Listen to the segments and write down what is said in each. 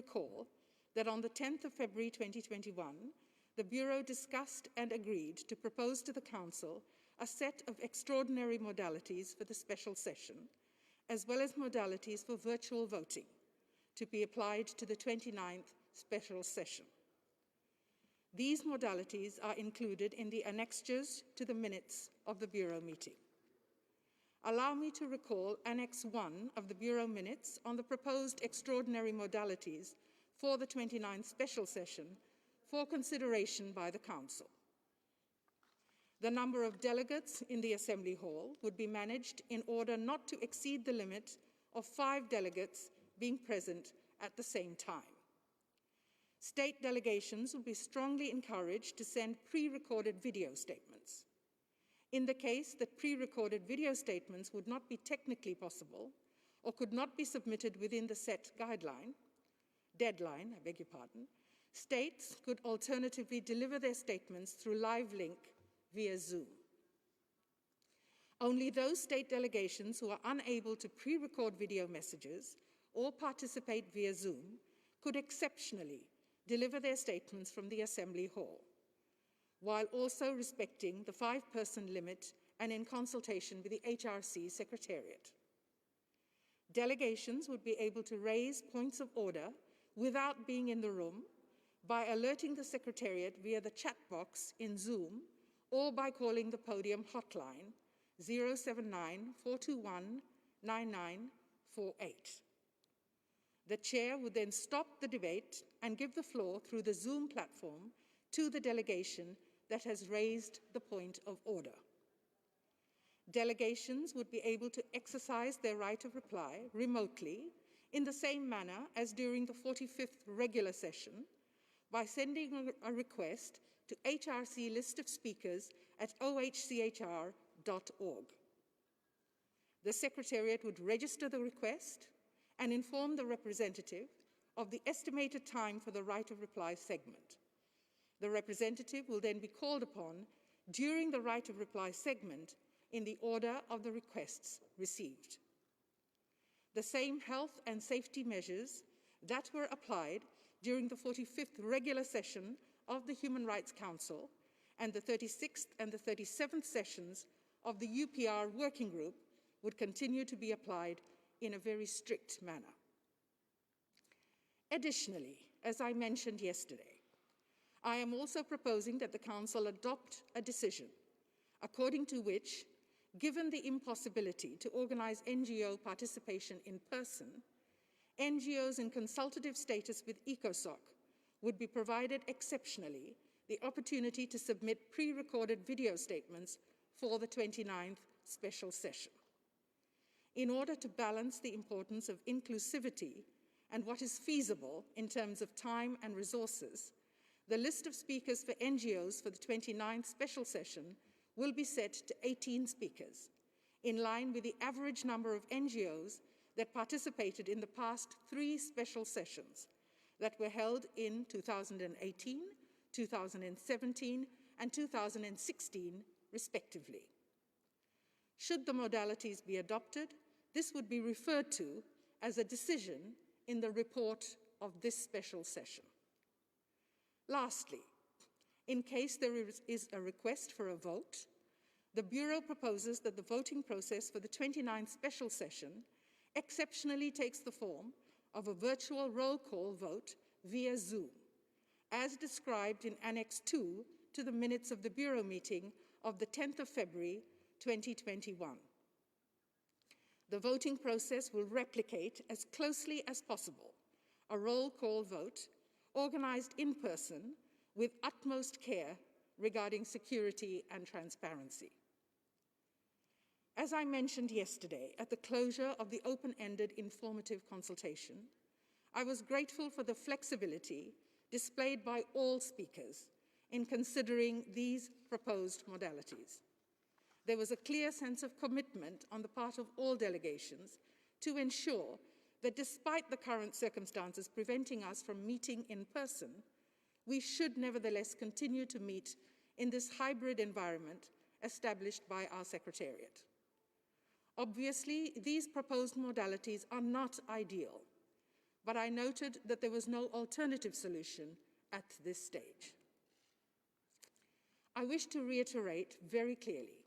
recall that on the 10th of February 2021, the Bureau discussed and agreed to propose to the Council a set of extraordinary modalities for the special session, as well as modalities for virtual voting, to be applied to the 29th special session. These modalities are included in the annexures to the minutes of the Bureau meeting. Allow me to recall Annex 1 of the Bureau minutes on the proposed extraordinary modalities for the 29th special session for consideration by the Council. The number of delegates in the Assembly Hall would be managed in order not to exceed the limit of 5 delegates being present at the same time. State delegations would be strongly encouraged to send pre-recorded video statements. In the case that pre-recorded video statements would not be technically possible or could not be submitted within the set deadline, states could alternatively deliver their statements through live link via Zoom. Only those state delegations who are unable to pre-record video messages or participate via Zoom could exceptionally deliver their statements from the Assembly Hall, while also respecting the 5-person limit and in consultation with the HRC Secretariat. Delegations would be able to raise points of order without being in the room by alerting the Secretariat via the chat box in Zoom or by calling the podium hotline 079 421 9948. The Chair would then stop the debate and give the floor through the Zoom platform to the delegation that has raised the point of order. Delegations would be able to exercise their right of reply remotely in the same manner as during the 45th regular session by sending a request to HRC list of speakers at ohchr.org. The Secretariat would register the request and inform the representative of the estimated time for the right of reply segment. The representative will then be called upon during the right of reply segment in the order of the requests received. The same health and safety measures that were applied during the 45th regular session of the Human Rights Council and the 36th and the 37th sessions of the UPR Working Group would continue to be applied in a very strict manner. Additionally, as I mentioned yesterday, I am also proposing that the Council adopt a decision according to which, given the impossibility to organise NGO participation in person, NGOs in consultative status with ECOSOC would be provided exceptionally the opportunity to submit pre-recorded video statements for the 29th special session. In order to balance the importance of inclusivity and what is feasible in terms of time and resources, the list of speakers for NGOs for the 29th special session will be set to 18 speakers, in line with the average number of NGOs that participated in the past 3 special sessions that were held in 2018, 2017, and 2016, respectively. Should the modalities be adopted, this would be referred to as a decision in the report of this special session. Lastly, in case there is a request for a vote, the Bureau proposes that the voting process for the 29th special session exceptionally takes the form of a virtual roll call vote via Zoom, as described in Annex 2 to the minutes of the Bureau meeting of the 10th of February 2021. The voting process will replicate as closely as possible a roll call vote organised in person with utmost care regarding security and transparency. As I mentioned yesterday at the closure of the open-ended informative consultation, I was grateful for the flexibility displayed by all speakers in considering these proposed modalities. There was a clear sense of commitment on the part of all delegations to ensure that despite the current circumstances preventing us from meeting in person, we should nevertheless continue to meet in this hybrid environment established by our Secretariat. Obviously, these proposed modalities are not ideal, but I noted that there was no alternative solution at this stage. I wish to reiterate very clearly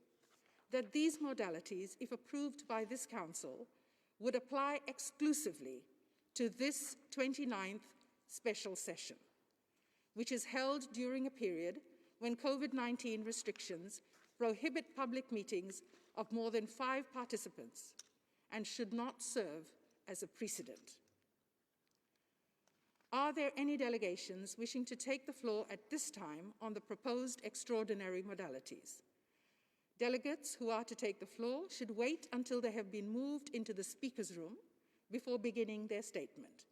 that these modalities, if approved by this Council, would apply exclusively to this 29th special session, which is held during a period when COVID-19 restrictions prohibit public meetings of more than 5 participants and should not serve as a precedent. Are there any delegations wishing to take the floor at this time on the proposed extraordinary modalities? Delegates who are to take the floor should wait until they have been moved into the speaker's room before beginning their statement.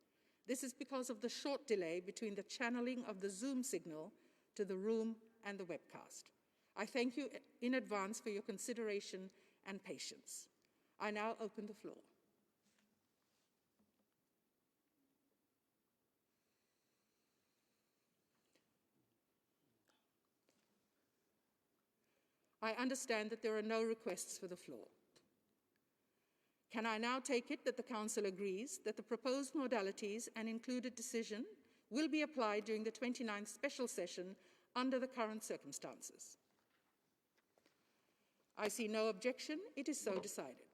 This is because of the short delay between the channeling of the Zoom signal to the room and the webcast. I thank you in advance for your consideration and patience. I now open the floor. I understand that there are no requests for the floor. Can I now take it that the Council agrees that the proposed modalities and included decision will be applied during the 29th special session under the current circumstances? I see no objection. It is so decided.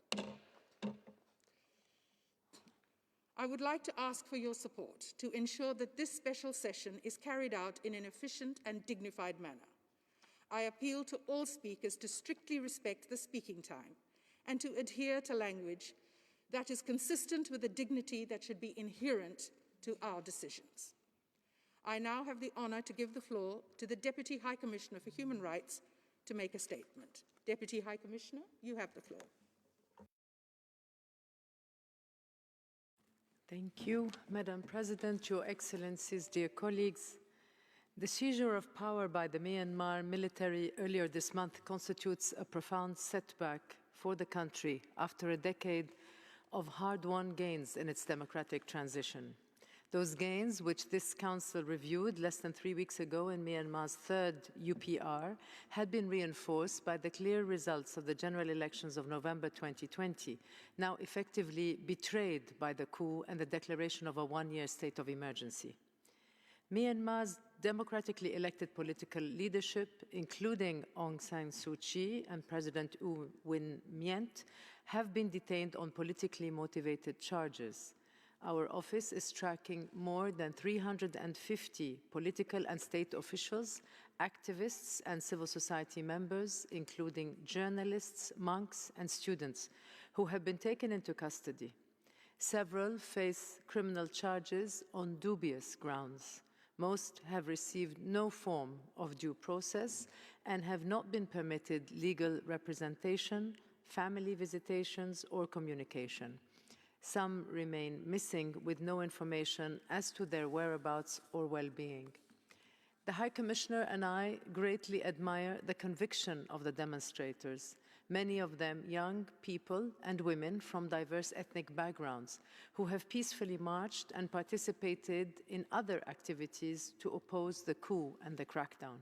I would like to ask for your support to ensure that this special session is carried out in an efficient and dignified manner. I appeal to all speakers to strictly respect the speaking time and to adhere to language that is consistent with the dignity that should be inherent to our decisions. I now have the honor to give the floor to the Deputy High Commissioner for Human Rights to make a statement. Deputy High Commissioner, you have the floor. Thank you, Madam President, Your Excellencies, dear colleagues. The seizure of power by the Myanmar military earlier this month constitutes a profound setback for the country after a decade of hard-won gains in its democratic transition. Those gains, which this Council reviewed less than 3 weeks ago in Myanmar's third UPR, had been reinforced by the clear results of the general elections of November 2020, now effectively betrayed by the coup and the declaration of a one-year state of emergency. Myanmar's democratically elected political leadership, including Aung San Suu Kyi and President U Win Myint, have been detained on politically motivated charges. Our office is tracking more than 350 political and state officials, activists and civil society members, including journalists, monks and students, who have been taken into custody. Several face criminal charges on dubious grounds. Most have received no form of due process and have not been permitted legal representation, family visitations, or communication. Some remain missing with no information as to their whereabouts or well-being. The High Commissioner and I greatly admire the conviction of the demonstrators, many of them young people and women from diverse ethnic backgrounds who have peacefully marched and participated in other activities to oppose the coup and the crackdown.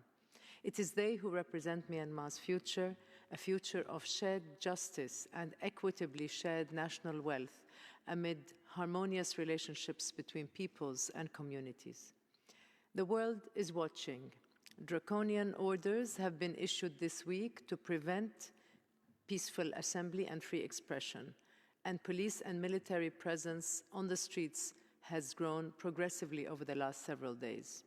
It is they who represent Myanmar's future, a future of shared justice and equitably shared national wealth amid harmonious relationships between peoples and communities. The world is watching. Draconian orders have been issued this week to prevent peaceful assembly and free expression, and police and military presence on the streets has grown progressively over the last several days.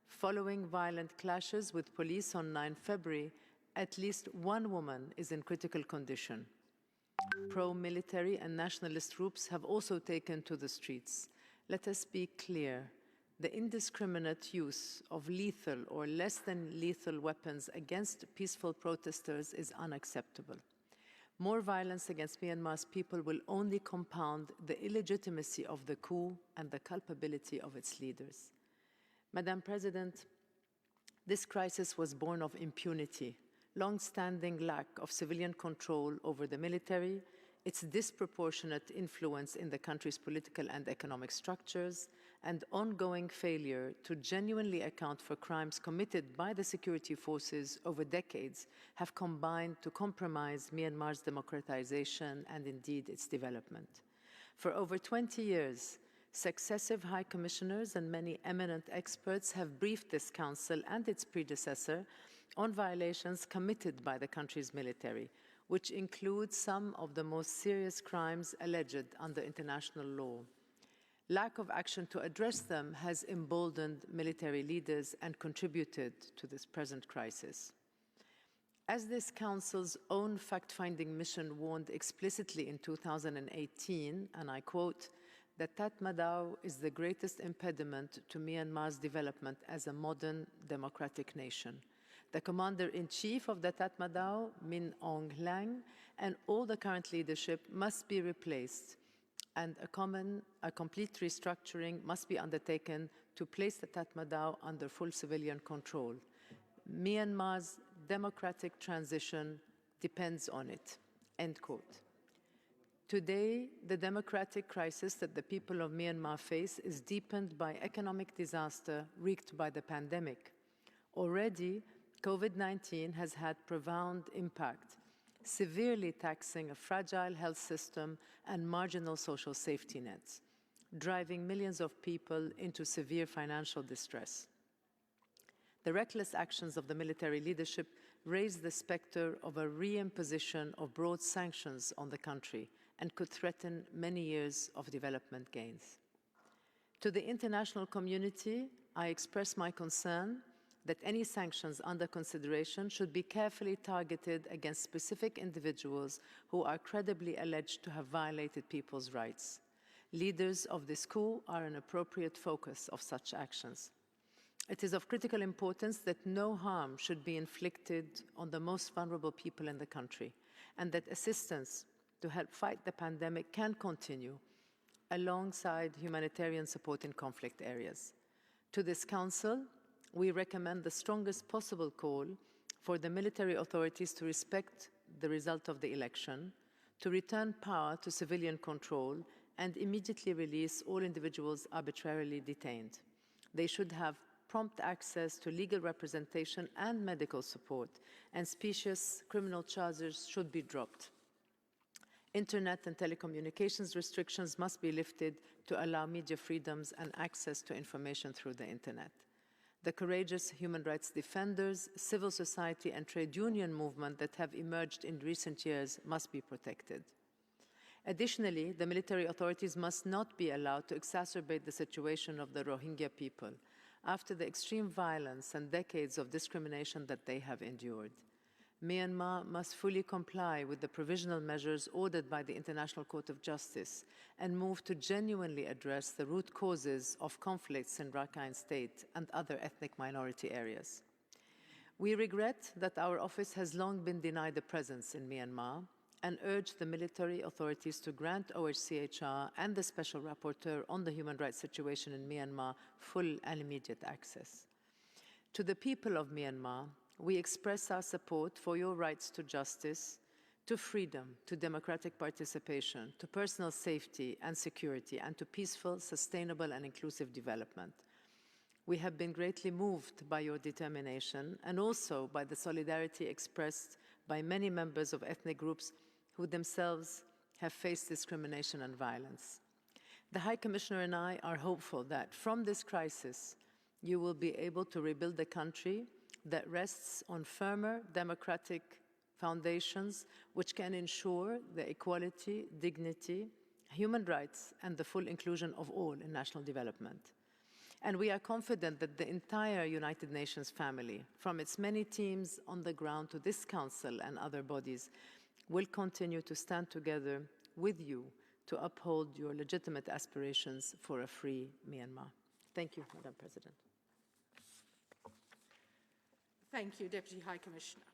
Following violent clashes with police on 9 February, at least one woman is in critical condition. Pro-military and nationalist groups have also taken to the streets. Let us be clear. The indiscriminate use of lethal or less than lethal weapons against peaceful protesters is unacceptable. More violence against Myanmar's people will only compound the illegitimacy of the coup and the culpability of its leaders. Madam President, this crisis was born of impunity, long-standing lack of civilian control over the military, its disproportionate influence in the country's political and economic structures, and ongoing failure to genuinely account for crimes committed by the security forces over decades have combined to compromise Myanmar's democratization and indeed its development. For over 20 years, Successive high commissioners and many eminent experts have briefed this council and its predecessor on violations committed by the country's military, which include some of the most serious crimes alleged under international law. Lack of action to address them has emboldened military leaders and contributed to this present crisis. As this Council's own fact-finding mission warned explicitly in 2018, and I quote, that Tatmadaw is the greatest impediment to Myanmar's development as a modern democratic nation. The Commander-in-Chief of the Tatmadaw, Min Aung Hlaing, and all the current leadership must be replaced, and a complete restructuring must be undertaken to place the Tatmadaw under full civilian control. Myanmar's democratic transition depends on it, end quote. Today, the democratic crisis that the people of Myanmar face is deepened by economic disaster wreaked by the pandemic. Already, COVID-19 has had profound impact, severely taxing a fragile health system and marginal social safety nets, driving millions of people into severe financial distress. The reckless actions of the military leadership raise the specter of a reimposition of broad sanctions on the country and could threaten many years of development gains. To the international community, I express my concern that any sanctions under consideration should be carefully targeted against specific individuals who are credibly alleged to have violated people's rights. Leaders of this coup are an appropriate focus of such actions. It is of critical importance that no harm should be inflicted on the most vulnerable people in the country, and that assistance to help fight the pandemic can continue alongside humanitarian support in conflict areas. To this Council, we recommend the strongest possible call for the military authorities to respect the result of the election, to return power to civilian control, and immediately release all individuals arbitrarily detained. They should have prompt access to legal representation and medical support, and specious criminal charges should be dropped. Internet and telecommunications restrictions must be lifted to allow media freedoms and access to information through the internet. The courageous human rights defenders, civil society, and trade union movement that have emerged in recent years must be protected. Additionally, the military authorities must not be allowed to exacerbate the situation of the Rohingya people after the extreme violence and decades of discrimination that they have endured. Myanmar must fully comply with the provisional measures ordered by the International Court of Justice and move to genuinely address the root causes of conflicts in Rakhine State and other ethnic minority areas. We regret that our office has long been denied a presence in Myanmar and urge the military authorities to grant OHCHR and the Special Rapporteur on the human rights situation in Myanmar full and immediate access. To the people of Myanmar, we express our support for your rights to justice, to freedom, to democratic participation, to personal safety and security, and to peaceful, sustainable, and inclusive development. We have been greatly moved by your determination and also by the solidarity expressed by many members of ethnic groups who themselves have faced discrimination and violence. The High Commissioner and I are hopeful that from this crisis, you will be able to rebuild a country that rests on firmer democratic foundations which can ensure the equality, dignity, human rights, and the full inclusion of all in national development. And we are confident that the entire United Nations family, from its many teams on the ground to this Council and other bodies, will continue to stand together with you to uphold your legitimate aspirations for a free Myanmar. Thank you, Madam President. Thank you, Deputy High Commissioner.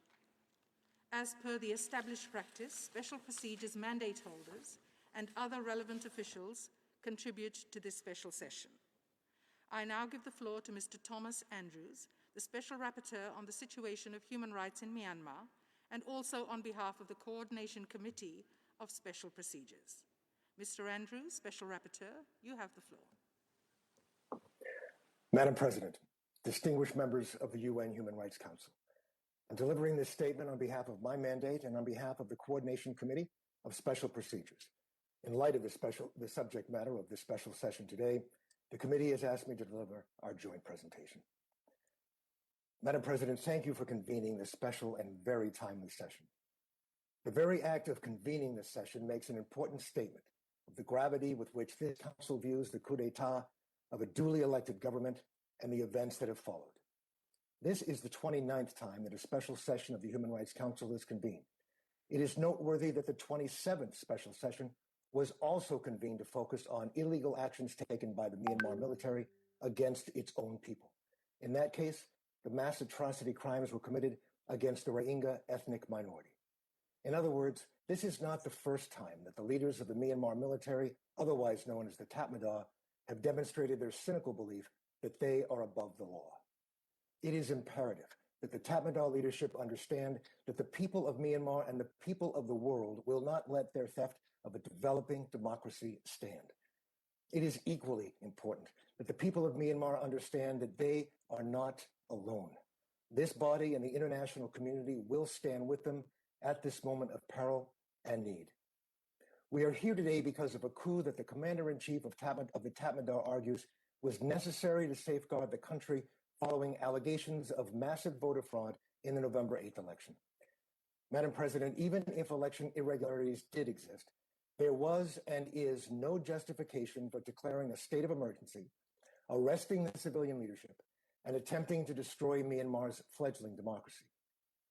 As per the established practice, special procedures mandate holders and other relevant officials contribute to this special session. I now give the floor to Mr. Thomas Andrews, the Special Rapporteur on the situation of human rights in Myanmar, and also on behalf of the Coordination Committee of Special Procedures. Mr. Andrews, Special Rapporteur, you have the floor. Madam President, distinguished members of the UN Human Rights Council, I'm delivering this statement on behalf of my mandate and on behalf of the Coordination Committee of Special Procedures. In light of the subject matter of this special session today, the committee has asked me to deliver our joint presentation. Madam President, thank you for convening this special and very timely session. The very act of convening this session makes an important statement of the gravity with which this Council views the coup d'etat of a duly elected government and the events that have followed. This is the 29th time that a special session of the Human Rights Council is convened. It is noteworthy that the 27th special session was also convened to focus on illegal actions taken by the Myanmar military against its own people. In that case, the mass atrocity crimes were committed against the Rohingya ethnic minority. In other words, this is not the first time that the leaders of the Myanmar military, otherwise known as the Tatmadaw, have demonstrated their cynical belief that they are above the law. It is imperative that the Tatmadaw leadership understand that the people of Myanmar and the people of the world will not let their theft of a developing democracy stand. It is equally important that the people of Myanmar understand that they are not alone. This body and the international community will stand with them at this moment of peril and need. We are here today because of a coup that the commander-in-chief of the Tatmadaw argues was necessary to safeguard the country following allegations of massive voter fraud in the November 8th election. Madam President, even if election irregularities did exist, there was and is no justification for declaring a state of emergency, arresting the civilian leadership, and attempting to destroy Myanmar's fledgling democracy.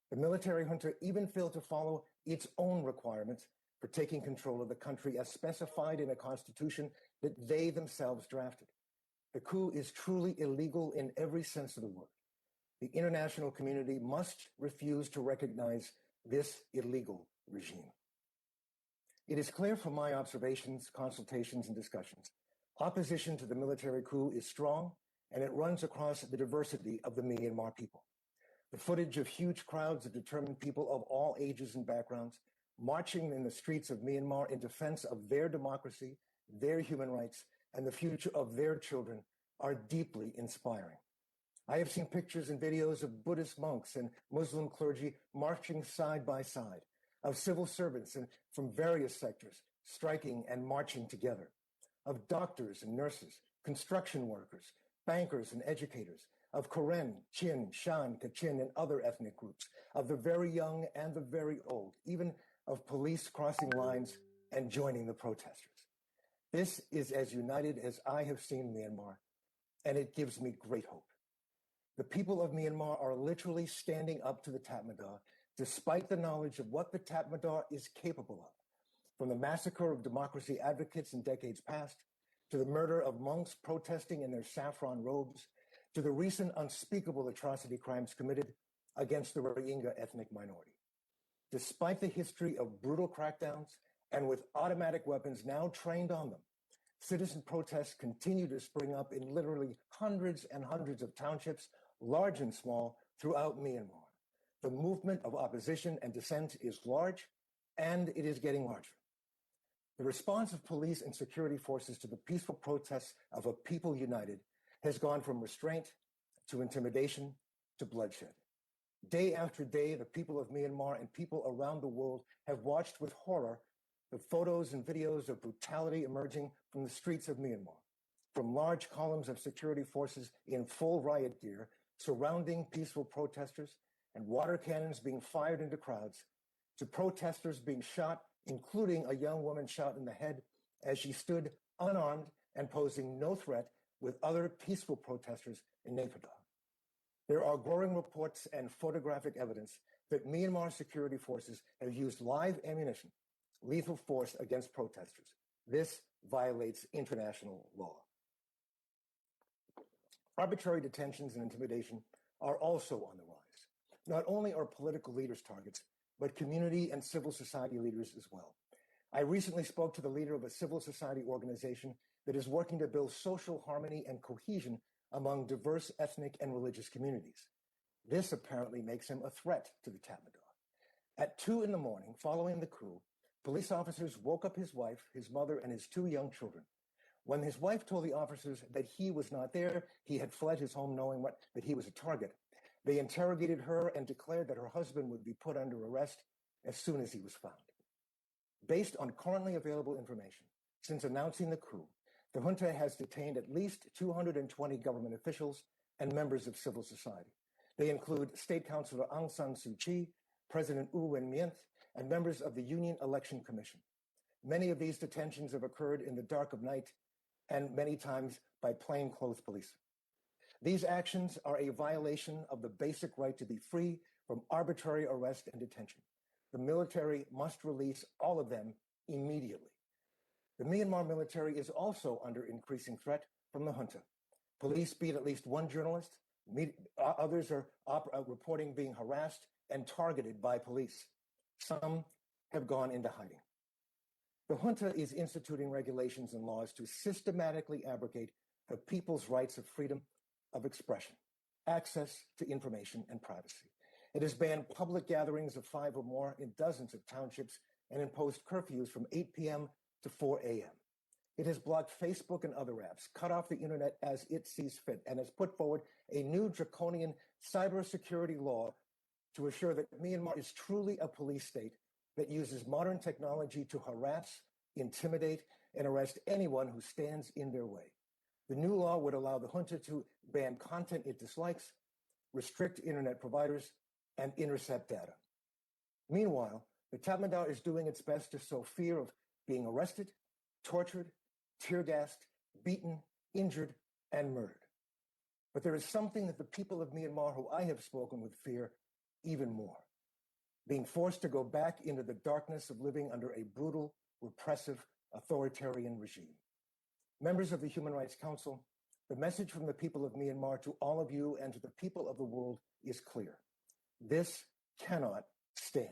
The military junta even failed to follow its own requirements for taking control of the country as specified in a constitution that they themselves drafted. The coup is truly illegal in every sense of the word. The international community must refuse to recognize this illegal regime. It is clear from my observations, consultations, and discussions, opposition to the military coup is strong, and it runs across the diversity of the Myanmar people. The footage of huge crowds of determined people of all ages and backgrounds marching in the streets of Myanmar in defense of their democracy, their human rights, and the future of their children are deeply inspiring. I have seen pictures and videos of Buddhist monks and Muslim clergy marching side by side, of civil servants from various sectors striking and marching together, of doctors and nurses, construction workers, bankers and educators, of Karen, Chin, Shan, Kachin, and other ethnic groups, of the very young and the very old, even of police crossing lines and joining the protesters. This is as united as I have seen Myanmar, and it gives me great hope. The people of Myanmar are literally standing up to the Tatmadaw, despite the knowledge of what the Tatmadaw is capable of, from the massacre of democracy advocates in decades past, to the murder of monks protesting in their saffron robes, to the recent unspeakable atrocity crimes committed against the Rohingya ethnic minority. Despite the history of brutal crackdowns and with automatic weapons now trained on them, citizen protests continue to spring up in literally hundreds and hundreds of townships, large and small, throughout Myanmar. The movement of opposition and dissent is large, and it is getting larger. The response of police and security forces to the peaceful protests of a people united has gone from restraint to intimidation to bloodshed. Day after day, the people of Myanmar and people around the world have watched with horror the photos and videos of brutality emerging from the streets of Myanmar, from large columns of security forces in full riot gear surrounding peaceful protesters and water cannons being fired into crowds, to protesters being shot, including a young woman shot in the head as she stood unarmed and posing no threat with other peaceful protesters in Naypyidaw. There are growing reports and photographic evidence that Myanmar security forces have used live ammunition, lethal force against protesters. This violates international law. Arbitrary detentions and intimidation are also on the rise. Not only are political leaders targets, but community and civil society leaders as well. I recently spoke to the leader of a civil society organization that is working to build social harmony and cohesion among diverse ethnic and religious communities. This apparently makes him a threat to the Tatmadaw. At 2 a.m, following the coup, police officers woke up his wife, his mother, and his 2 young children. When his wife told the officers that he was not there, he had fled his home knowing that he was a target. They interrogated her and declared that her husband would be put under arrest as soon as he was found. Based on currently available information, since announcing the coup, the junta has detained at least 220 government officials and members of civil society. They include State Councilor Aung San Suu Kyi, President U Win Myint, and members of the Union Election Commission. Many of these detentions have occurred in the dark of night and many times by plainclothes police. These actions are a violation of the basic right to be free from arbitrary arrest and detention. The military must release all of them immediately. The Myanmar military is also under increasing threat from the junta. Police beat at least one journalist. Others are reporting being harassed and targeted by police. Some have gone into hiding. The junta is instituting regulations and laws to systematically abrogate the people's rights of freedom of expression, access to information, and privacy. It has banned public gatherings of 5 or more in dozens of townships and imposed curfews from 8 p.m. to 4 a.m. It has blocked Facebook and other apps, cut off the internet as it sees fit, and has put forward a new draconian cybersecurity law to assure that Myanmar is truly a police state that uses modern technology to harass, intimidate, and arrest anyone who stands in their way. The new law would allow the junta to ban content it dislikes, restrict internet providers, and intercept data. Meanwhile, the Tatmadaw is doing its best to sow fear of being arrested, tortured, tear-gassed, beaten, injured, and murdered. But there is something that the people of Myanmar who I have spoken with fear even more: being forced to go back into the darkness of living under a brutal, repressive, authoritarian regime. Members of the Human Rights Council, the message from the people of Myanmar to all of you and to the people of the world is clear. This cannot stand.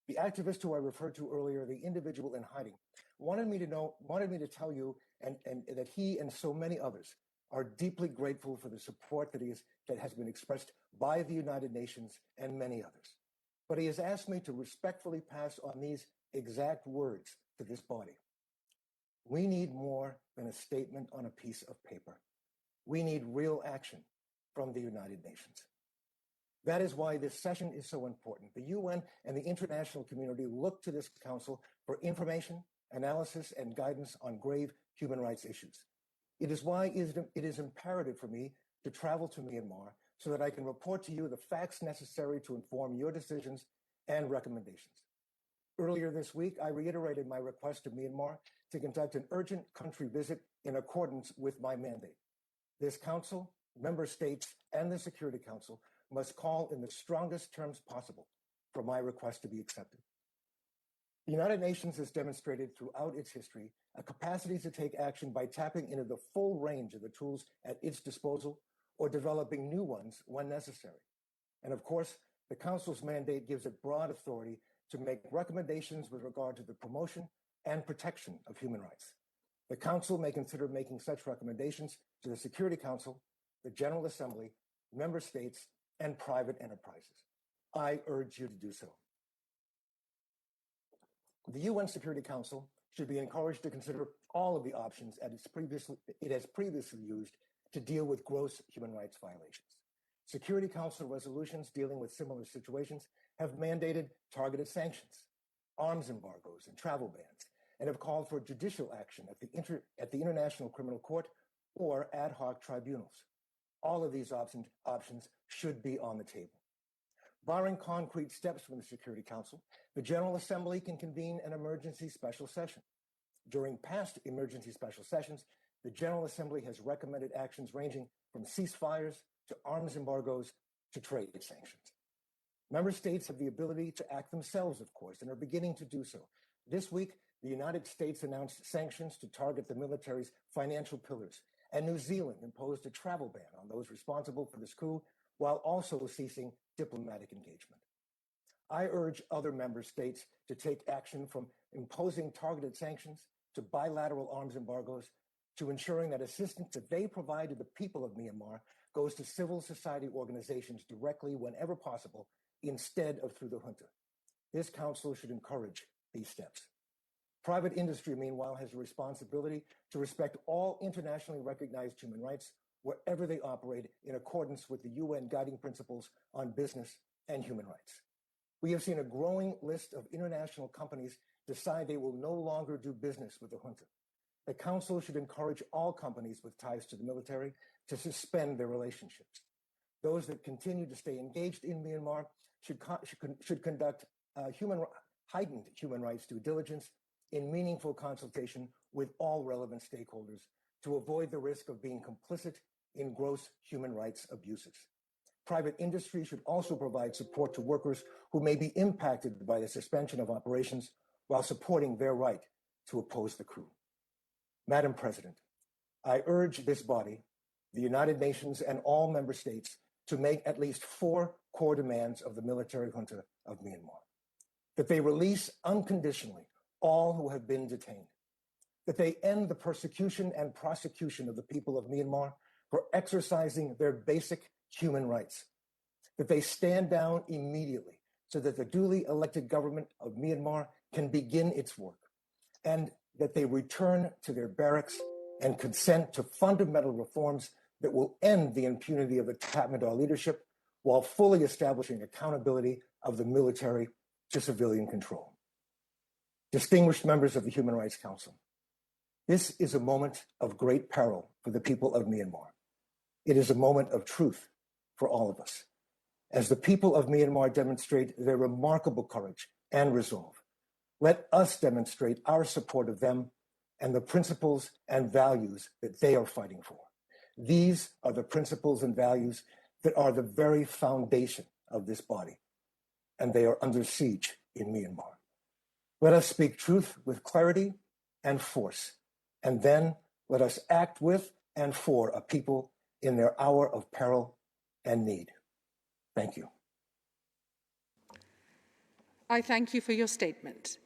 The activist who I referred to earlier, the individual in hiding, wanted me to tell you and that he and so many others are deeply grateful for the support that has been expressed by the United Nations and many others. But he has asked me to respectfully pass on these exact words to this body. We need more than a statement on a piece of paper. We need real action from the United Nations. That is why this session is so important. The UN and the international community look to this council for information, analysis, and guidance on grave human rights issues. It is why it is imperative for me to travel to Myanmar so that I can report to you the facts necessary to inform your decisions and recommendations. Earlier this week, I reiterated my request to Myanmar to conduct an urgent country visit in accordance with my mandate. This council, member states, and the Security Council must call in the strongest terms possible for my request to be accepted. The United Nations has demonstrated throughout its history a capacity to take action by tapping into the full range of the tools at its disposal or developing new ones when necessary. And of course, the Council's mandate gives it broad authority to make recommendations with regard to the promotion and protection of human rights. The Council may consider making such recommendations to the Security Council, the General Assembly, member states, and private enterprises. I urge you to do so. The UN Security Council should be encouraged to consider all of the options it has previously used to deal with gross human rights violations. Security Council resolutions dealing with similar situations have mandated targeted sanctions, arms embargoes, and travel bans, and have called for judicial action at the International Criminal Court or ad hoc tribunals. All of these options should be on the table. Barring concrete steps from the Security Council, the General Assembly can convene an emergency special session. During past emergency special sessions, the General Assembly has recommended actions ranging from ceasefires to arms embargoes to trade sanctions. Member states have the ability to act themselves, of course, and are beginning to do so. This week, the United States announced sanctions to target the military's financial pillars, and New Zealand imposed a travel ban on those responsible for this coup, while also ceasing diplomatic engagement. I urge other member states to take action from imposing targeted sanctions to bilateral arms embargoes to ensuring that assistance that they provide to the people of Myanmar goes to civil society organizations directly whenever possible, instead of through the junta. This council should encourage these steps. Private industry, meanwhile, has a responsibility to respect all internationally recognized human rights wherever they operate in accordance with the UN guiding principles on business and human rights. We have seen a growing list of international companies decide they will no longer do business with the junta, the Council should encourage all companies with ties to the military to suspend their relationships. Those that continue to stay engaged in Myanmar should conduct heightened human rights due diligence in meaningful consultation with all relevant stakeholders to avoid the risk of being complicit in gross human rights abuses. Private industry should also provide support to workers who may be impacted by the suspension of operations while supporting their right to oppose the coup. Madam President, I urge this body, the United Nations, and all member states to make at least 4 core demands of the military junta of Myanmar. That they release unconditionally all who have been detained. That they end the persecution and prosecution of the people of Myanmar for exercising their basic human rights. That they stand down immediately so that the duly elected government of Myanmar can begin its work. And that they return to their barracks and consent to fundamental reforms that will end the impunity of the Tatmadaw leadership while fully establishing accountability of the military to civilian control. Distinguished members of the Human Rights Council, this is a moment of great peril for the people of Myanmar. It is a moment of truth for all of us. As the people of Myanmar demonstrate their remarkable courage and resolve, let us demonstrate our support of them and the principles and values that they are fighting for. These are the principles and values that are the very foundation of this body, and they are under siege in Myanmar. Let us speak truth with clarity and force, and then let us act with and for a people in their hour of peril and need. Thank you. I thank you for your statement.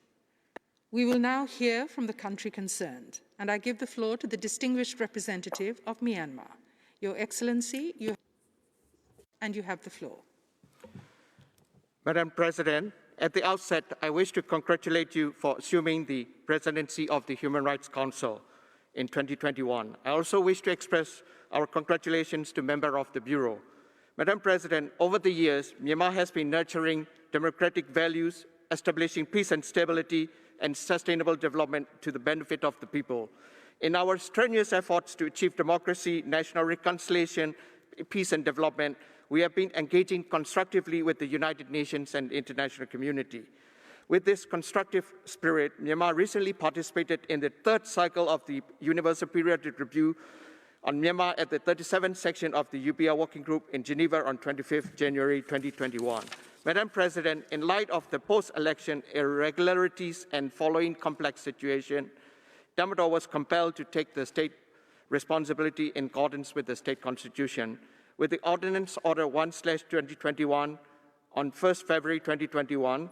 We will now hear from the country concerned, and I give the floor to the distinguished representative of Myanmar. Your Excellency, you have the floor. Madam President, at the outset, I wish to congratulate you for assuming the presidency of the Human Rights Council in 2021. I also wish to express our congratulations to members of the Bureau. Madam President, over the years, Myanmar has been nurturing democratic values, establishing peace and stability, and sustainable development to the benefit of the people. In our strenuous efforts to achieve democracy, national reconciliation, peace and development, we have been engaging constructively with the United Nations and international community. With this constructive spirit, Myanmar recently participated in the 3rd cycle of the Universal Periodic Review on Myanmar at the 37th section of the UPR Working Group in Geneva on 25th January 2021. Madam President, in light of the post-election irregularities and following complex situation, Tatmadaw was compelled to take the state responsibility in accordance with the state constitution. With the Ordinance Order 1/2021 on 1st February 2021,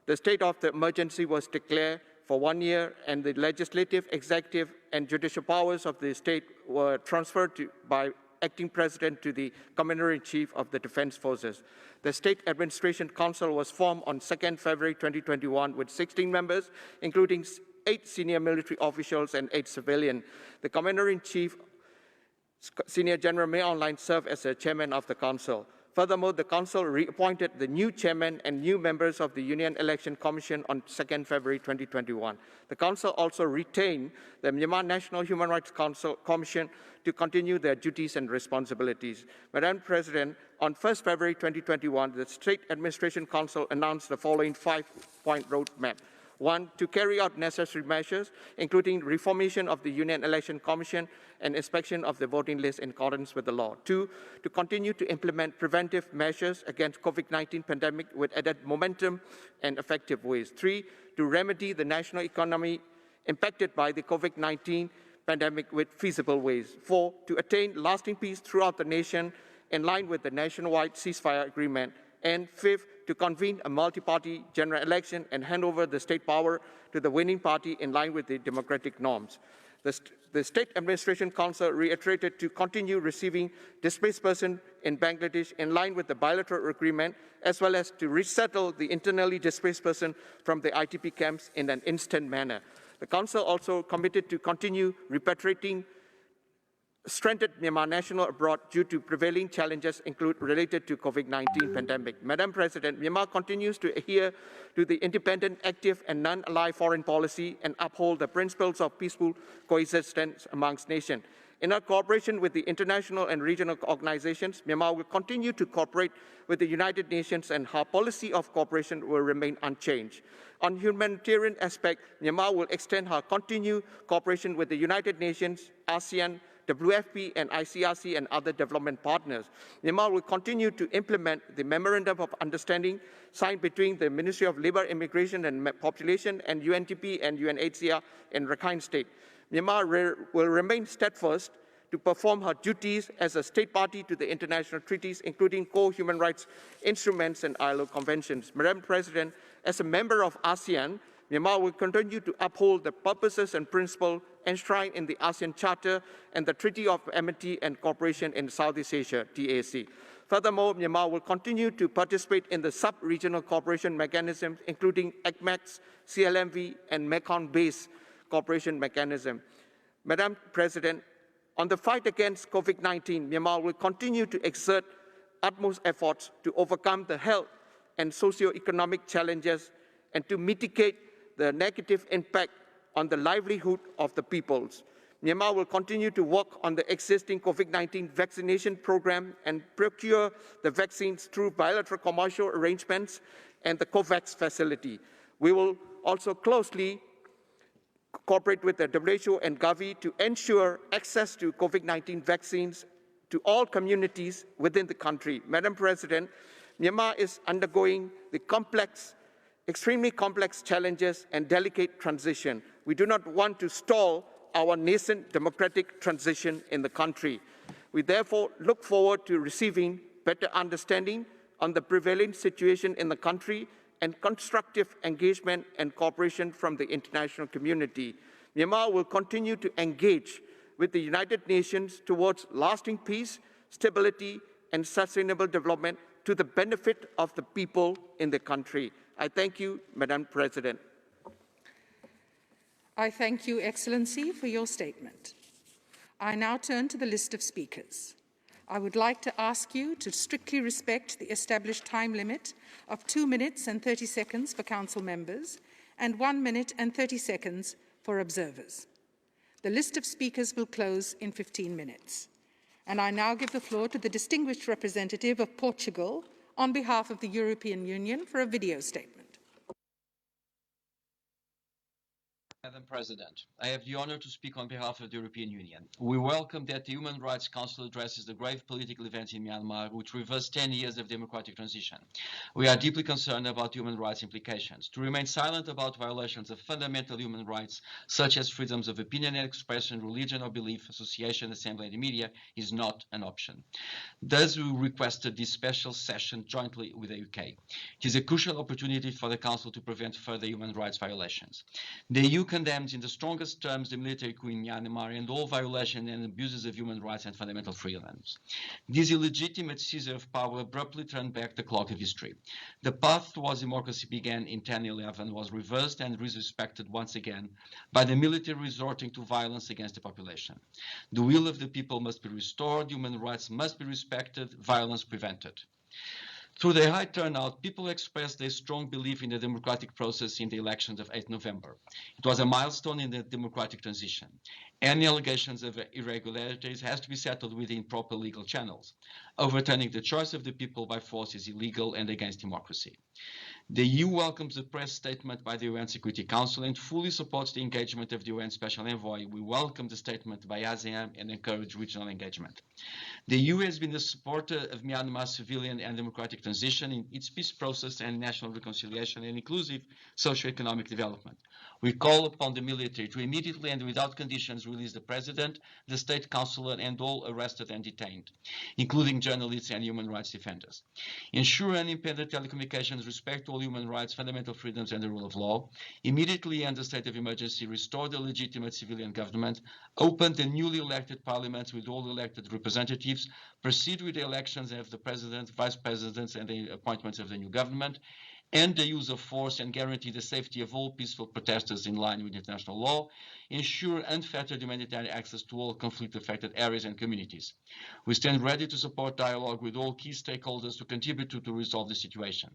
the state of the emergency was declared for 1 year, and the legislative, executive, and judicial powers of the state were transferred by acting president to the Commander-in-Chief of the Defense Forces. The State Administration Council was formed on 2nd February 2021 with 16 members, including 8 senior military officials and 8 civilians. The Commander-in-Chief, Senior General Myint Online, served as the chairman of the council. Furthermore, the council reappointed the new chairman and new members of the Union Election Commission on 2nd February 2021. The council also retained the Myanmar National Human Rights Commission to continue their duties and responsibilities. Madam President, on 1st February 2021, the State Administration Council announced the following 5-point roadmap. 1, to carry out necessary measures, including reformation of the Union Election Commission and inspection of the voting list in accordance with the law. 2, to continue to implement preventive measures against COVID-19 pandemic with added momentum and effective ways. 3, to remedy the national economy impacted by the COVID-19 pandemic with feasible ways. 4, to attain lasting peace throughout the nation in line with the nationwide ceasefire agreement. And 5th, to convene a multi-party general election and hand over the state power to the winning party in line with the democratic norms. The State Administration Council reiterated to continue receiving displaced persons in Bangladesh in line with the bilateral agreement, as well as to resettle the internally displaced persons from the ITP camps in an instant manner. The Council also committed to continue repatriating stranded Myanmar national abroad due to prevailing challenges related to COVID-19 pandemic. Madam President, Myanmar continues to adhere to the independent, active and non-aligned foreign policy and uphold the principles of peaceful coexistence amongst nations. In our cooperation with the international and regional organizations, Myanmar will continue to cooperate with the United Nations, and our policy of cooperation will remain unchanged. On humanitarian aspect, Myanmar will extend her continued cooperation with the United Nations, ASEAN, WFP and ICRC and other development partners. Myanmar will continue to implement the Memorandum of Understanding signed between the Ministry of Labour, Immigration and Population and UNDP and UNHCR in Rakhine State. Myanmar will remain steadfast to perform her duties as a state party to the international treaties, including core human rights instruments and ILO conventions. Madam President, as a member of ASEAN, Myanmar will continue to uphold the purposes and principles enshrined in the ASEAN Charter and the Treaty of Amity and Cooperation in Southeast Asia, TAC. Furthermore, Myanmar will continue to participate in the sub-regional cooperation mechanisms, including ACMEX, CLMV, and Mekong-based cooperation mechanism. Madam President, on the fight against COVID-19, Myanmar will continue to exert utmost efforts to overcome the health and socio-economic challenges and to mitigate the negative impact on the livelihood of the peoples. Myanmar will continue to work on the existing COVID-19 vaccination program and procure the vaccines through bilateral commercial arrangements and the COVAX facility. We will also closely cooperate with the WHO and Gavi to ensure access to COVID-19 vaccines to all communities within the country. Madam President, Myanmar is undergoing the extremely complex challenges and delicate transition. We do not want to stall our nascent democratic transition in the country. We therefore look forward to receiving better understanding on the prevailing situation in the country and constructive engagement and cooperation from the international community. Myanmar will continue to engage with the United Nations towards lasting peace, stability, and sustainable development to the benefit of the people in the country. I thank you, Madam President. I thank you, Excellency, for your statement. I now turn to the list of speakers. I would like to ask you to strictly respect the established time limit of 2 minutes and 30 seconds for Council members and 1 minute and 30 seconds for observers. The list of speakers will close in 15 minutes. And I now give the floor to the distinguished representative of Portugal on behalf of the European Union for a video statement. Madam President, I have the honor to speak on behalf of the European Union. We welcome that the Human Rights Council addresses the grave political events in Myanmar which reverse 10 years of democratic transition. We are deeply concerned about human rights implications. To remain silent about violations of fundamental human rights, such as freedoms of opinion and expression, religion or belief, association, assembly, and the media, is not an option. Thus, we requested this special session jointly with the UK. It is a crucial opportunity for the Council to prevent further human rights violations. The EU condemns in the strongest terms the military coup in Myanmar and all violations and abuses of human rights and fundamental freedoms. This illegitimate seizure of power abruptly turned back the clock of history. The path towards democracy began in 1011 was reversed and disrespected once again by the military resorting to violence against the population. The will of the people must be restored, human rights must be respected, violence prevented. Through the high turnout, people expressed their strong belief in the democratic process in the elections of 8 November. It was a milestone in the democratic transition. Any allegations of irregularities has to be settled within proper legal channels. Overturning the choice of the people by force is illegal and against democracy. The EU welcomes the press statement by the UN Security Council and fully supports the engagement of the UN Special Envoy. We welcome the statement by ASEAN and encourage regional engagement. The EU has been a supporter of Myanmar's civilian and democratic transition in its peace process and national reconciliation and inclusive socio-economic development. We call upon the military to immediately and without conditions release the president, the state councillor, and all arrested and detained, including journalists and human rights defenders. Ensure independent telecommunications, respect all human rights, fundamental freedoms, and the rule of law. Immediately end the state of emergency, restore the legitimate civilian government, open the newly elected parliaments with all elected representatives, proceed with the elections of the president, vice presidents, and the appointments of the new government, end the use of force and guarantee the safety of all peaceful protesters in line with international law, ensure unfettered humanitarian access to all conflict-affected areas and communities. We stand ready to support dialogue with all key stakeholders to contribute to resolve the situation.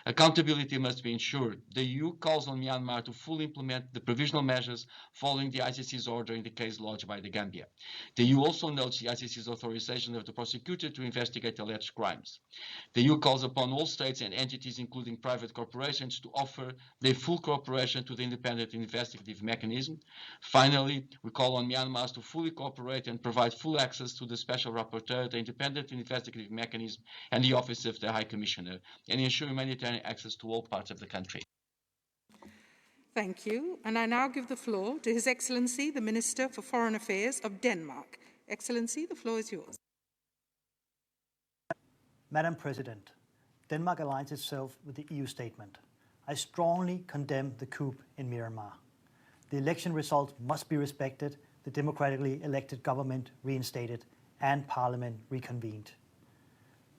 Accountability must be ensured. The EU calls on Myanmar to fully implement the provisional measures following the ICC's order in the case lodged by the Gambia. The EU also notes the ICC's authorization of the prosecutor to investigate alleged crimes. The EU calls upon all states and entities, including private corporations, to offer their full cooperation to the independent investigative mechanism. Finally, we call on Myanmar to fully cooperate and provide full access to the Special Rapporteur, the independent investigative mechanism, and the Office of the High Commissioner, and ensure humanitarian access to all parts of the country. Thank you. And I now give the floor to His Excellency, the Minister for Foreign Affairs of Denmark. Excellency, the floor is yours. Madam President, Denmark aligns itself with the EU statement. I strongly condemn the coup in Myanmar. The election result must be respected, the democratically elected government reinstated, and Parliament reconvened.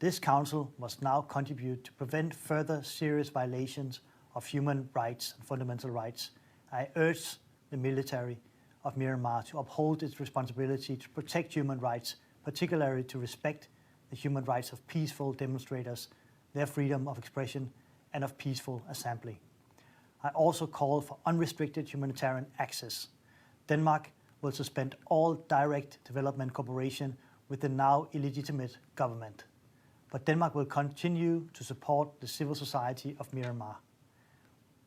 This Council must now contribute to prevent further serious violations of human rights and fundamental rights. I urge the military of Myanmar to uphold its responsibility to protect human rights, particularly to respect the human rights of peaceful demonstrators, their freedom of expression, and of peaceful assembly. I also call for unrestricted humanitarian access. Denmark will suspend all direct development cooperation with the now illegitimate government. But Denmark will continue to support the civil society of Myanmar.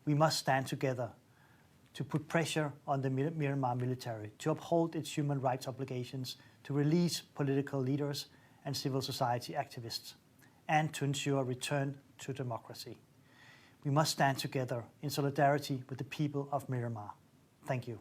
We must stand together to put pressure on the Myanmar military to uphold its human rights obligations, to release political leaders and civil society activists, and to ensure a return to democracy. We must stand together in solidarity with the people of Myanmar. Thank you.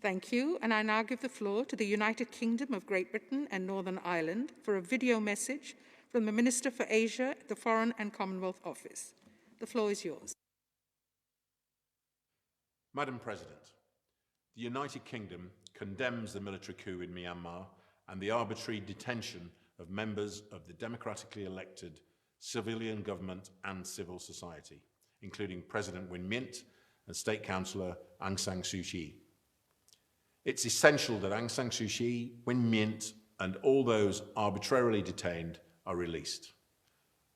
Thank you. And I now give the floor to the United Kingdom of Great Britain and Northern Ireland for a video message from the Minister for Asia at the Foreign and Commonwealth Office. The floor is yours. Madam President, the United Kingdom condemns the military coup in Myanmar and the arbitrary detention of members of the democratically elected civilian government and civil society, including President Myint and State Councillor Aung San Suu Kyi. It's essential that Aung San Suu Kyi, Myint, and all those arbitrarily detained are released.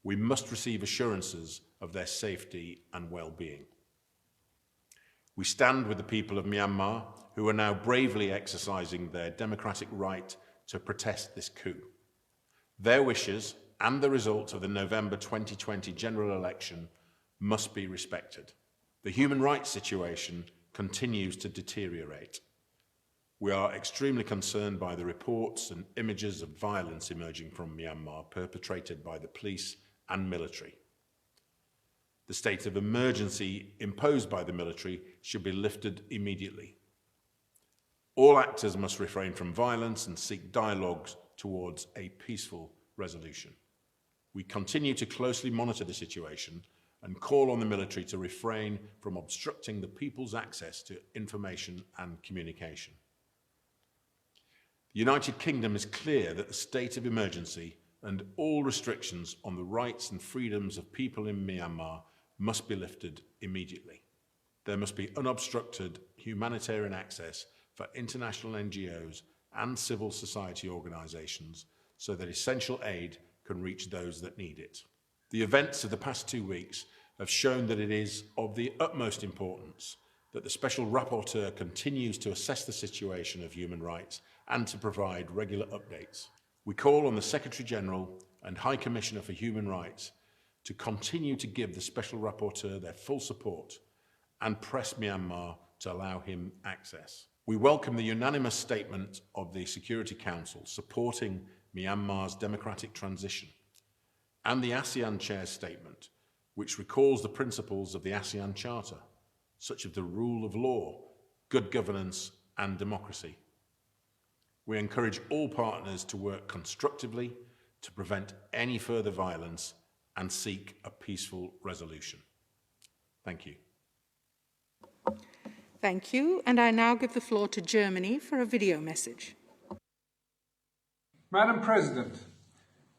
We must receive assurances of their safety and well-being. We stand with the people of Myanmar, who are now bravely exercising their democratic right to protest this coup. Their wishes and the results of the November 2020 general election must be respected. The human rights situation continues to deteriorate. We are extremely concerned by the reports and images of violence emerging from Myanmar perpetrated by the police and military. The state of emergency imposed by the military should be lifted immediately. All actors must refrain from violence and seek dialogues towards a peaceful resolution. We continue to closely monitor the situation and call on the military to refrain from obstructing the people's access to information and communication. The United Kingdom is clear that the state of emergency and all restrictions on the rights and freedoms of people in Myanmar must be lifted immediately. There must be unobstructed humanitarian access for international NGOs and civil society organisations so that essential aid can reach those that need it. The events of the past 2 weeks have shown that it is of the utmost importance that the Special Rapporteur continues to assess the situation of human rights and to provide regular updates. We call on the Secretary-General and High Commissioner for Human Rights to continue to give the Special Rapporteur their full support and press Myanmar to allow him access. We welcome the unanimous statement of the Security Council supporting Myanmar's democratic transition and the ASEAN Chair's statement, which recalls the principles of the ASEAN Charter, such as the rule of law, good governance and democracy. We encourage all partners to work constructively to prevent any further violence and seek a peaceful resolution. Thank you. Thank you. And I now give the floor to Germany for a video message. Madam President,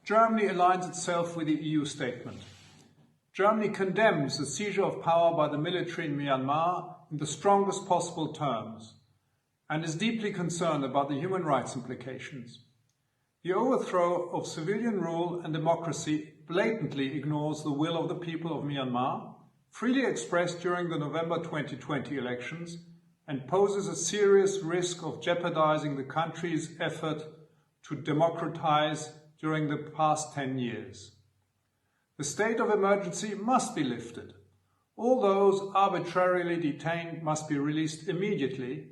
Germany aligns itself with the EU statement. Germany condemns the seizure of power by the military in Myanmar in the strongest possible terms and is deeply concerned about the human rights implications. The overthrow of civilian rule and democracy blatantly ignores the will of the people of Myanmar, freely expressed during the November 2020 elections, and poses a serious risk of jeopardizing the country's effort to democratize during the past 10 years. The state of emergency must be lifted. All those arbitrarily detained must be released immediately,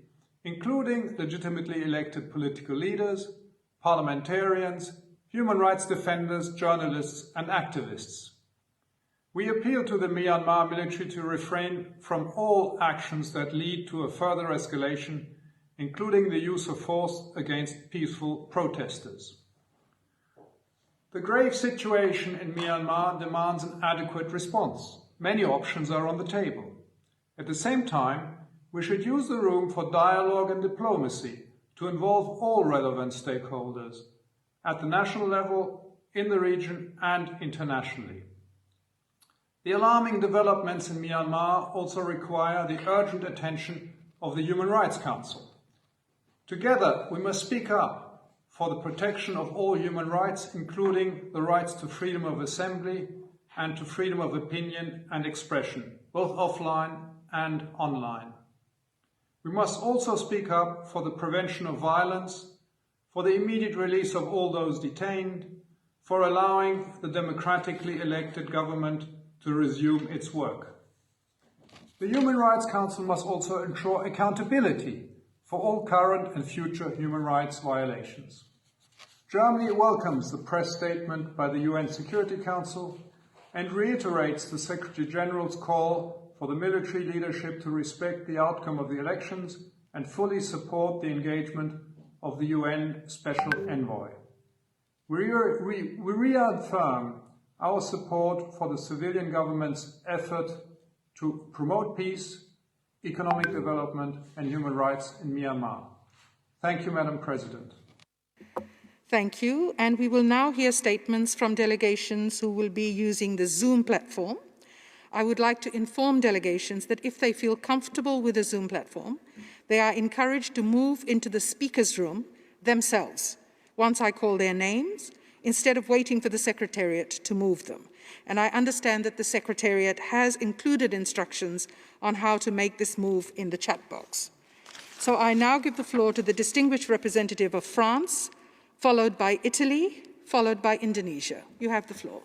including legitimately elected political leaders, parliamentarians, human rights defenders, journalists, and activists. We appeal to the Myanmar military to refrain from all actions that lead to a further escalation, including the use of force against peaceful protesters. The grave situation in Myanmar demands an adequate response. Many options are on the table. At the same time, we should use the room for dialogue and diplomacy to involve all relevant stakeholders at the national level, in the region, and internationally. The alarming developments in Myanmar also require the urgent attention of the Human Rights Council. Together, we must speak up for the protection of all human rights, including the rights to freedom of assembly and to freedom of opinion and expression, both offline and online. We must also speak up for the prevention of violence, for the immediate release of all those detained, for allowing the democratically elected government to resume its work. The Human Rights Council must also ensure accountability for all current and future human rights violations. Germany welcomes the press statement by the UN Security Council and reiterates the Secretary General's call for the military leadership to respect the outcome of the elections and fully support the engagement of the UN Special Envoy. We reaffirm our support for the civilian government's effort to promote peace, economic development and human rights in Myanmar. Thank you, Madam President. Thank you. And we will now hear statements from delegations who will be using the Zoom platform. I would like to inform delegations that if they feel comfortable with the Zoom platform, they are encouraged to move into the speakers' room themselves once I call their names, instead of waiting for the Secretariat to move them. And I understand that the Secretariat has included instructions on how to make this move in the chat box. So I now give the floor to the distinguished representative of France, followed by Italy, followed by Indonesia. You have the floor.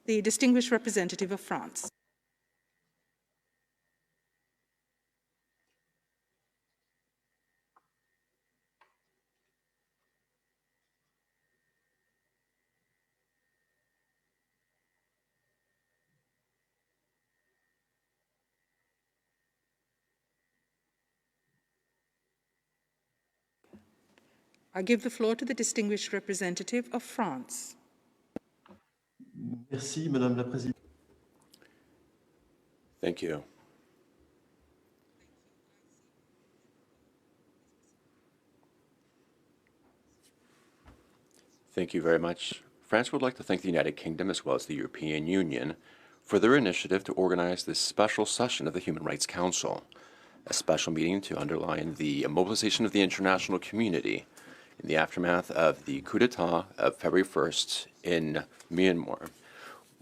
The distinguished representative of France. I give the floor to the distinguished representative of France. Merci, Madame la Présidente. Thank you. Thank you very much. France would like to thank the United Kingdom as well as the European Union for their initiative to organize this special session of the Human Rights Council, a special meeting to underline the mobilization of the international community in the aftermath of the coup d'etat of February 1st in Myanmar.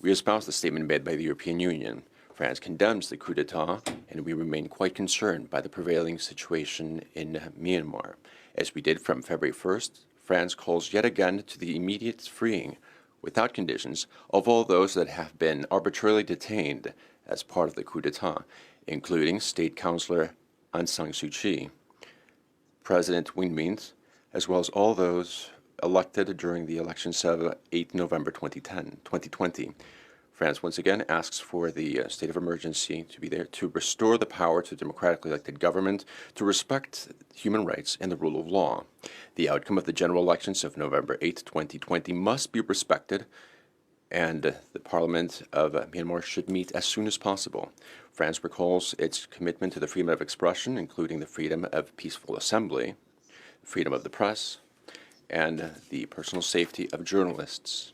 We espouse the statement made by the European Union. France condemns the coup d'etat, and we remain quite concerned by the prevailing situation in Myanmar. As we did from February 1st, France calls yet again to the immediate freeing, without conditions, of all those that have been arbitrarily detained as part of the coup d'etat, including State Councillor Aung San Suu Kyi, President Myint, as well as all those elected during the elections of 8 November 2020. France once again asks for the state of emergency to be there to restore the power to democratically elected government, to respect human rights and the rule of law. The outcome of the general elections of November 8, 2020 must be respected, and the Parliament of Myanmar should meet as soon as possible. France recalls its commitment to the freedom of expression, including the freedom of peaceful assembly, freedom of the press, and the personal safety of journalists,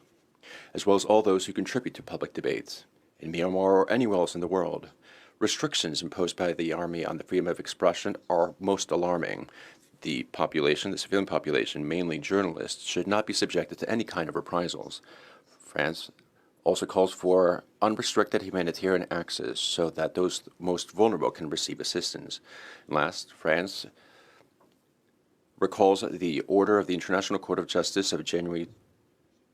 as well as all those who contribute to public debates. in Myanmar or anywhere else in the world. Restrictions imposed by the army on the freedom of expression are most alarming. The population, the civilian population, mainly journalists, should not be subjected to any kind of reprisals. France also calls for unrestricted humanitarian access so that those most vulnerable can receive assistance. And last, France recalls the order of the International Court of Justice of January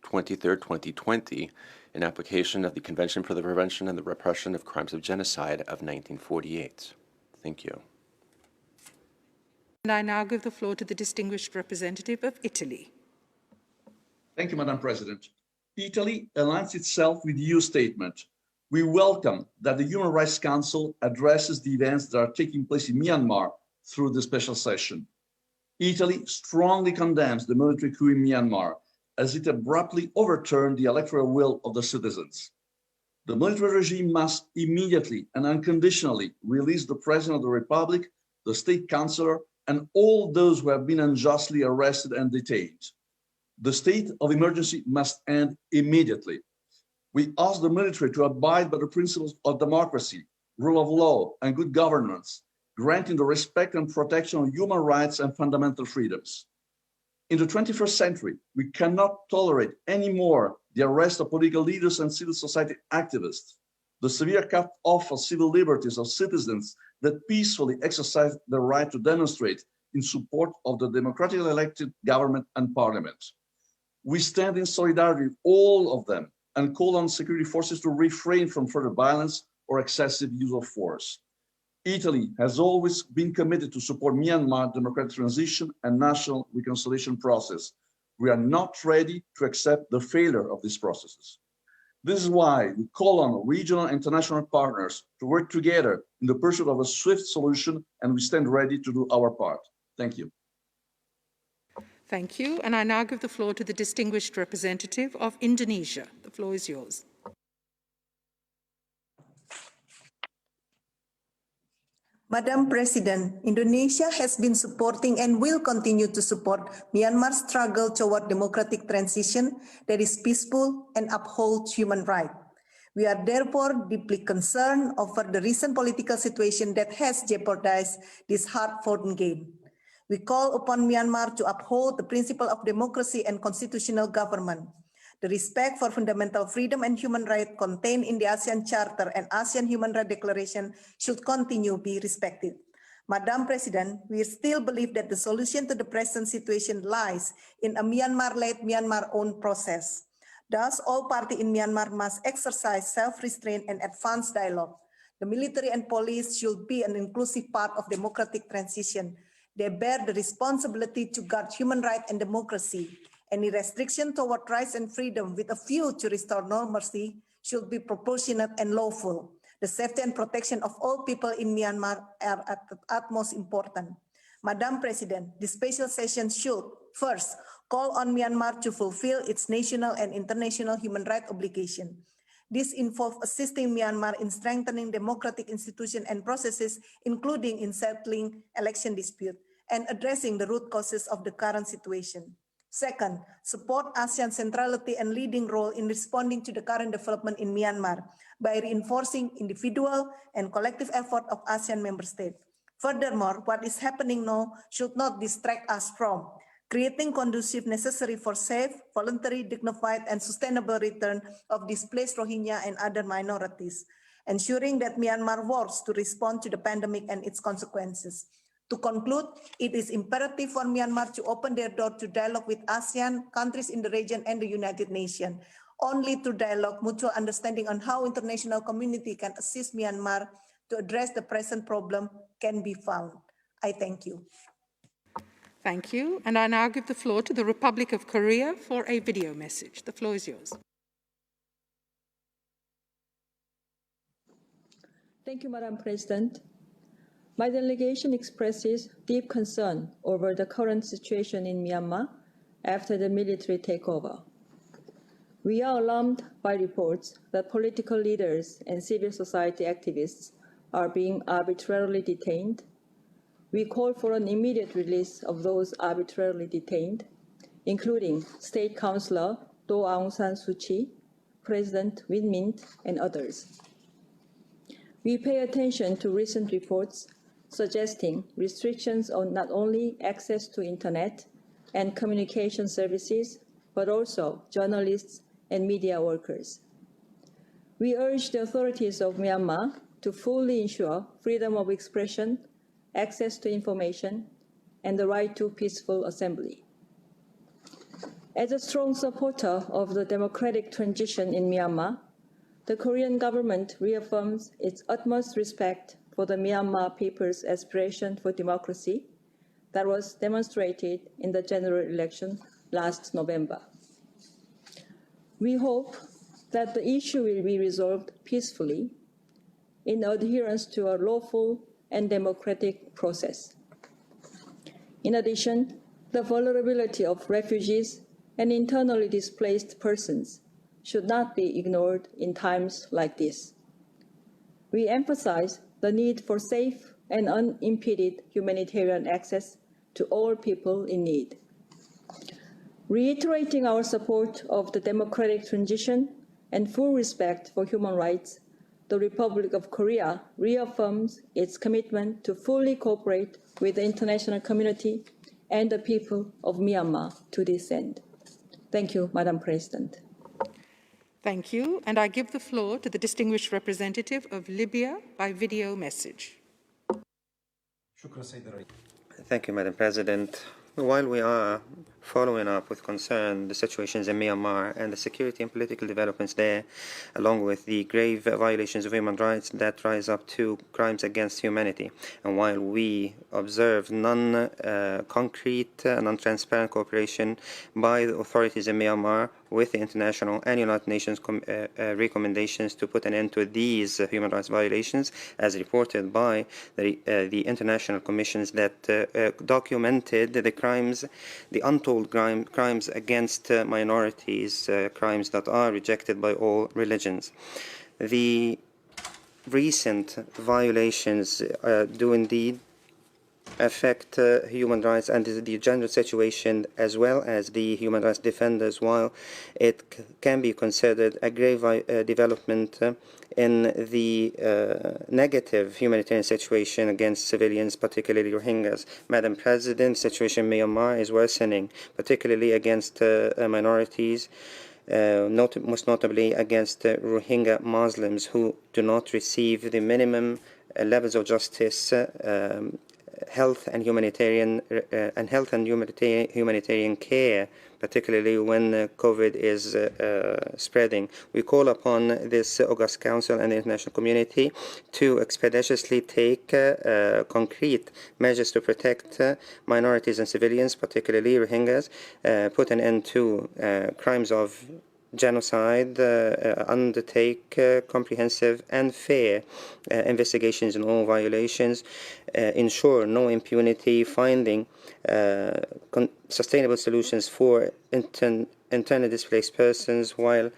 23, 2020, in application of the Convention for the Prevention and the Repression of Crimes of Genocide of 1948. Thank you. And I now give the floor to the distinguished representative of Italy. Thank you, Madam President. Italy aligns itself with the EU statement. We welcome that the Human Rights Council addresses the events that are taking place in Myanmar through the special session. Italy strongly condemns the military coup in Myanmar as it abruptly overturned the electoral will of the citizens. The military regime must immediately and unconditionally release the President of the Republic, the State Councillor, and all those who have been unjustly arrested and detained. The state of emergency must end immediately. We ask the military to abide by the principles of democracy, rule of law, and good governance, granting the respect and protection of human rights and fundamental freedoms. In the 21st century, we cannot tolerate anymore the arrest of political leaders and civil society activists, the severe cut-off of civil liberties of citizens that peacefully exercise their right to demonstrate in support of the democratically elected government and parliament. We stand in solidarity with all of them and call on security forces to refrain from further violence or excessive use of force. Italy has always been committed to support Myanmar's democratic transition and national reconciliation process. We are not ready to accept the failure of these processes. This is why we call on regional and international partners to work together in the pursuit of a swift solution, and we stand ready to do our part. Thank you. Thank you. And I now give the floor to the distinguished representative of Indonesia. The floor is yours. Madam President, Indonesia has been supporting and will continue to support Myanmar's struggle toward democratic transition that is peaceful and upholds human rights. We are therefore deeply concerned over the recent political situation that has jeopardized this hard-fought gain. We call upon Myanmar to uphold the principle of democracy and constitutional government. The respect for fundamental freedom and human rights contained in the ASEAN Charter and ASEAN Human Rights Declaration should continue to be respected. Madam President, we still believe that the solution to the present situation lies in a Myanmar-led, Myanmar-owned process. Thus, all parties in Myanmar must exercise self-restraint and advance dialogue. The military and police should be an inclusive part of democratic transition. They bear the responsibility to guard human rights and democracy. Any restriction toward rights and freedom with a view to restore normalcy should be proportionate and lawful. The safety and protection of all people in Myanmar are at the utmost important. Madam President, this special session should, first, call on Myanmar to fulfill its national and international human rights obligations. This involves assisting Myanmar in strengthening democratic institutions and processes, including in settling election disputes and addressing the root causes of the current situation. Second, support ASEAN's centrality and leading role in responding to the current development in Myanmar by reinforcing individual and collective effort of ASEAN member states. Furthermore, what is happening now should not distract us from creating conducive necessary for safe, voluntary, dignified, and sustainable return of displaced Rohingya and other minorities, ensuring that Myanmar works to respond to the pandemic and its consequences. To conclude, it is imperative for Myanmar to open their door to dialogue with ASEAN, countries in the region, and the United Nations. Only through dialogue, mutual understanding on how international community can assist Myanmar to address the present problem can be found. I thank you. Thank you. And I now give the floor to the Republic of Korea for a video message. The floor is yours. Thank you, Madam President. My delegation expresses deep concern over the current situation in Myanmar after the military takeover. We are alarmed by reports that political leaders and civil society activists are being arbitrarily detained. We call for an immediate release of those arbitrarily detained, including State Councillor Do Aung San Suu Kyi, President Myint, and others. We pay attention to recent reports suggesting restrictions on not only access to internet and communication services, but also journalists and media workers. We urge the authorities of Myanmar to fully ensure freedom of expression, access to information, and the right to peaceful assembly. As a strong supporter of the democratic transition in Myanmar, the Korean government reaffirms its utmost respect for the Myanmar people's aspiration for democracy that was demonstrated in the general election last November. We hope that the issue will be resolved peacefully in adherence to a lawful and democratic process. In addition, the vulnerability of refugees and internally displaced persons should not be ignored in times like this. We emphasize the need for safe and unimpeded humanitarian access to all people in need. Reiterating our support of the democratic transition and full respect for human rights, the Republic of Korea reaffirms its commitment to fully cooperate with the international community and the people of Myanmar to this end. Thank you, Madam President. Thank you, and I give the floor to the distinguished representative of Libya by video message. Thank you, Madam President. While we are following up with concern the situations in Myanmar and the security and political developments there, along with the grave violations of human rights that rise up to crimes against humanity, and while we observe non-concrete, non-transparent cooperation by the authorities in Myanmar with the international and United Nations recommendations to put an end to these human rights violations, as reported by the international commissions that documented the crimes, the untold crimes against minorities, crimes that are rejected by all religions. The recent violations do indeed affect human rights and the general situation, as well as the human rights defenders, while it can be considered a grave development in the negative humanitarian situation against civilians, particularly Rohingyas. Madam President, the situation in Myanmar is worsening, particularly against minorities, most notably against Rohingya Muslims who do not receive the minimum levels of justice, health and humanitarian care, particularly when COVID is spreading. We call upon this August Council and the international community to expeditiously take concrete measures to protect minorities and civilians, particularly Rohingyas, put an end to crimes of genocide, undertake comprehensive and fair investigations in all violations, ensure no impunity, finding sustainable solutions for internally displaced persons, while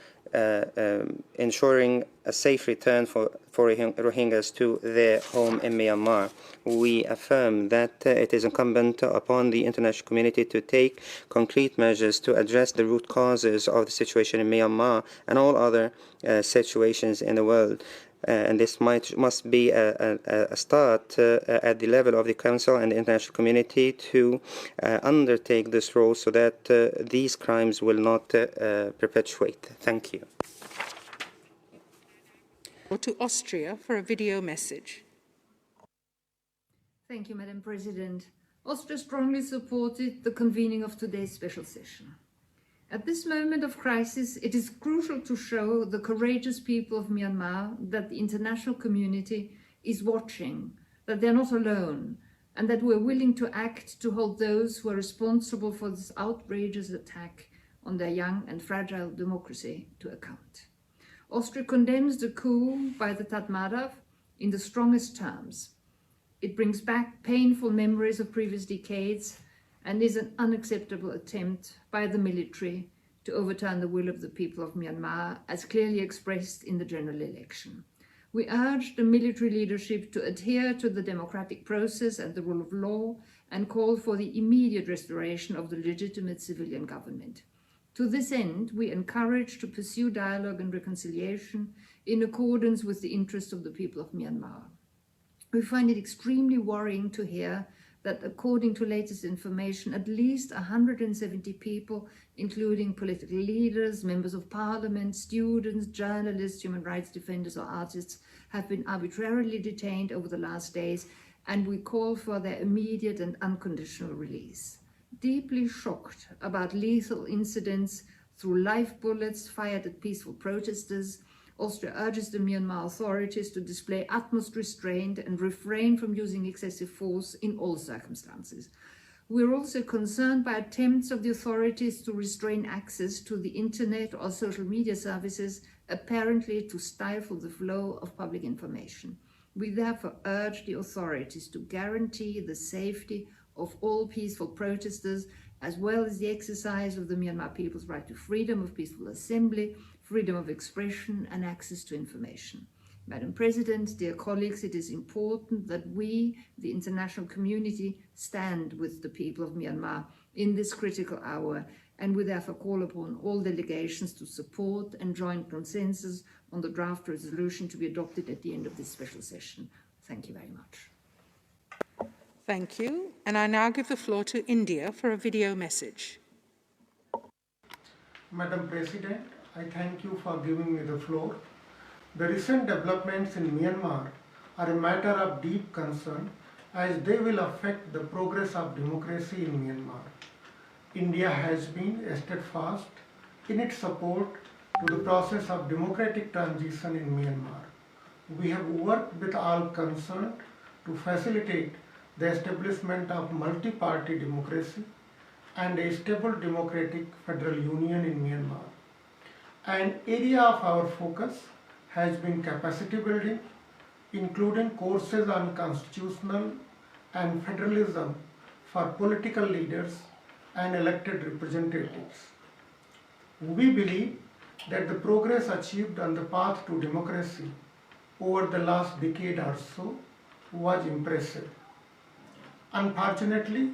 ensuring a safe return for Rohingyas to their home in Myanmar. We affirm that it is incumbent upon the international community to take concrete measures to address the root causes of the situation in Myanmar and all other situations in the world. And this must be a start at the level of the Council and the international community to undertake this role so that these crimes will not perpetuate. Thank you. Or to Austria for a video message. Thank you, Madam President. Austria strongly supported the convening of today's special session. At this moment of crisis, it is crucial to show the courageous people of Myanmar that the international community is watching, that they're not alone, and that we're willing to act to hold those who are responsible for this outrageous attack on their young and fragile democracy to account. Austria condemns the coup by the Tatmadaw in the strongest terms. It brings back painful memories of previous decades and is an unacceptable attempt by the military to overturn the will of the people of Myanmar, as clearly expressed in the general election. We urge the military leadership to adhere to the democratic process and the rule of law and call for the immediate restoration of the legitimate civilian government. To this end, we encourage to pursue dialogue and reconciliation in accordance with the interests of the people of Myanmar. We find it extremely worrying to hear that according to latest information, at least 170 people, including political leaders, members of parliament, students, journalists, human rights defenders or artists, have been arbitrarily detained over the last days, and we call for their immediate and unconditional release. Deeply shocked about lethal incidents through live bullets fired at peaceful protesters, Austria urges the Myanmar authorities to display utmost restraint and refrain from using excessive force in all circumstances. We are also concerned by attempts of the authorities to restrain access to the internet or social media services, apparently to stifle the flow of public information. We therefore urge the authorities to guarantee the safety of all peaceful protesters, as well as the exercise of the Myanmar people's right to freedom of peaceful assembly, freedom of expression and access to information. Madam President, dear colleagues, it is important that we, the international community, stand with the people of Myanmar in this critical hour, and we therefore call upon all delegations to support and join consensus on the draft resolution to be adopted at the end of this special session. Thank you very much. Thank you. And I now give the floor to India for a video message. Madam President, I thank you for giving me the floor. The recent developments in Myanmar are a matter of deep concern as they will affect the progress of democracy in Myanmar. India has been steadfast in its support to the process of democratic transition in Myanmar. We have worked with all concerned to facilitate the establishment of multi-party democracy and a stable democratic federal union in Myanmar. An area of our focus has been capacity building, including courses on constitutional and federalism for political leaders and elected representatives. We believe that the progress achieved on the path to democracy over the last decade or so was impressive. Unfortunately,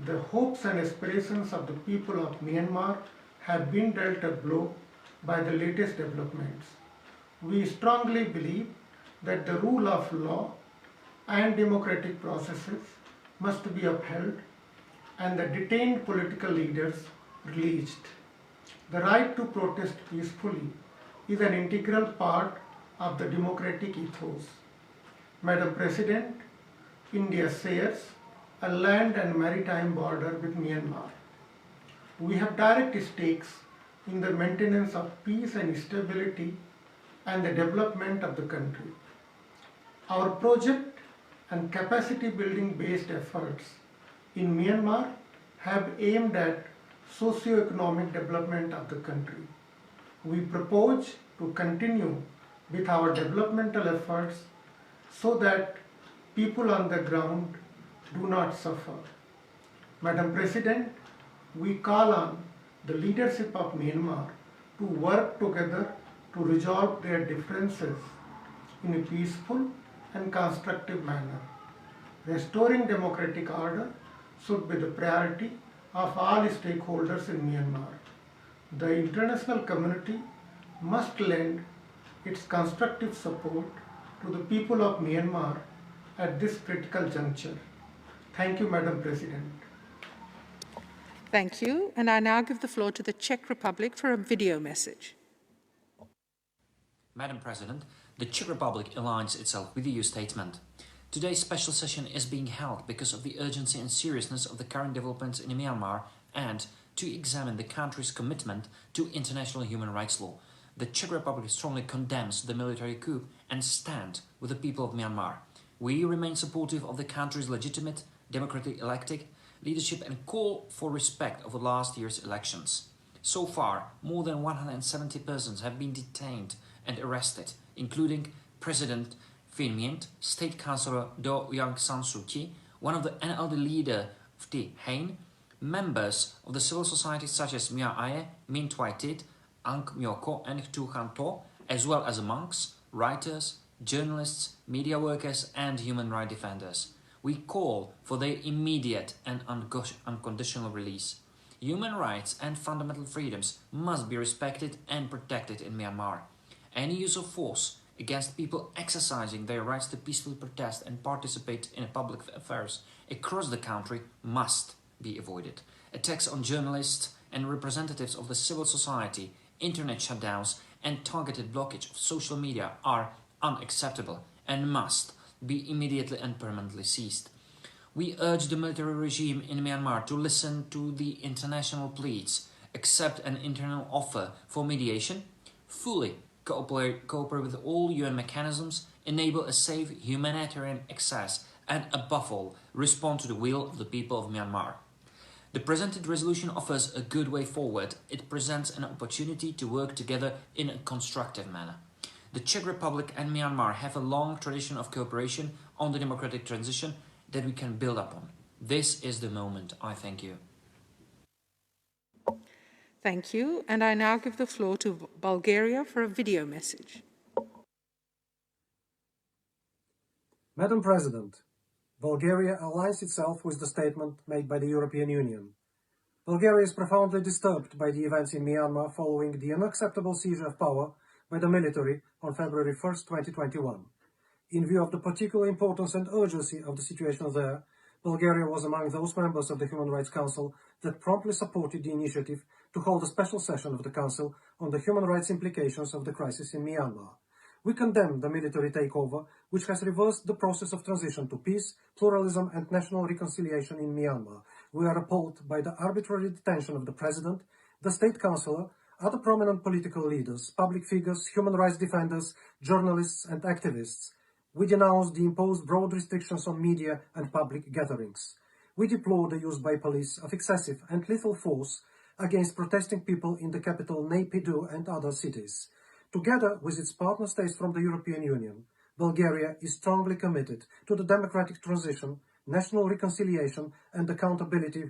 the hopes and aspirations of the people of Myanmar have been dealt a blow by the latest developments. We strongly believe that the rule of law and democratic processes must be upheld and the detained political leaders released. The right to protest peacefully is an integral part of the democratic ethos. Madam President, India shares a land and maritime border with Myanmar. We have direct stakes in the maintenance of peace and stability and the development of the country. Our project and capacity building based efforts in Myanmar have aimed at socio-economic development of the country. We propose to continue with our developmental efforts so that people on the ground do not suffer. Madam President, we call on the leadership of Myanmar to work together to resolve their differences in a peaceful and constructive manner. Restoring democratic order should be the priority of all stakeholders in Myanmar. The international community must lend its constructive support to the people of Myanmar at this critical juncture. Thank you, Madam President. Thank you. And I now give the floor to the Czech Republic for a video message. Madam President, the Czech Republic aligns itself with the EU statement. Today's special session is being held because of the urgency and seriousness of the current developments in Myanmar and to examine the country's commitment to international human rights law. The Czech Republic strongly condemns the military coup and stands with the people of Myanmar. We remain supportive of the country's legitimate, democratically elected leadership and call for respect of last year's elections. So far, more than 170 persons have been detained and arrested, including President Myint, State Councillor Do Aung San Suu Kyi, one of the NLD leader of the Hain, members of the civil society such as Mya Aye, Min Twai Tit, Aung Myoko and Tu Han To, as well as monks, writers, journalists, media workers and human rights defenders. We call for their immediate and unconditional release. Human rights and fundamental freedoms must be respected and protected in Myanmar. Any use of force against people exercising their rights to peacefully protest and participate in public affairs across the country must be avoided. Attacks on journalists and representatives of the civil society, internet shutdowns, and targeted blockage of social media are unacceptable and must be immediately and permanently ceased. We urge the military regime in Myanmar to listen to the international pleas, accept an internal offer for mediation, fully cooperate with all UN mechanisms, enable a safe humanitarian access, and above all, respond to the will of the people of Myanmar. The presented resolution offers a good way forward. It presents an opportunity to work together in a constructive manner. The Czech Republic and Myanmar have a long tradition of cooperation on the democratic transition that we can build upon. This is the moment. I thank you. Thank you. And I now give the floor to Bulgaria for a video message. Madam President, Bulgaria aligns itself with the statement made by the European Union. Bulgaria is profoundly disturbed by the events in Myanmar following the unacceptable seizure of power by the military on February 1, 2021. In view of the particular importance and urgency of the situation there, Bulgaria was among those members of the Human Rights Council that promptly supported the initiative to hold a special session of the Council on the human rights implications of the crisis in Myanmar. We condemn the military takeover, which has reversed the process of transition to peace, pluralism and national reconciliation in Myanmar. We are appalled by the arbitrary detention of the President, the State Councillor, other prominent political leaders, public figures, human rights defenders, journalists and activists. We denounce the imposed broad restrictions on media and public gatherings. We deplore the use by police of excessive and lethal force against protesting people in the capital Naypyidaw and other cities. Together with its partner states from the European Union, Bulgaria is strongly committed to the democratic transition, national reconciliation and accountability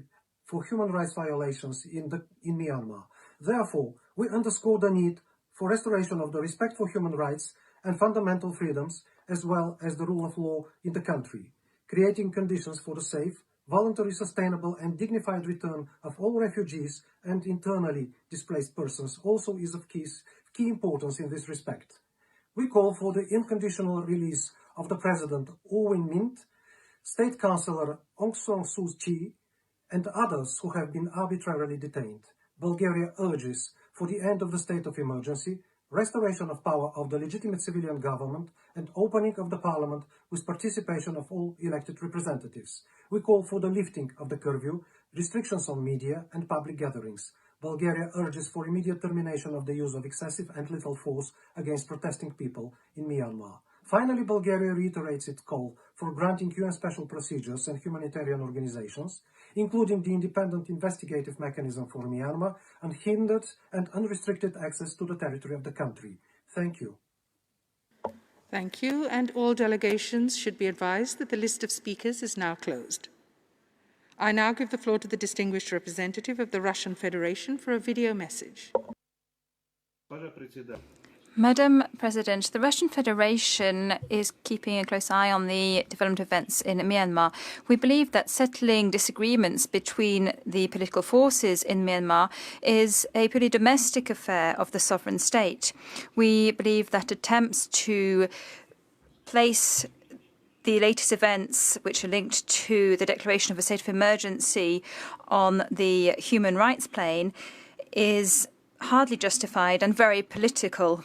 for human rights violations in Myanmar. Therefore, we underscore the need for restoration of the respect for human rights and fundamental freedoms, as well as the rule of law in the country. Creating conditions for the safe, voluntary, sustainable and dignified return of all refugees and internally displaced persons also is of key importance in this respect. We call for the unconditional release of the President Myint, State Councillor Aung San Suu Kyi and others who have been arbitrarily detained. Bulgaria urges for the end of the state of emergency, restoration of power of the legitimate civilian government and opening of the parliament with participation of all elected representatives. We call for the lifting of the curfew, restrictions on media and public gatherings. Bulgaria urges for immediate termination of the use of excessive and lethal force against protesting people in Myanmar. Finally, Bulgaria reiterates its call for granting UN special procedures and humanitarian organizations, including the independent investigative mechanism for Myanmar, unhindered and unrestricted access to the territory of the country. Thank you. Thank you, and all delegations should be advised that the list of speakers is now closed. I now give the floor to the distinguished representative of the Russian Federation for a video message. Madam President, the Russian Federation is keeping a close eye on the development events in Myanmar. We believe that settling disagreements between the political forces in Myanmar is a purely domestic affair of the sovereign state. We believe that attempts to place the latest events which are linked to the declaration of a state of emergency on the human rights plane is hardly justified and very political.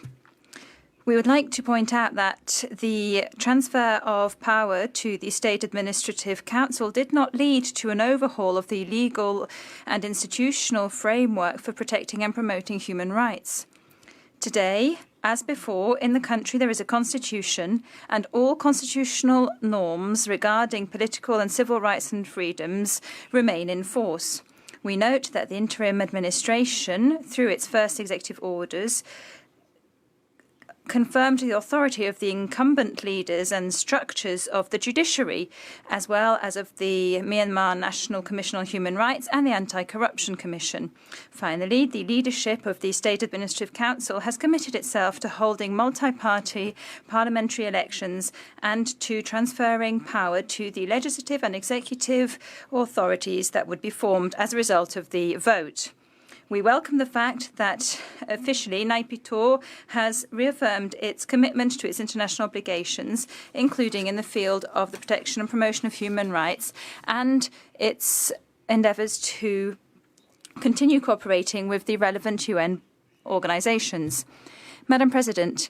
We would like to point out that the transfer of power to the State Administrative Council did not lead to an overhaul of the legal and institutional framework for protecting and promoting human rights. Today, as before, in the country there is a constitution, and all constitutional norms regarding political and civil rights and freedoms remain in force. We note that the interim administration, through its first executive orders, confirmed the authority of the incumbent leaders and structures of the judiciary, as well as of the Myanmar National Commission on Human Rights and the Anti-Corruption Commission. Finally, the leadership of the State Administrative Council has committed itself to holding multi-party parliamentary elections and to transferring power to the legislative and executive authorities that would be formed as a result of the vote. We welcome the fact that officially Naypyidaw has reaffirmed its commitment to its international obligations, including in the field of the protection and promotion of human rights, and its endeavours to continue cooperating with the relevant UN organisations. Madam President,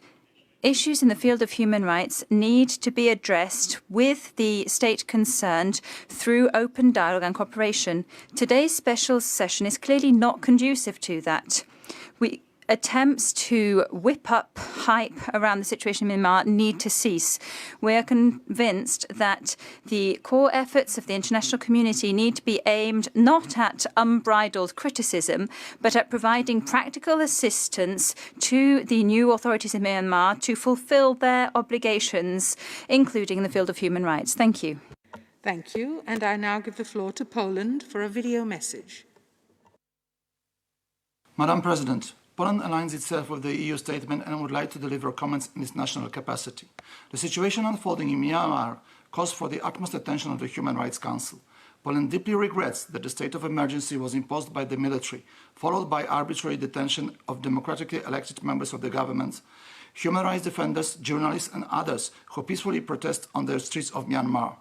issues in the field of human rights need to be addressed with the state concerned through open dialogue and cooperation. Today's special session is clearly not conducive to that. Attempts to whip up hype around the situation in Myanmar need to cease. We are convinced that the core efforts of the international community need to be aimed not at unbridled criticism, but at providing practical assistance to the new authorities in Myanmar to fulfill their obligations, including in the field of human rights. Thank you. Thank you. And I now give the floor to Poland for a video message. Madam President, Poland aligns itself with the EU statement and would like to deliver comments in its national capacity. The situation unfolding in Myanmar calls for the utmost attention of the Human Rights Council. Poland deeply regrets that the state of emergency was imposed by the military, followed by arbitrary detention of democratically elected members of the government, human rights defenders, journalists and others who peacefully protest on the streets of Myanmar.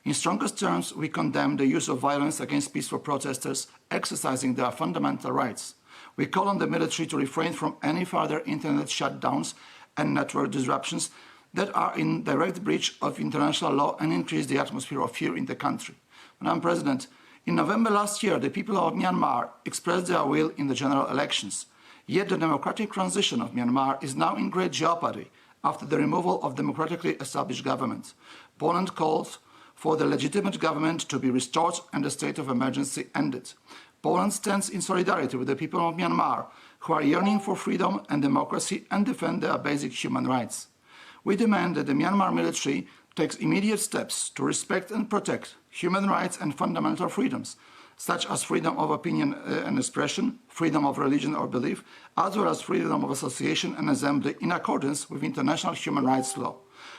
In strongest terms, we condemn the use of violence against peaceful protesters exercising their fundamental rights. We call on the military to refrain from any further internet shutdowns and network disruptions that are in direct breach of international law and increase the atmosphere of fear in the country. Madam President, in November last year, the people of Myanmar expressed their will in the general elections. Yet the democratic transition of Myanmar is now in great jeopardy after the removal of democratically established government. Poland called for the legitimate government to be restored and the state of emergency ended. Poland stands in solidarity with the people of Myanmar who are yearning for freedom and democracy and defend their basic human rights. We demand that the Myanmar military takes immediate steps to respect and protect human rights and fundamental freedoms, such as freedom of opinion and expression, freedom of religion or belief, as well as freedom of association and assembly in accordance with international human rights law.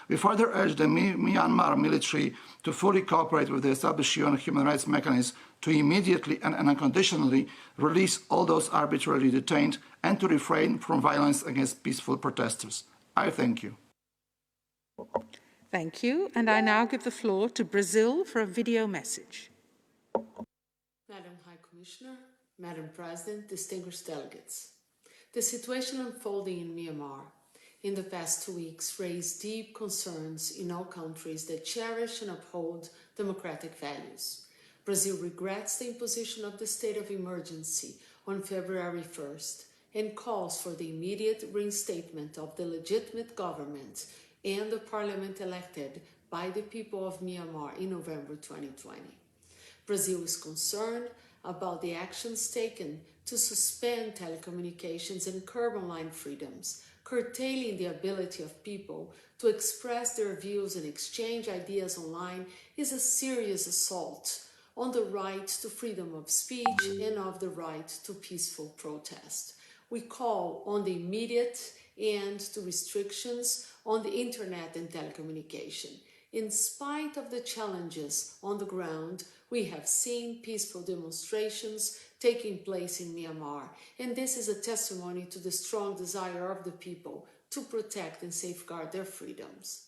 We further urge the Myanmar military to fully cooperate with the established UN human rights mechanism to immediately and unconditionally release all those arbitrarily detained and to refrain from violence against peaceful protesters. I thank you. Thank you. And I now give the floor to Brazil for a video message. Madam High Commissioner, Madam President, distinguished delegates. The situation unfolding in Myanmar in the past 2 weeks raised deep concerns in all countries that cherish and uphold democratic values. Brazil regrets the imposition of the state of emergency on February 1st and calls for the immediate reinstatement of the legitimate government and the parliament elected by the people of Myanmar in November 2020. Brazil is concerned about the actions taken to suspend telecommunications and curb online freedoms, curtailing the ability of people to express their views and exchange ideas online is a serious assault on the right to freedom of speech and of the right to peaceful protest. We call on the immediate end to restrictions on the internet and telecommunication. In spite of the challenges on the ground, we have seen peaceful demonstrations taking place in Myanmar, and this is a testimony to the strong desire of the people to protect and safeguard their freedoms.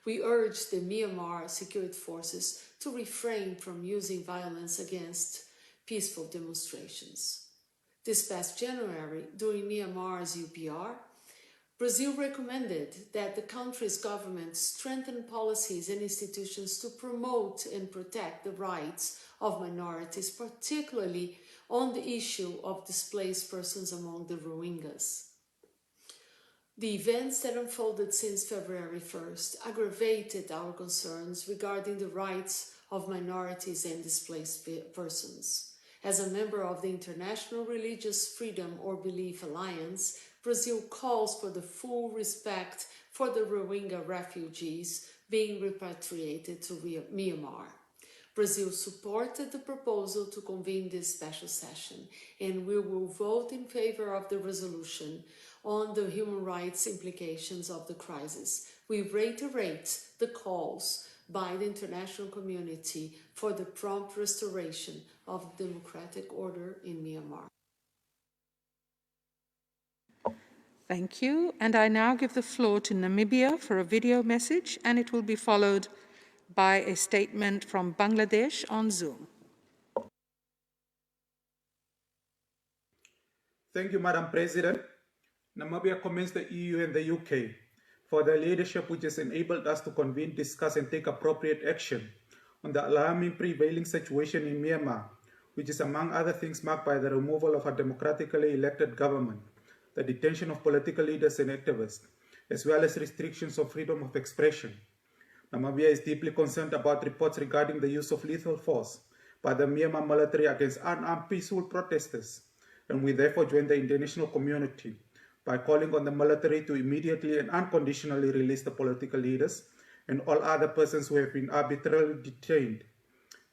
We urge the Myanmar security forces to refrain from using violence against peaceful demonstrations. This past January, during Myanmar's UPR, Brazil recommended that the country's government strengthen policies and institutions to promote and protect the rights of minorities, particularly on the issue of displaced persons among the Rohingyas. The events that unfolded since February 1st aggravated our concerns regarding the rights of minorities and displaced persons. As a member of the International Religious Freedom or Belief Alliance, Brazil calls for the full respect for the Rohingya refugees being repatriated to Myanmar. Brazil supported the proposal to convene this special session, and we will vote in favor of the resolution on the human rights implications of the crisis. We reiterate the calls by the international community for the prompt restoration of democratic order in Myanmar. Thank you. And I now give the floor to Namibia for a video message, and it will be followed by a statement from Bangladesh on Zoom. Thank you, Madam President. Namibia commends the EU and the UK for their leadership, which has enabled us to convene, discuss, and take appropriate action on the alarming prevailing situation in Myanmar, which is, among other things, marked by the removal of a democratically elected government, the detention of political leaders and activists, as well as restrictions of freedom of expression. Namibia is deeply concerned about reports regarding the use of lethal force by the Myanmar military against unarmed peaceful protesters, and we therefore join the international community by calling on the military to immediately and unconditionally release the political leaders and all other persons who have been arbitrarily detained.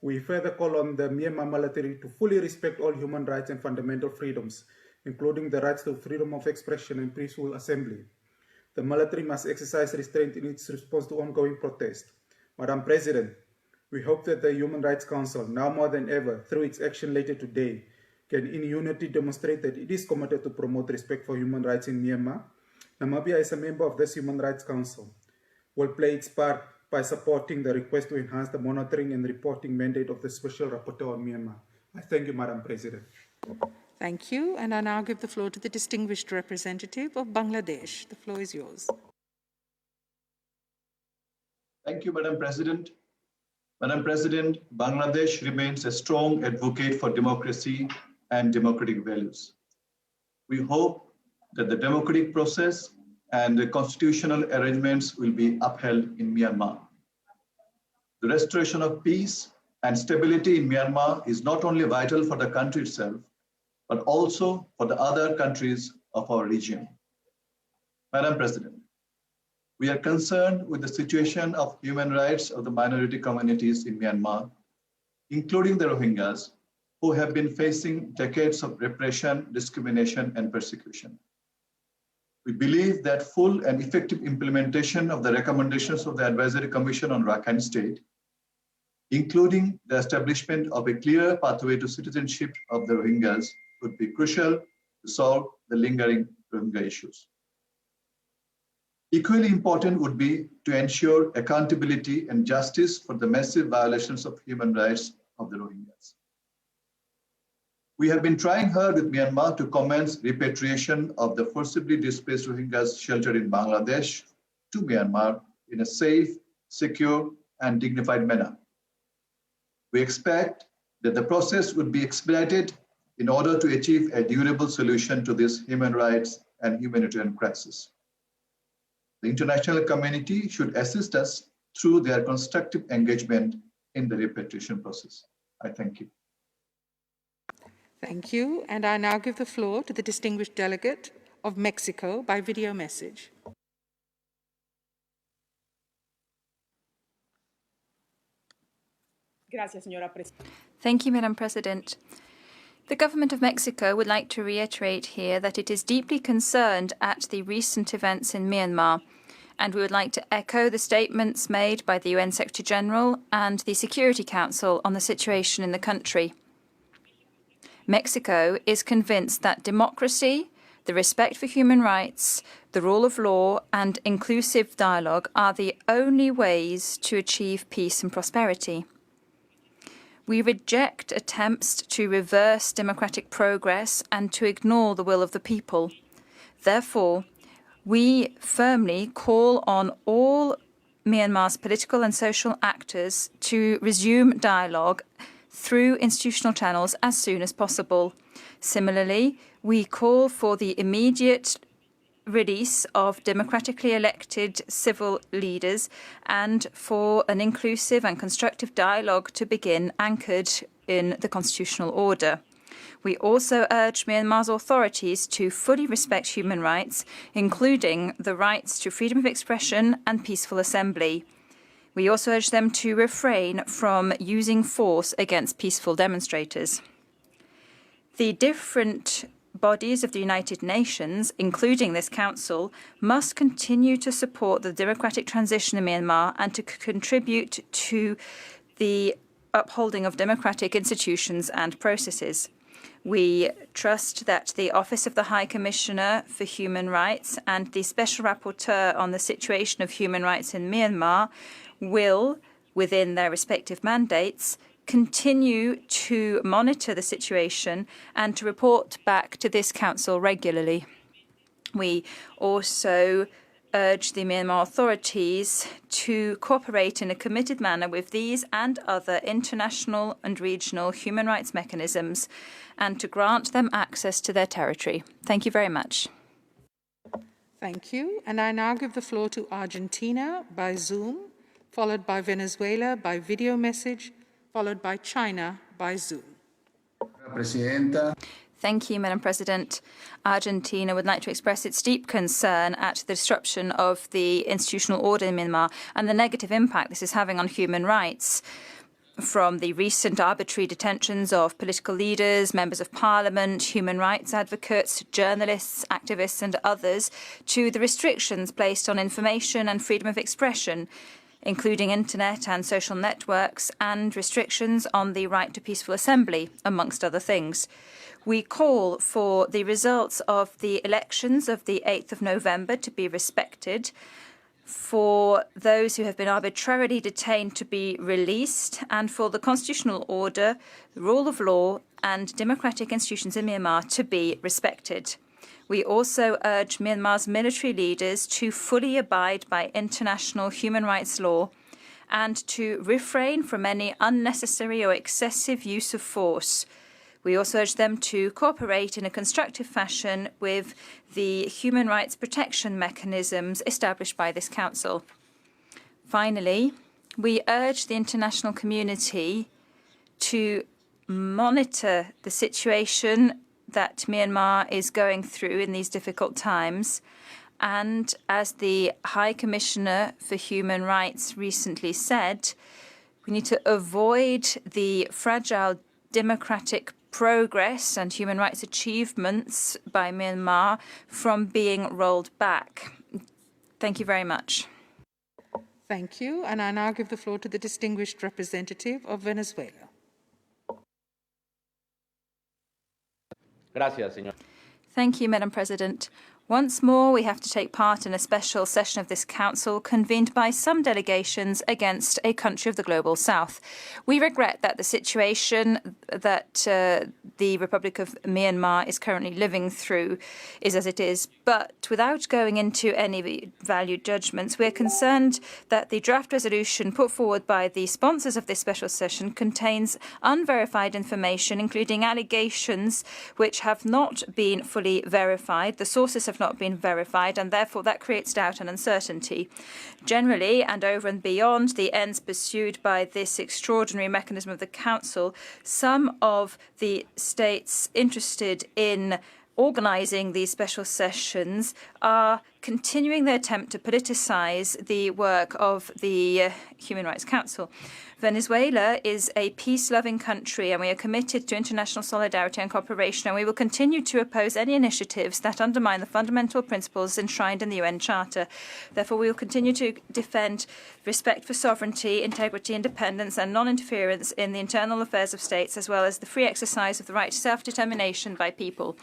We further call on the Myanmar military to fully respect all human rights and fundamental freedoms, including the rights to freedom of expression and peaceful assembly. The military must exercise restraint in its response to ongoing protest. Madam President, we hope that the Human Rights Council, now more than ever, through its action later today, can in unity demonstrate that it is committed to promote respect for human rights in Myanmar. Namibia, as a member of this Human Rights Council, will play its part by supporting the request to enhance the monitoring and reporting mandate of the Special Rapporteur on Myanmar. I thank you, Madam President. Thank you. And I now give the floor to the distinguished representative of Bangladesh. The floor is yours. Thank you, Madam President. Madam President, Bangladesh remains a strong advocate for democracy and democratic values. We hope that the democratic process and the constitutional arrangements will be upheld in Myanmar. The restoration of peace and stability in Myanmar is not only vital for the country itself, but also for the other countries of our region. Madam President, we are concerned with the situation of human rights of the minority communities in Myanmar, including the Rohingyas, who have been facing decades of repression, discrimination, and persecution. We believe that full and effective implementation of the recommendations of the Advisory Commission on Rakhine State, including the establishment of a clear pathway to citizenship of the Rohingyas, would be crucial to solve the lingering Rohingya issues. Equally important would be to ensure accountability and justice for the massive violations of human rights of the Rohingyas. We have been trying hard with Myanmar to commence repatriation of the forcibly displaced Rohingyas sheltered in Bangladesh to Myanmar in a safe, secure, and dignified manner. We expect that the process would be expedited in order to achieve a durable solution to this human rights and humanitarian crisis. The international community should assist us through their constructive engagement in the repatriation process. I thank you. Thank you. And I now give the floor to the distinguished delegate of Mexico by video message. Thank you, Madam President. The government of Mexico would like to reiterate here that it is deeply concerned at the recent events in Myanmar, and we would like to echo the statements made by the UN Secretary General and the Security Council on the situation in the country. Mexico is convinced that democracy, the respect for human rights, the rule of law, and inclusive dialogue are the only ways to achieve peace and prosperity. We reject attempts to reverse democratic progress and to ignore the will of the people. Therefore, we firmly call on all Myanmar's political and social actors to resume dialogue through institutional channels as soon as possible. Similarly, we call for the immediate release of democratically elected civil leaders and for an inclusive and constructive dialogue to begin, anchored in the constitutional order. We also urge Myanmar's authorities to fully respect human rights, including the rights to freedom of expression and peaceful assembly. We also urge them to refrain from using force against peaceful demonstrators. The different bodies of the United Nations, including this Council, must continue to support the democratic transition in Myanmar and to contribute to the upholding of democratic institutions and processes. We trust that the Office of the High Commissioner for Human Rights and the Special Rapporteur on the situation of human rights in Myanmar will, within their respective mandates, continue to monitor the situation and to report back to this Council regularly. We also urge the Myanmar authorities to cooperate in a committed manner with these and other international and regional human rights mechanisms and to grant them access to their territory. Thank you very much. Thank you. And I now give the floor to Argentina by Zoom, followed by Venezuela by video message, followed by China by Zoom. Presidenta. Thank you, Madam President. Argentina would like to express its deep concern at the disruption of the institutional order in Myanmar and the negative impact this is having on human rights. From the recent arbitrary detentions of political leaders, members of parliament, human rights advocates, journalists, activists and others, to the restrictions placed on information and freedom of expression, including internet and social networks, and restrictions on the right to peaceful assembly, amongst other things. We call for the results of the elections of the 8th of November to be respected, for those who have been arbitrarily detained to be released, and for the constitutional order, the rule of law, and democratic institutions in Myanmar to be respected. We also urge Myanmar's military leaders to fully abide by international human rights law and to refrain from any unnecessary or excessive use of force. We also urge them to cooperate in a constructive fashion with the human rights protection mechanisms established by this Council. Finally, we urge the international community to monitor the situation that Myanmar is going through in these difficult times. And as the High Commissioner for Human Rights recently said, we need to avoid the fragile democratic progress and human rights achievements by Myanmar from being rolled back. Thank you very much. Thank you. And I now give the floor to the distinguished representative of Venezuela. Gracias, señor. Thank you, Madam President. Once more, we have to take part in a special session of this Council convened by some delegations against a country of the Global South. We regret that the situation that the Republic of Myanmar is currently living through is as it is, but without going into any valued judgments, we are concerned that the draft resolution put forward by the sponsors of this special session contains unverified information, including allegations which have not been fully verified. The sources have not been verified, and therefore that creates doubt and uncertainty. Generally, and over and beyond the ends pursued by this extraordinary mechanism of the Council, some of the states interested in organising these special sessions are continuing their attempt to politicise the work of the Human Rights Council. Venezuela is a peace-loving country, and we are committed to international solidarity and cooperation, and we will continue to oppose any initiatives that undermine the fundamental principles enshrined in the UN Charter. Therefore, we will continue to defend respect for sovereignty, integrity, independence, and non-interference in the internal affairs of states, as well as the free exercise of the right to self-determination by people.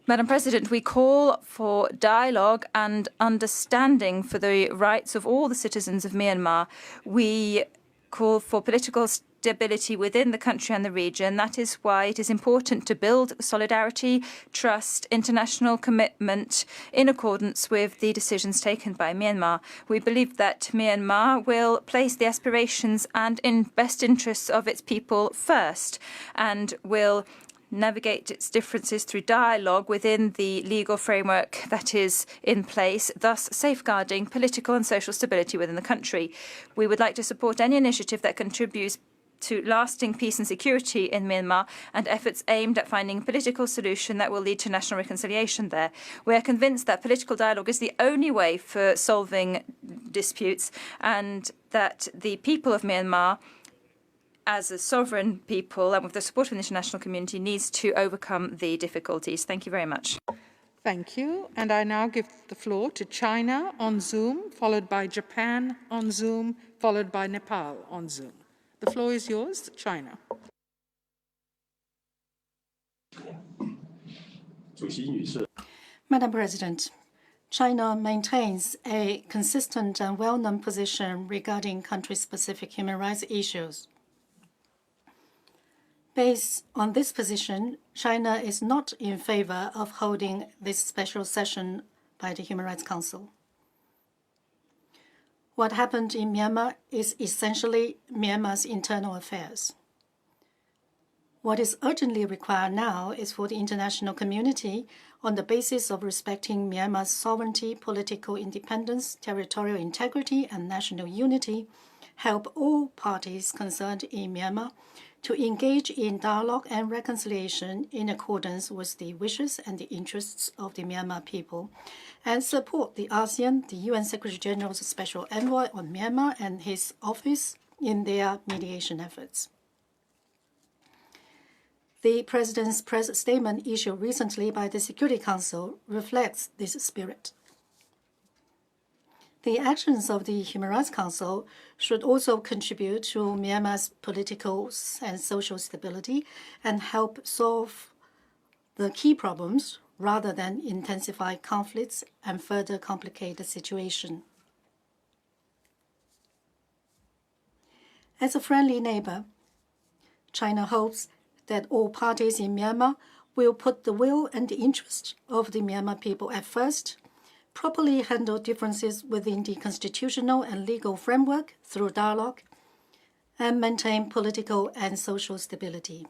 Madam President, we call for dialogue and understanding for the rights of all the citizens of Myanmar. We call for political stability within the country and the region. That is why it is important to build solidarity, trust, international commitment in accordance with the decisions taken by Myanmar. We believe that Myanmar will place the aspirations and best interests of its people first and will navigate its differences through dialogue within the legal framework that is in place, thus safeguarding political and social stability within the country. We would like to support any initiative that contributes to lasting peace and security in Myanmar and efforts aimed at finding a political solution that will lead to national reconciliation there. We are convinced that political dialogue is the only way for solving disputes and that the people of Myanmar, as a sovereign people and with the support of the international community, needs to overcome the difficulties. Thank you very much. Thank you. And I now give the floor to China on Zoom, followed by Japan on Zoom, followed by Nepal on Zoom. The floor is yours, China. Madam President, China maintains a consistent and well-known position regarding country-specific human rights issues. Based on this position, China is not in favor of holding this special session by the Human Rights Council. What happened in Myanmar is essentially Myanmar's internal affairs. What is urgently required now is for the international community, on the basis of respecting Myanmar's sovereignty, political independence, territorial integrity, and national unity, help all parties concerned in Myanmar to engage in dialogue and reconciliation in accordance with the wishes and the interests of the Myanmar people, and support the ASEAN, the UN Secretary-General's Special Envoy on Myanmar and his office in their mediation efforts. The President's press statement issued recently by the Security Council reflects this spirit. The actions of the Human Rights Council should also contribute to Myanmar's political and social stability and help solve the key problems rather than intensify conflicts and further complicate the situation. As a friendly neighbor, China hopes that all parties in Myanmar will put the will and the interest of the Myanmar people at first, properly handle differences within the constitutional and legal framework through dialogue, and maintain political and social stability.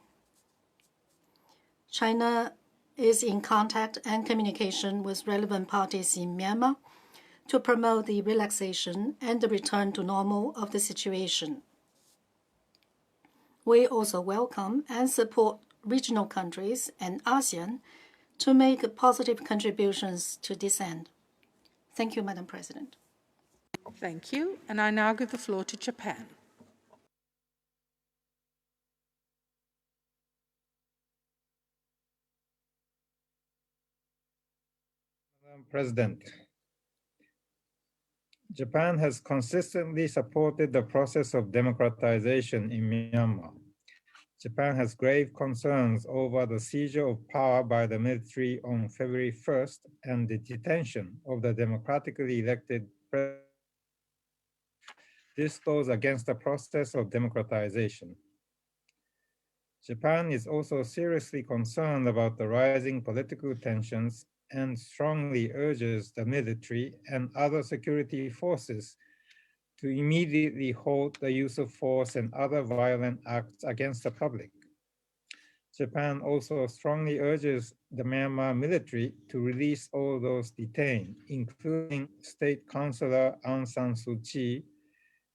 China is in contact and communication with relevant parties in Myanmar to promote the relaxation and the return to normal of the situation. We also welcome and support regional countries and ASEAN to make positive contributions to this end. Thank you, Madam President. Thank you. And I now give the floor to Japan. Madam President, Japan has consistently supported the process of democratization in Myanmar. Japan has grave concerns over the seizure of power by the military on February 1st and the detention of the democratically elected president. This goes against the process of democratization. Japan is also seriously concerned about the rising political tensions and strongly urges the military and other security forces to immediately halt the use of force and other violent acts against the public. Japan also strongly urges the Myanmar military to release all those detained, including State Councillor Aung San Suu Kyi,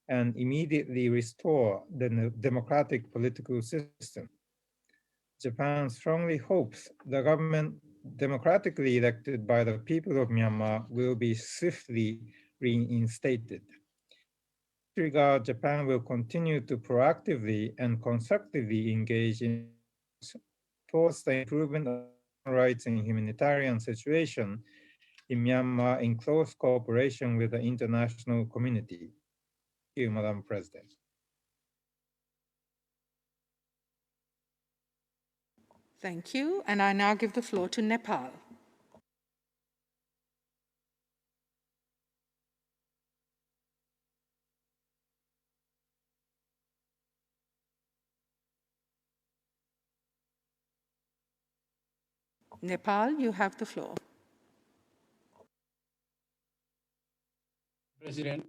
and immediately restore the democratic political system. Japan strongly hopes the government democratically elected by the people of Myanmar will be swiftly reinstated. In this regard, Japan will continue to proactively and constructively engage in towards the improvement of human rights and humanitarian situation in Myanmar in close cooperation with the international community. Thank you, Madam President. Thank you. And I now give the floor to Nepal. Nepal, you have the floor. President.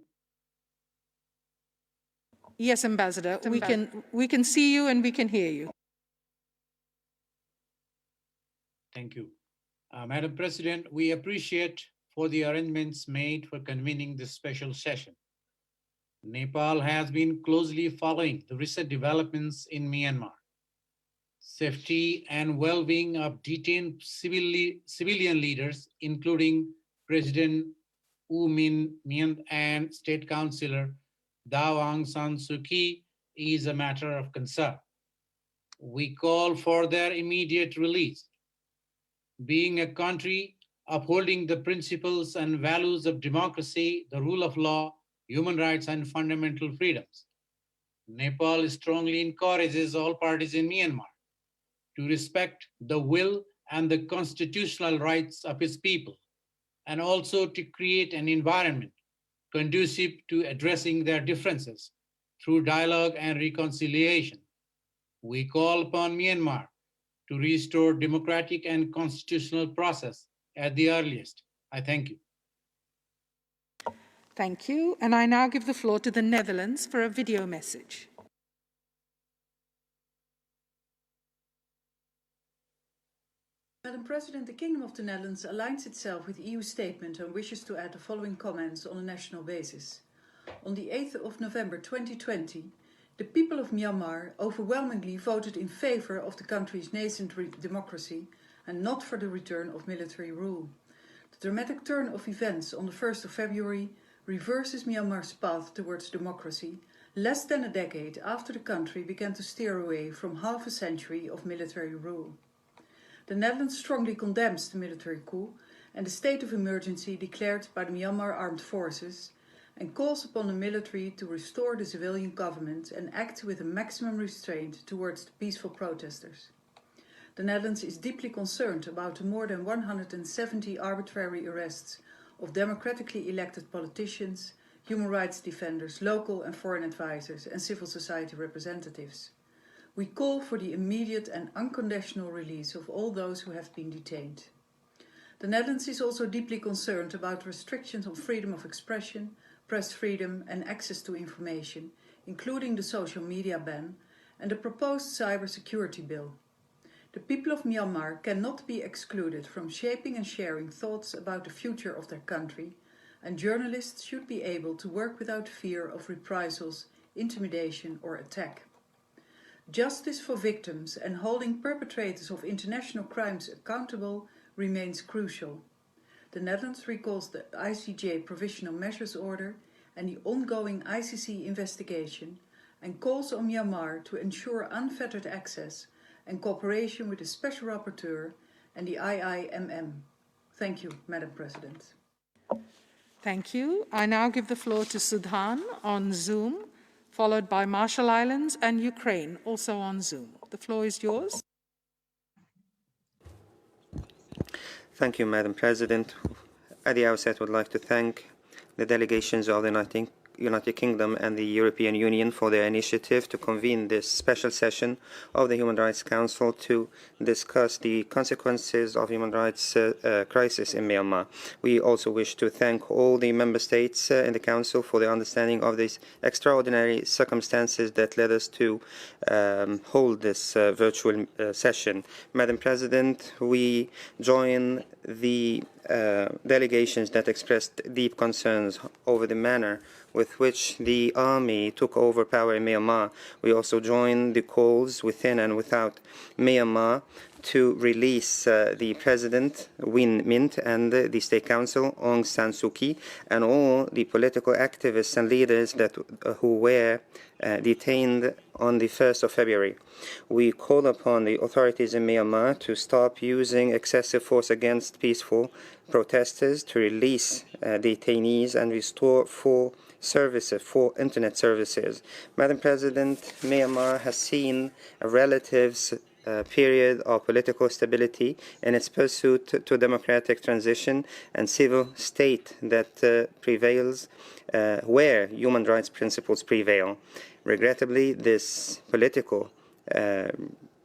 Yes, Ambassador. We can see you and we can hear you. Thank you. Madam President, we appreciate for the arrangements made for convening this special session. Nepal has been closely following the recent developments in Myanmar. Safety and well-being of detained civilian leaders, including President U Min Myint and State Councillor Daw Aung San Suu Kyi, is a matter of concern. We call for their immediate release. Being a country upholding the principles and values of democracy, the rule of law, human rights, and fundamental freedoms, Nepal strongly encourages all parties in Myanmar to respect the will and the constitutional rights of its people, and also to create an environment conducive to addressing their differences through dialogue and reconciliation. We call upon Myanmar to restore democratic and constitutional process at the earliest. I thank you. Thank you. And I now give the floor to the Netherlands for a video message. Madam President, the Kingdom of the Netherlands aligns itself with the EU statement and wishes to add the following comments on a national basis. On the 8th of November 2020, the people of Myanmar overwhelmingly voted in favor of the country's nascent democracy and not for the return of military rule. The dramatic turn of events on the 1st of February reverses Myanmar's path towards democracy less than a decade after the country began to steer away from half a century of military rule. The Netherlands strongly condemns the military coup and the state of emergency declared by the Myanmar Armed Forces and calls upon the military to restore the civilian government and act with a maximum restraint towards the peaceful protesters. The Netherlands is deeply concerned about the more than 170 arbitrary arrests of democratically elected politicians, human rights defenders, local and foreign advisors, and civil society representatives. We call for the immediate and unconditional release of all those who have been detained. The Netherlands is also deeply concerned about restrictions on freedom of expression, press freedom and access to information, including the social media ban and the proposed cybersecurity bill. The people of Myanmar cannot be excluded from shaping and sharing thoughts about the future of their country, and journalists should be able to work without fear of reprisals, intimidation or attack. Justice for victims and holding perpetrators of international crimes accountable remains crucial. The Netherlands recalls the ICJ Provisional Measures Order and the ongoing ICC investigation and calls on Myanmar to ensure unfettered access and cooperation with the Special Rapporteur and the IIMM. Thank you, Madam President. Thank you. I now give the floor to Sudan on Zoom, followed by Marshall Islands and Ukraine, also on Zoom. The floor is yours. Thank you, Madam President. At the outset, I would like to thank the delegations of the United Kingdom and the European Union for their initiative to convene this special session of the Human Rights Council to discuss the consequences of human rights crisis in Myanmar. We also wish to thank all the member states in the Council for their understanding of these extraordinary circumstances that led us to hold this virtual session. Madam President, we join the delegations that expressed deep concerns over the manner with which the army took over power in Myanmar. We also join the calls within and without Myanmar to release the President, Win Myint, and the State Council, Aung San Suu Kyi, and all the political activists and leaders that who were detained on the 1st of February. We call upon the authorities in Myanmar to stop using excessive force against peaceful protesters, to release detainees and restore full internet services. Madam President, Myanmar has seen a relative period of political stability in its pursuit to democratic transition and civil state that prevails where human rights principles prevail. Regrettably, this political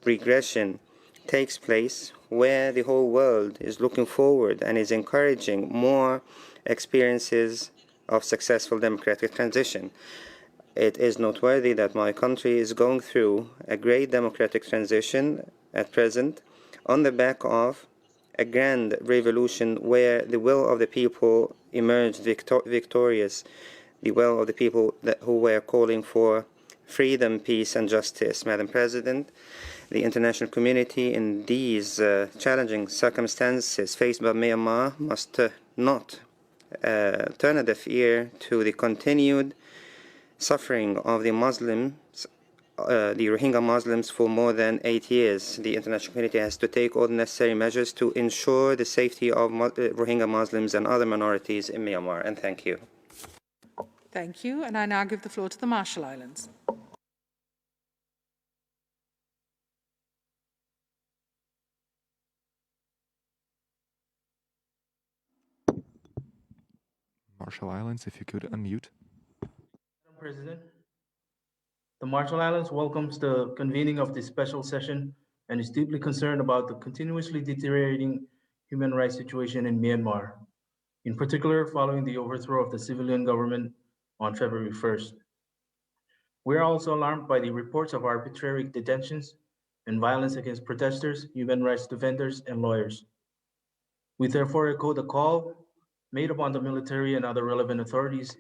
regression takes place where the whole world is looking forward and is encouraging more experiences of successful democratic transition. It is noteworthy that my country is going through a great democratic transition at present on the back of a grand revolution where the will of the people emerged victorious, the will of the people who were calling for freedom, peace, and justice. Madam President, the international community in these challenging circumstances faced by Myanmar must not turn a deaf ear to the continued suffering of the Muslims, the Rohingya Muslims, for more than 8 years. The international community has to take all the necessary measures to ensure the safety of Rohingya Muslims and other minorities in Myanmar. And thank you. Thank you. And I now give the floor to the Marshall Islands. Marshall Islands, if you could unmute. Madam President, the Marshall Islands welcomes the convening of this special session and is deeply concerned about the continuously deteriorating human rights situation in Myanmar, in particular following the overthrow of the civilian government on February 1st. We are also alarmed by the reports of arbitrary detentions and violence against protesters, human rights defenders, and lawyers. We therefore echo the call made upon the military and other relevant authorities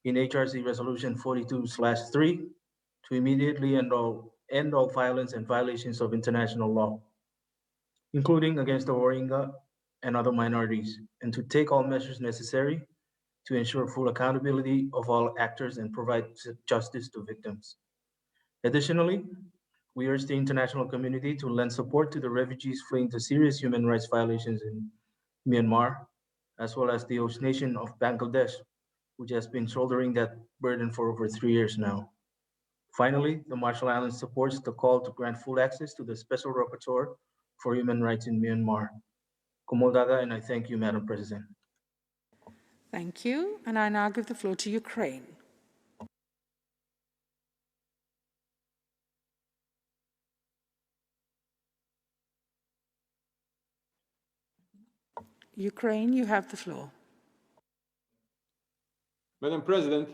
in HRC Resolution 42/3 to immediately end all violence and violations of international law, including against the Rohingya and other minorities, and to take all measures necessary to ensure full accountability of all actors and provide justice to victims. Additionally, we urge the international community to lend support to the refugees fleeing to serious human rights violations in Myanmar, as well as the host nation of Bangladesh, which has been shouldering that burden for over 3 years now. Finally, the Marshall Islands supports the call to grant full access to the Special Rapporteur for Human Rights in Myanmar. Komodada, and I thank you, Madam President. Thank you. And I now give the floor to Ukraine. Ukraine, you have the floor. Madam President,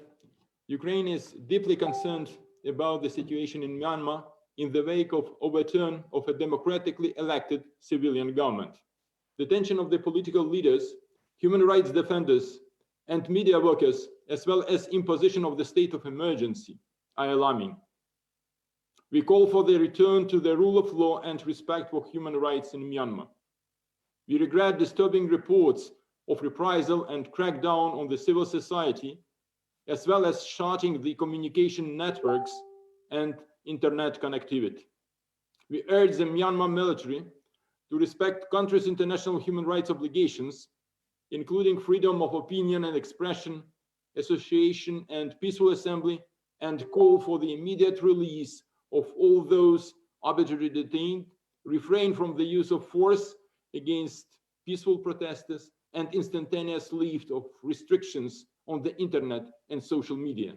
Ukraine is deeply concerned about the situation in Myanmar in the wake of overturn of a democratically elected civilian government. Detention of the political leaders, human rights defenders, and media workers, as well as imposition of the state of emergency, are alarming. We call for the return to the rule of law and respect for human rights in Myanmar. We regret disturbing reports of reprisal and crackdown on the civil society, as well as shutting the communication networks and internet connectivity. We urge the Myanmar military to respect country's international human rights obligations, including freedom of opinion and expression, association and peaceful assembly, and call for the immediate release of all those arbitrarily detained, refrain from the use of force against peaceful protesters, and instantaneous lift of restrictions on the internet and social media.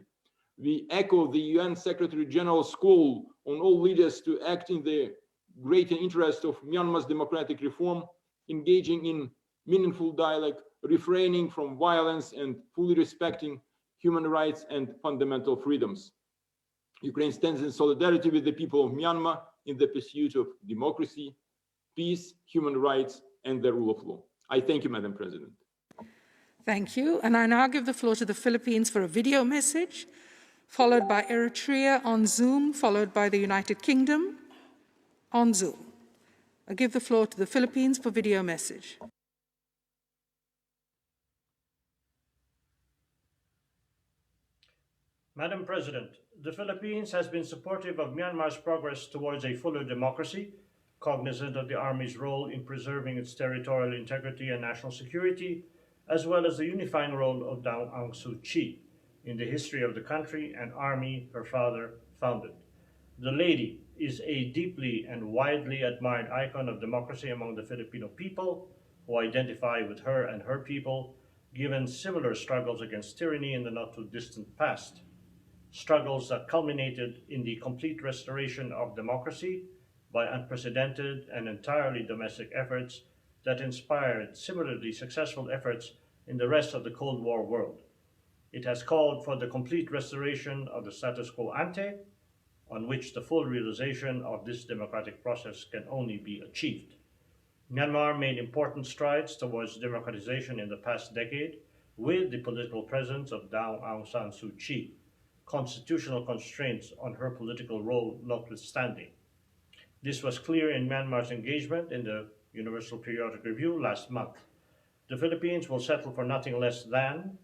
We echo the UN Secretary General's call on all leaders to act in the greater interest of Myanmar's democratic reform, engaging in meaningful dialogue, refraining from violence, and fully respecting human rights and fundamental freedoms. Ukraine stands in solidarity with the people of Myanmar in the pursuit of democracy, peace, human rights, and the rule of law. I thank you, Madam President. Thank you. And I now give the floor to the Philippines for a video message, followed by Eritrea on Zoom, followed by the United Kingdom on Zoom. I give the floor to the Philippines for video message. Madam President, the Philippines has been supportive of Myanmar's progress towards a fuller democracy, cognizant of the Army's role in preserving its territorial integrity and national security, as well as the unifying role of Daw Aung Suu Kyi in the history of the country and army her father founded. The lady is a deeply and widely admired icon of democracy among the Filipino people, who identify with her and her people, given similar struggles against tyranny in the not-too-distant past. Struggles that culminated in the complete restoration of democracy by unprecedented and entirely domestic efforts that inspired similarly successful efforts in the rest of the Cold War world. It has called for the complete restoration of the status quo ante, on which the full realization of this democratic process can only be achieved. Myanmar made important strides towards democratization in the past decade with the political presence of Daw Aung San Suu Kyi, constitutional constraints on her political role notwithstanding. This was clear in Myanmar's engagement in the Universal Periodic Review last month. The Philippines will settle for nothing less than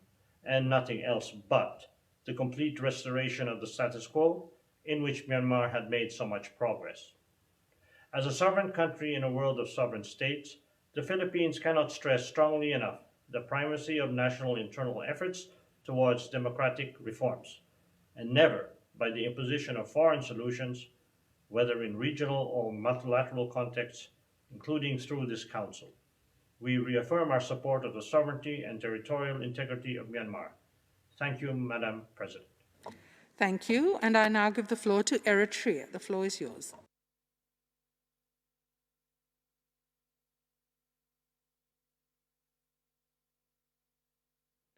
and nothing else but the complete restoration of the status quo in which Myanmar had made so much progress. As a sovereign country in a world of sovereign states, the Philippines cannot stress strongly enough the primacy of national internal efforts towards democratic reforms, and never by the imposition of foreign solutions, whether in regional or multilateral contexts, including through this Council. We reaffirm our support of the sovereignty and territorial integrity of Myanmar. Thank you, Madam President. Thank you, and I now give the floor to Eritrea. The floor is yours.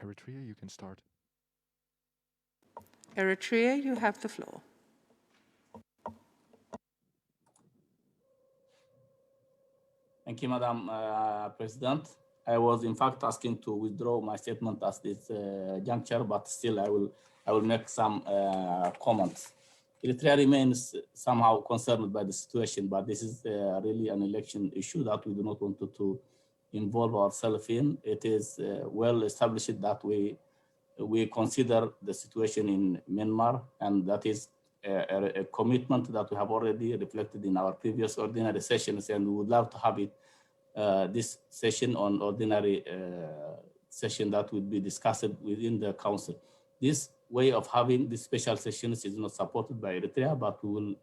Eritrea, you can start. Eritrea, you have the floor. Thank you, Madam President. I was in fact asking to withdraw my statement at this juncture, but still I will make some comments. Eritrea remains somehow concerned by the situation, but this is really an election issue that we do not want to involve ourselves in. It is well established that we consider the situation in Myanmar, and that is a commitment that we have already reflected in our previous ordinary sessions, and we would love to have it this session on ordinary session that would be discussed within the Council. This way of having these special sessions is not supported by Eritrea, but we will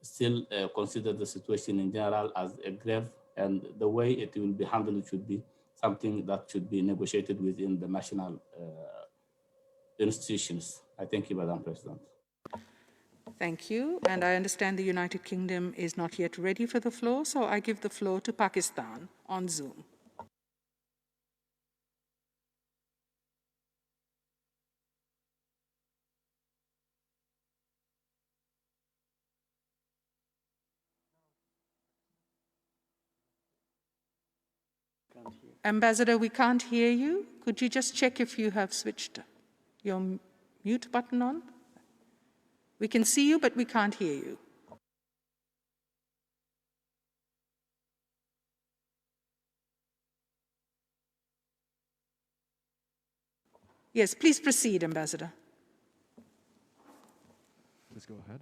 still consider the situation in general as a grave, and the way it will be handled should be something that should be negotiated within the national institutions. I thank you, Madam President. Thank you. And I understand the United Kingdom is not yet ready for the floor, so I give the floor to Pakistan on Zoom. Ambassador, we can't hear you. Could you just check if you have switched your mute button on? We can see you, but we can't hear you. Yes, please proceed, Ambassador. Please go ahead.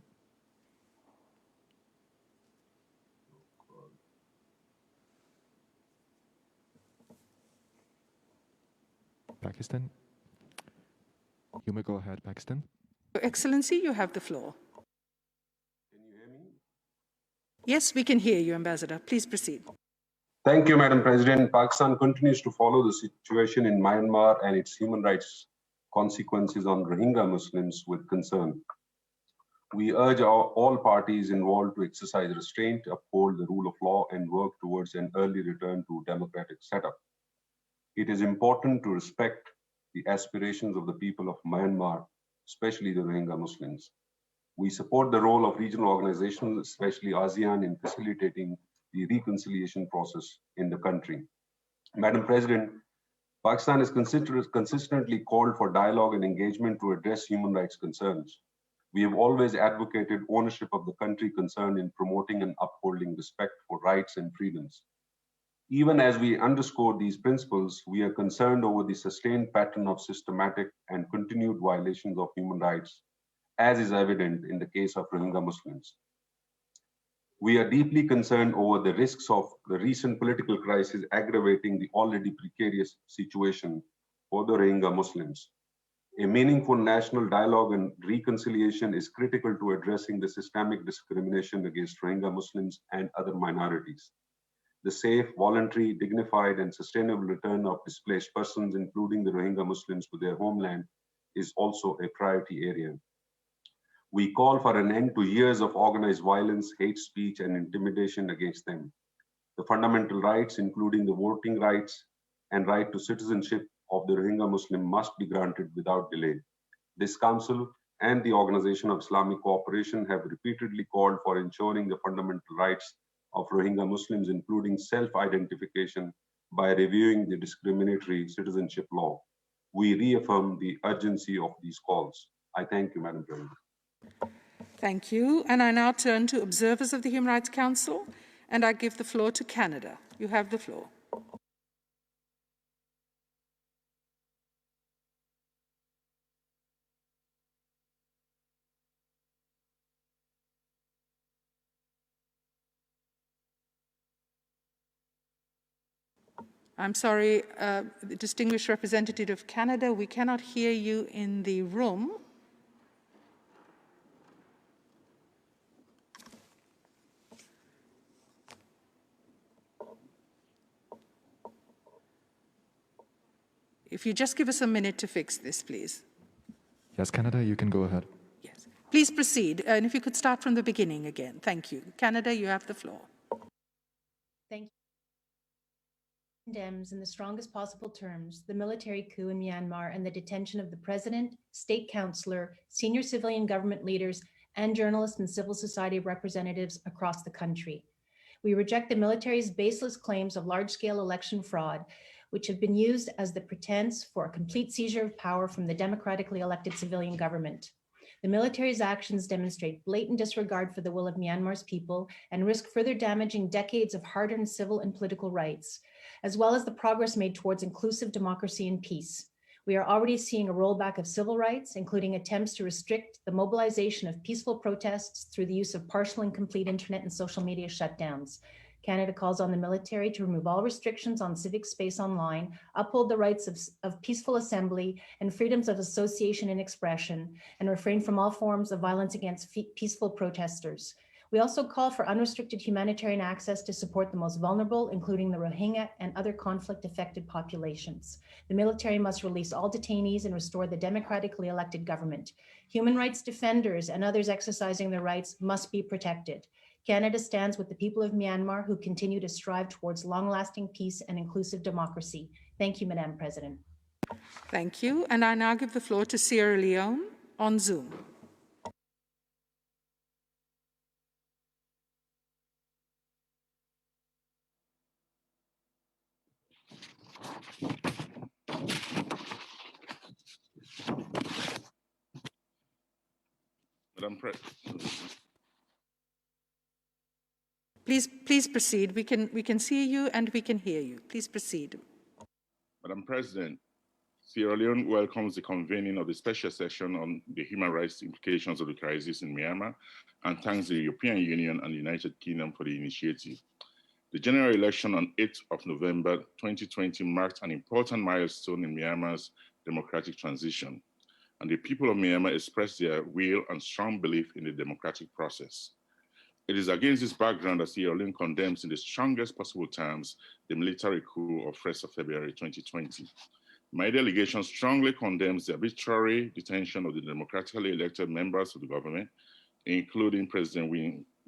Pakistan. You may go ahead, Pakistan. Your Excellency, you have the floor. Can you hear me? Yes, we can hear you, Ambassador. Please proceed. Thank you, Madam President. Pakistan continues to follow the situation in Myanmar and its human rights consequences on Rohingya Muslims with concern. We urge all parties involved to exercise restraint, uphold the rule of law, and work towards an early return to democratic setup. It is important to respect the aspirations of the people of Myanmar, especially the Rohingya Muslims. We support the role of regional organizations, especially ASEAN, in facilitating the reconciliation process in the country. Madam President, Pakistan has consistently called for dialogue and engagement to address human rights concerns. We have always advocated ownership of the country concerned in promoting and upholding respect for rights and freedoms. Even as we underscore these principles, we are concerned over the sustained pattern of systematic and continued violations of human rights, as is evident in the case of Rohingya Muslims. We are deeply concerned over the risks of the recent political crisis aggravating the already precarious situation for the Rohingya Muslims. A meaningful national dialogue and reconciliation is critical to addressing the systemic discrimination against Rohingya Muslims and other minorities. The safe, voluntary, dignified, and sustainable return of displaced persons, including the Rohingya Muslims, to their homeland is also a priority area. We call for an end to years of organized violence, hate speech, and intimidation against them. The fundamental rights, including the voting rights and right to citizenship of the Rohingya Muslim, must be granted without delay. This Council and the Organization of Islamic Cooperation have repeatedly called for ensuring the fundamental rights of Rohingya Muslims, including self-identification by reviewing the discriminatory citizenship law. We reaffirm the urgency of these calls. I thank you, Madam President. Thank you. And I now turn to observers of the Human Rights Council, and I give the floor to Canada. You have the floor. I'm sorry, the distinguished representative of Canada, we cannot hear you in the room. If you just give us a minute to fix this, please. Yes, Canada, you can go ahead. Yes. Please proceed. And if you could start from the beginning again. Thank you. Canada, you have the floor. Thank you. Condemns in the strongest possible terms the military coup in Myanmar and the detention of the president, state councillor, senior civilian government leaders, and journalists and civil society representatives across the country. We reject the military's baseless claims of large-scale election fraud, which have been used as the pretense for a complete seizure of power from the democratically elected civilian government. The military's actions demonstrate blatant disregard for the will of Myanmar's people and risk further damaging decades of hard-earned civil and political rights, as well as the progress made towards inclusive democracy and peace. We are already seeing a rollback of civil rights, including attempts to restrict the mobilization of peaceful protests through the use of partial and complete internet and social media shutdowns. Canada calls on the military to remove all restrictions on civic space online, uphold the rights of peaceful assembly and freedoms of association and expression, and refrain from all forms of violence against peaceful protesters. We also call for unrestricted humanitarian access to support the most vulnerable, including the Rohingya and other conflict-affected populations. The military must release all detainees and restore the democratically elected government. Human rights defenders and others exercising their rights must be protected. Canada stands with the people of Myanmar who continue to strive towards long-lasting peace and inclusive democracy. Thank you, Madam President. Thank you. And I now give the floor to Sierra Leone on Zoom. Madam President. Please proceed. We can see you and we can hear you. Please proceed. Madam President, Sierra Leone welcomes the convening of the special session on the human rights implications of the crisis in Myanmar and thanks the European Union and the United Kingdom for the initiative. The general election on 8th of November 2020 marked an important milestone in Myanmar's democratic transition, and the people of Myanmar expressed their will and strong belief in the democratic process. It is against this background that Sierra Leone condemns in the strongest possible terms the military coup of 1st of February 2020. My delegation strongly condemns the arbitrary detention of the democratically elected members of the government, including President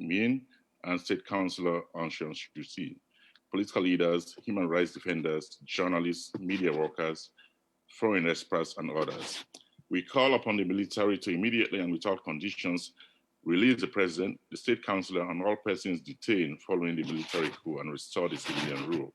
Myint and State Councillor Aung San Suu Kyi, political leaders, human rights defenders, journalists, media workers, foreign experts, and others. We call upon the military to immediately and without conditions release the president, the state councillor, and all persons detained following the military coup and restore the civilian rule.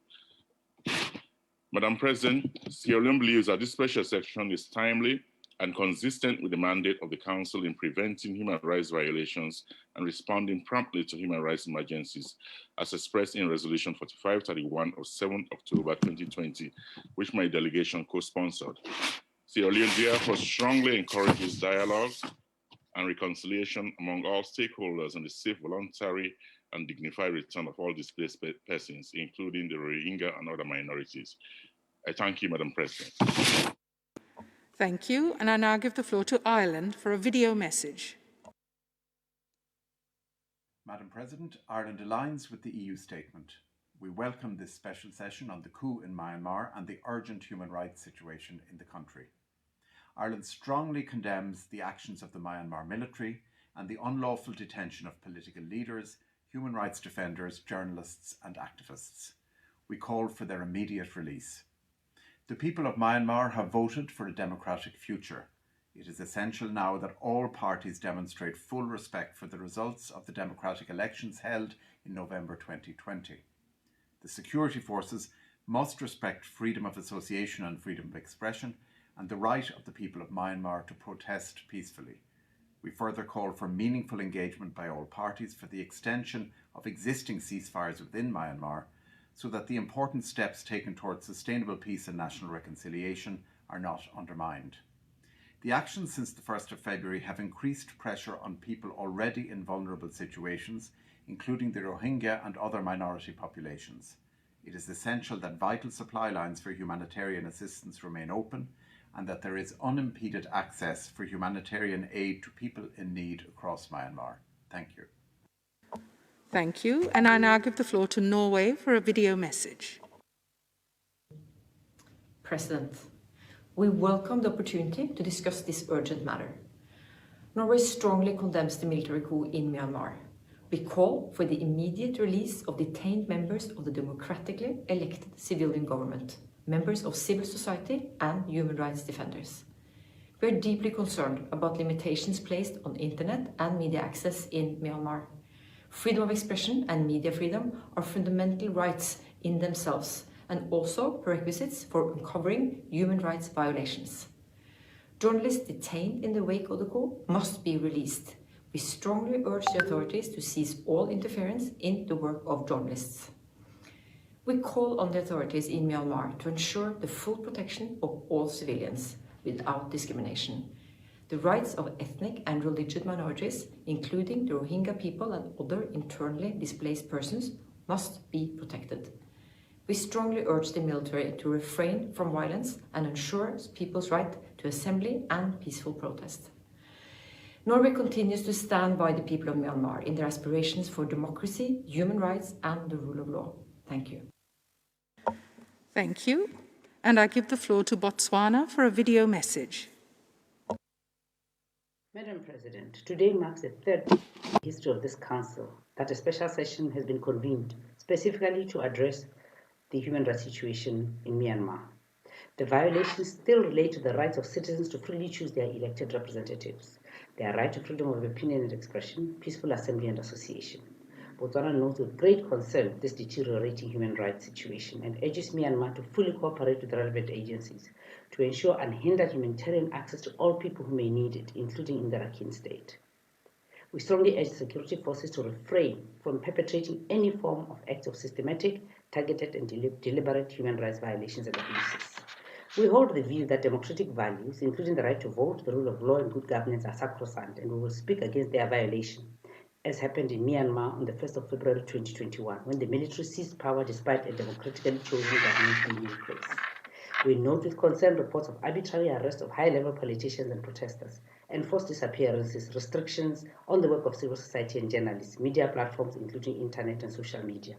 Madam President, Sierra Leone believes that this special session is timely and consistent with the mandate of the Council in preventing human rights violations and responding promptly to human rights emergencies, as expressed in Resolution 4531 of 7 October 2020, which my delegation co-sponsored. Sierra Leone therefore strongly encourages dialogue and reconciliation among all stakeholders and the safe, voluntary, and dignified return of all displaced persons, including the Rohingya and other minorities. I thank you, Madam President. Thank you. And I now give the floor to Ireland for a video message. Madam President, Ireland aligns with the EU statement. We welcome this special session on the coup in Myanmar and the urgent human rights situation in the country. Ireland strongly condemns the actions of the Myanmar military and the unlawful detention of political leaders, human rights defenders, journalists, and activists. We call for their immediate release. The people of Myanmar have voted for a democratic future. It is essential now that all parties demonstrate full respect for the results of the democratic elections held in November 2020. The security forces must respect freedom of association and freedom of expression and the right of the people of Myanmar to protest peacefully. We further call for meaningful engagement by all parties for the extension of existing ceasefires within Myanmar so that the important steps taken towards sustainable peace and national reconciliation are not undermined. The actions since the 1st of February have increased pressure on people already in vulnerable situations, including the Rohingya and other minority populations. It is essential that vital supply lines for humanitarian assistance remain open and that there is unimpeded access for humanitarian aid to people in need across Myanmar. Thank you. Thank you. And I now give the floor to Norway for a video message. President, we welcome the opportunity to discuss this urgent matter. Norway strongly condemns the military coup in Myanmar. We call for the immediate release of detained members of the democratically elected civilian government, members of civil society and human rights defenders. We are deeply concerned about limitations placed on internet and media access in Myanmar. Freedom of expression and media freedom are fundamental rights in themselves and also prerequisites for uncovering human rights violations. Journalists detained in the wake of the coup must be released. We strongly urge the authorities to cease all interference in the work of journalists. We call on the authorities in Myanmar to ensure the full protection of all civilians without discrimination. The rights of ethnic and religious minorities, including the Rohingya people and other internally displaced persons, must be protected. We strongly urge the military to refrain from violence and ensure people's right to assembly and peaceful protest. Norway continues to stand by the people of Myanmar in their aspirations for democracy, human rights, and the rule of law. Thank you. Thank you. And I give the floor to Botswana for a video message. Madam President, today marks the third in the history of this Council that a special session has been convened specifically to address the human rights situation in Myanmar. The violations still relate to the rights of citizens to freely choose their elected representatives, their right to freedom of opinion and expression, peaceful assembly and association. Botswana notes with great concern this deteriorating human rights situation and urges Myanmar to fully cooperate with the relevant agencies to ensure unhindered humanitarian access to all people who may need it, including in the Rakhine state. We strongly urge security forces to refrain from perpetrating any form of acts of systematic, targeted and deliberate human rights violations and abuses. We hold the view that democratic values, including the right to vote, the rule of law and good governance are sacrosanct, and we will speak against their violation, as happened in Myanmar on the 1st of February 2021, when the military seized power despite a democratically chosen government being in place. We note with concern reports of arbitrary arrest of high-level politicians and protesters, enforced disappearances, restrictions on the work of civil society and journalists, media platforms, including internet and social media.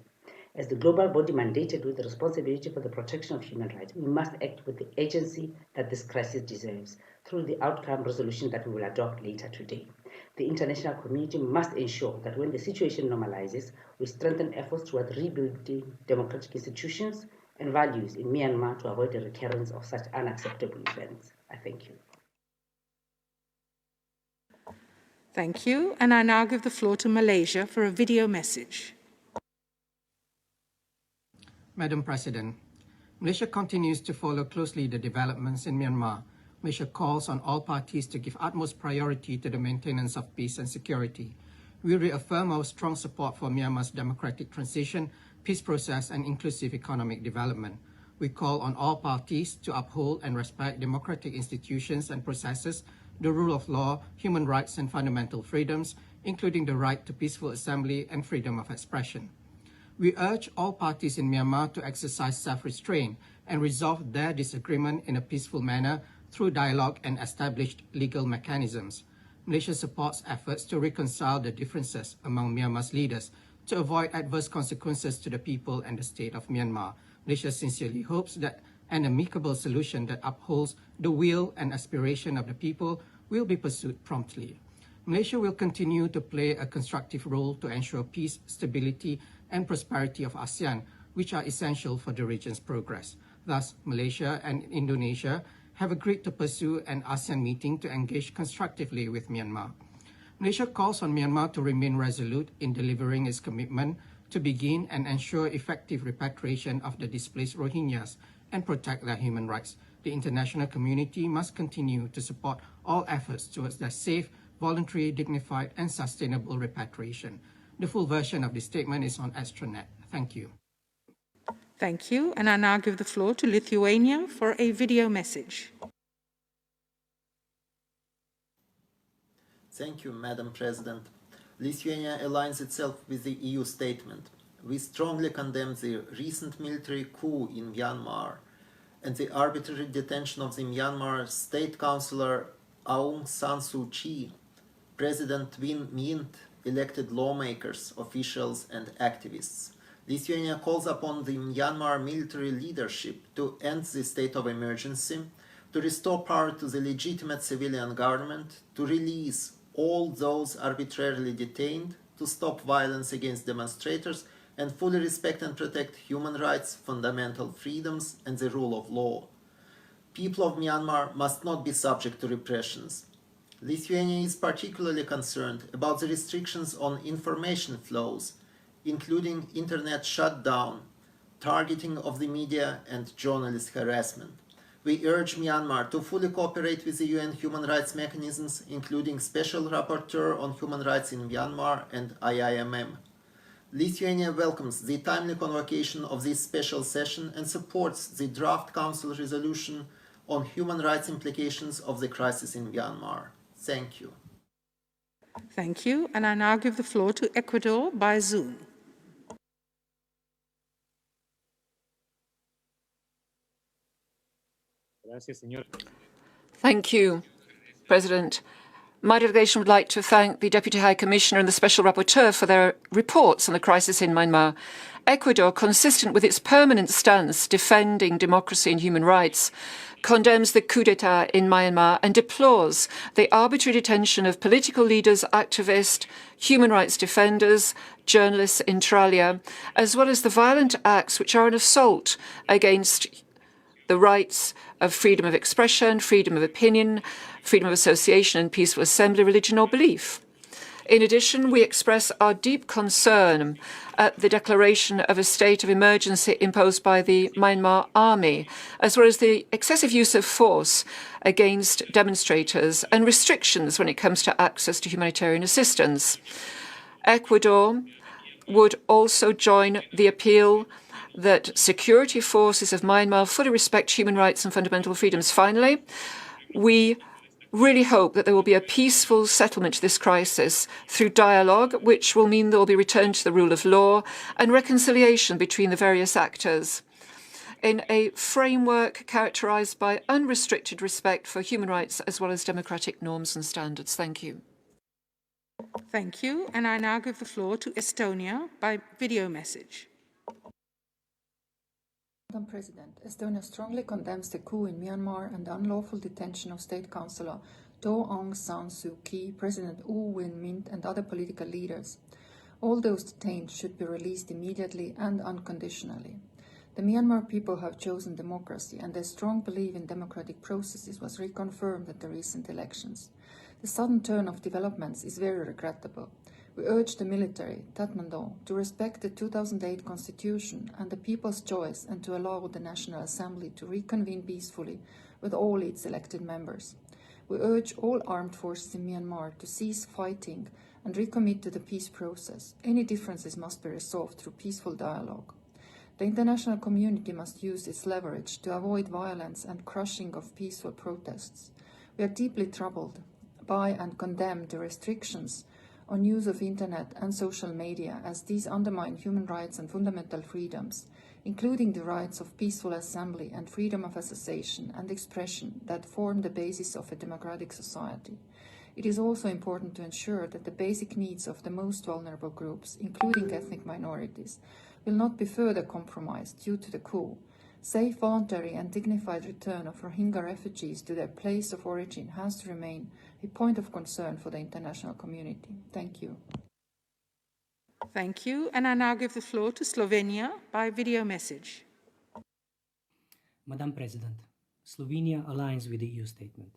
As the global body mandated with the responsibility for the protection of human rights, we must act with the agency that this crisis deserves through the outcome resolution that we will adopt later today. The international community must ensure that when the situation normalizes, we strengthen efforts toward rebuilding democratic institutions and values in Myanmar to avoid the recurrence of such unacceptable events. I thank you. Thank you. And I now give the floor to Malaysia for a video message. Madam President, Malaysia continues to follow closely the developments in Myanmar. Malaysia calls on all parties to give utmost priority to the maintenance of peace and security. We reaffirm our strong support for Myanmar's democratic transition, peace process, and inclusive economic development. We call on all parties to uphold and respect democratic institutions and processes, the rule of law, human rights, and fundamental freedoms, including the right to peaceful assembly and freedom of expression. We urge all parties in Myanmar to exercise self-restraint and resolve their disagreement in a peaceful manner through dialogue and established legal mechanisms. Malaysia supports efforts to reconcile the differences among Myanmar's leaders to avoid adverse consequences to the people and the state of Myanmar. Malaysia sincerely hopes that an amicable solution that upholds the will and aspiration of the people will be pursued promptly. Malaysia will continue to play a constructive role to ensure peace, stability, and prosperity of ASEAN, which are essential for the region's progress. Thus, Malaysia and Indonesia have agreed to pursue an ASEAN meeting to engage constructively with Myanmar. Malaysia calls on Myanmar to remain resolute in delivering its commitment to begin and ensure effective repatriation of the displaced Rohingyas and protect their human rights. The international community must continue to support all efforts towards their safe, voluntary, dignified, and sustainable repatriation. The full version of this statement is on Astronet. Thank you. Thank you. And I now give the floor to Lithuania for a video message. Thank you, Madam President. Lithuania aligns itself with the EU statement. We strongly condemn the recent military coup in Myanmar and the arbitrary detention of the Myanmar State Councillor Aung San Suu Kyi, President Myint, elected lawmakers, officials, and activists. Lithuania calls upon the Myanmar military leadership to end the state of emergency, to restore power to the legitimate civilian government, to release all those arbitrarily detained, to stop violence against demonstrators, and fully respect and protect human rights, fundamental freedoms, and the rule of law. People of Myanmar must not be subject to repressions. Lithuania is particularly concerned about the restrictions on information flows, including internet shutdown, targeting of the media, and journalist harassment. We urge Myanmar to fully cooperate with the UN human rights mechanisms, including Special Rapporteur on Human Rights in Myanmar and IIMM. Lithuania welcomes the timely convocation of this special session and supports the draft Council resolution on human rights implications of the crisis in Myanmar. Thank you. Thank you. And I now give the floor to Ecuador by Zoom. Thank you, President. My delegation would like to thank the Deputy High Commissioner and the Special Rapporteur for their reports on the crisis in Myanmar. Ecuador, consistent with its permanent stance defending democracy and human rights, condemns the coup d'etat in Myanmar and deplores the arbitrary detention of political leaders, activists, human rights defenders, journalists inter alia, as well as the violent acts which are an assault against the rights of freedom of expression, freedom of opinion, freedom of association and peaceful assembly, religion or belief. In addition, we express our deep concern at the declaration of a state of emergency imposed by the Myanmar army, as well as the excessive use of force against demonstrators and restrictions when it comes to access to humanitarian assistance. Ecuador would also join the appeal that security forces of Myanmar fully respect human rights and fundamental freedoms. Finally, we really hope that there will be a peaceful settlement to this crisis through dialogue, which will mean there will be return to the rule of law and reconciliation between the various actors in a framework characterized by unrestricted respect for human rights as well as democratic norms and standards. Thank you. Thank you. And I now give the floor to Estonia by video message. Madam President, Estonia strongly condemns the coup in Myanmar and the unlawful detention of State Councillor Do Aung San Suu Kyi, President U Win Myint, and other political leaders. All those detained should be released immediately and unconditionally. The Myanmar people have chosen democracy, and their strong belief in democratic processes was reconfirmed at the recent elections. The sudden turn of developments is very regrettable. We urge the military, Tatmadaw, to respect the 2008 constitution and the people's choice and to allow the National Assembly to reconvene peacefully with all its elected members. We urge all armed forces in Myanmar to cease fighting and recommit to the peace process. Any differences must be resolved through peaceful dialogue. The international community must use its leverage to avoid violence and crushing of peaceful protests. We are deeply troubled by and condemn the restrictions on use of internet and social media, as these undermine human rights and fundamental freedoms, including the rights of peaceful assembly and freedom of association and expression that form the basis of a democratic society. It is also important to ensure that the basic needs of the most vulnerable groups, including ethnic minorities, will not be further compromised due to the coup. Safe, voluntary and dignified return of Rohingya refugees to their place of origin has to remain a point of concern for the international community. Thank you. Thank you. And I now give the floor to Slovenia by video message. Madam President, Slovenia aligns with the EU statement.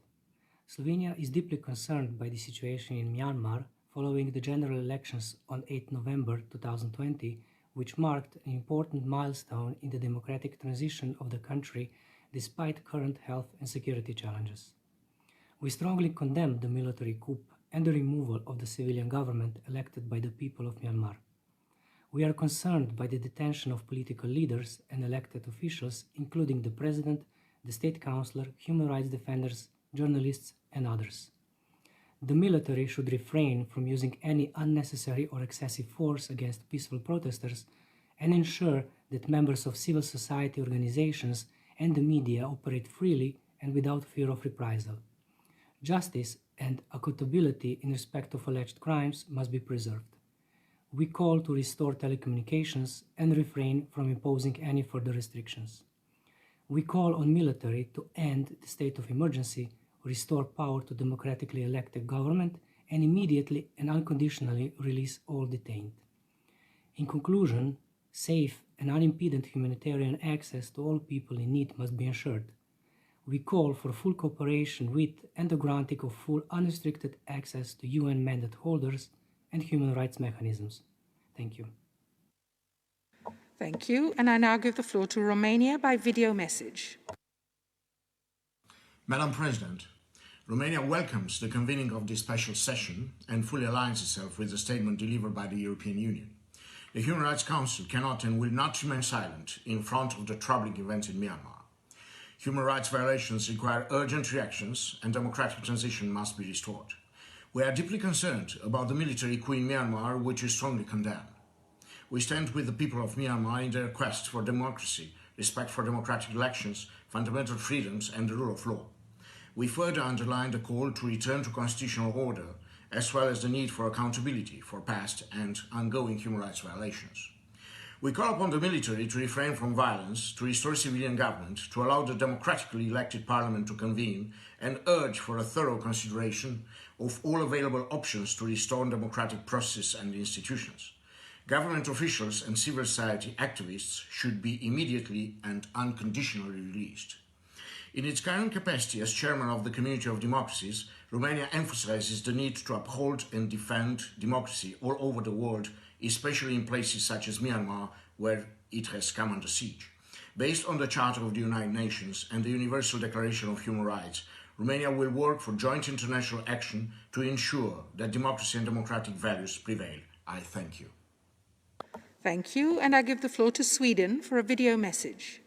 Slovenia is deeply concerned by the situation in Myanmar following the general elections on 8 November 2020, which marked an important milestone in the democratic transition of the country despite current health and security challenges. We strongly condemn the military coup and the removal of the civilian government elected by the people of Myanmar. We are concerned by the detention of political leaders and elected officials, including the president, the state councillor, human rights defenders, journalists, and others. The military should refrain from using any unnecessary or excessive force against peaceful protesters and ensure that members of civil society organizations and the media operate freely and without fear of reprisal. Justice and accountability in respect of alleged crimes must be preserved. We call to restore telecommunications and refrain from imposing any further restrictions. We call on military to end the state of emergency, restore power to democratically elected government, and immediately and unconditionally release all detained. In conclusion, safe and unimpeded humanitarian access to all people in need must be ensured. We call for full cooperation with and the granting of full unrestricted access to UN mandate holders and human rights mechanisms. Thank you. Thank you. And I now give the floor to Romania by video message. Madam President, Romania welcomes the convening of this special session and fully aligns itself with the statement delivered by the European Union. The Human Rights Council cannot and will not remain silent in front of the troubling events in Myanmar. Human rights violations require urgent reactions and democratic transition must be restored. We are deeply concerned about the military coup in Myanmar, which we strongly condemn. We stand with the people of Myanmar in their quest for democracy, respect for democratic elections, fundamental freedoms and the rule of law. We further underline the call to return to constitutional order, as well as the need for accountability for past and ongoing human rights violations. We call upon the military to refrain from violence, to restore civilian government, to allow the democratically elected parliament to convene, and urge for a thorough consideration of all available options to restore democratic process and institutions. Government officials and civil society activists should be immediately and unconditionally released. In its current capacity as chairman of the Community of Democracies, Romania emphasizes the need to uphold and defend democracy all over the world, especially in places such as Myanmar, where it has come under siege. Based on the Charter of the United Nations and the Universal Declaration of Human Rights, Romania will work for joint international action to ensure that democracy and democratic values prevail. I thank you. Thank you, and I give the floor to Sweden for a video message.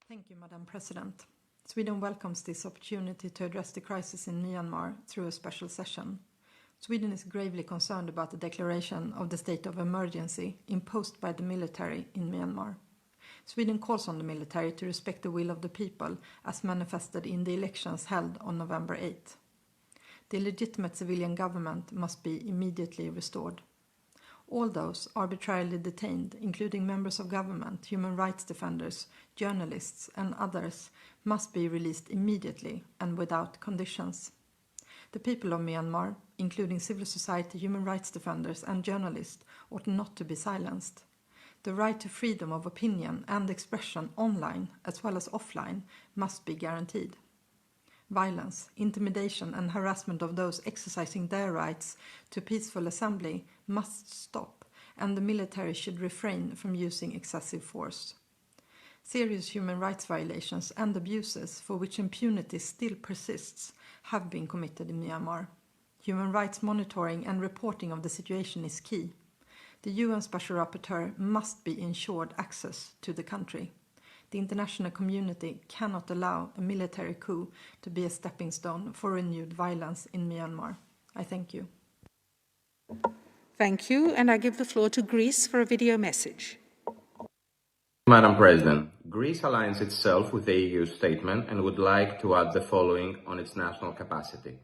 Thank you, Madam President. Sweden welcomes this opportunity to address the crisis in Myanmar through a special session. Sweden is gravely concerned about the declaration of the state of emergency imposed by the military in Myanmar. Sweden calls on the military to respect the will of the people as manifested in the elections held on November 8. The legitimate civilian government must be immediately restored. All those arbitrarily detained, including members of government, human rights defenders, journalists, and others, must be released immediately and without conditions. The people of Myanmar, including civil society, human rights defenders, and journalists, ought not to be silenced. The right to freedom of opinion and expression online, as well as offline, must be guaranteed. Violence, intimidation, and harassment of those exercising their rights to peaceful assembly must stop, and the military should refrain from using excessive force. Serious human rights violations and abuses for which impunity still persists have been committed in Myanmar. Human rights monitoring and reporting of the situation is key. The UN Special Rapporteur must be ensured access to the country. The international community cannot allow a military coup to be a stepping stone for renewed violence in Myanmar. I thank you. Thank you, and I give the floor to Greece for a video message. Madam President, Greece aligns itself with the EU statement and would like to add the following on its national capacity.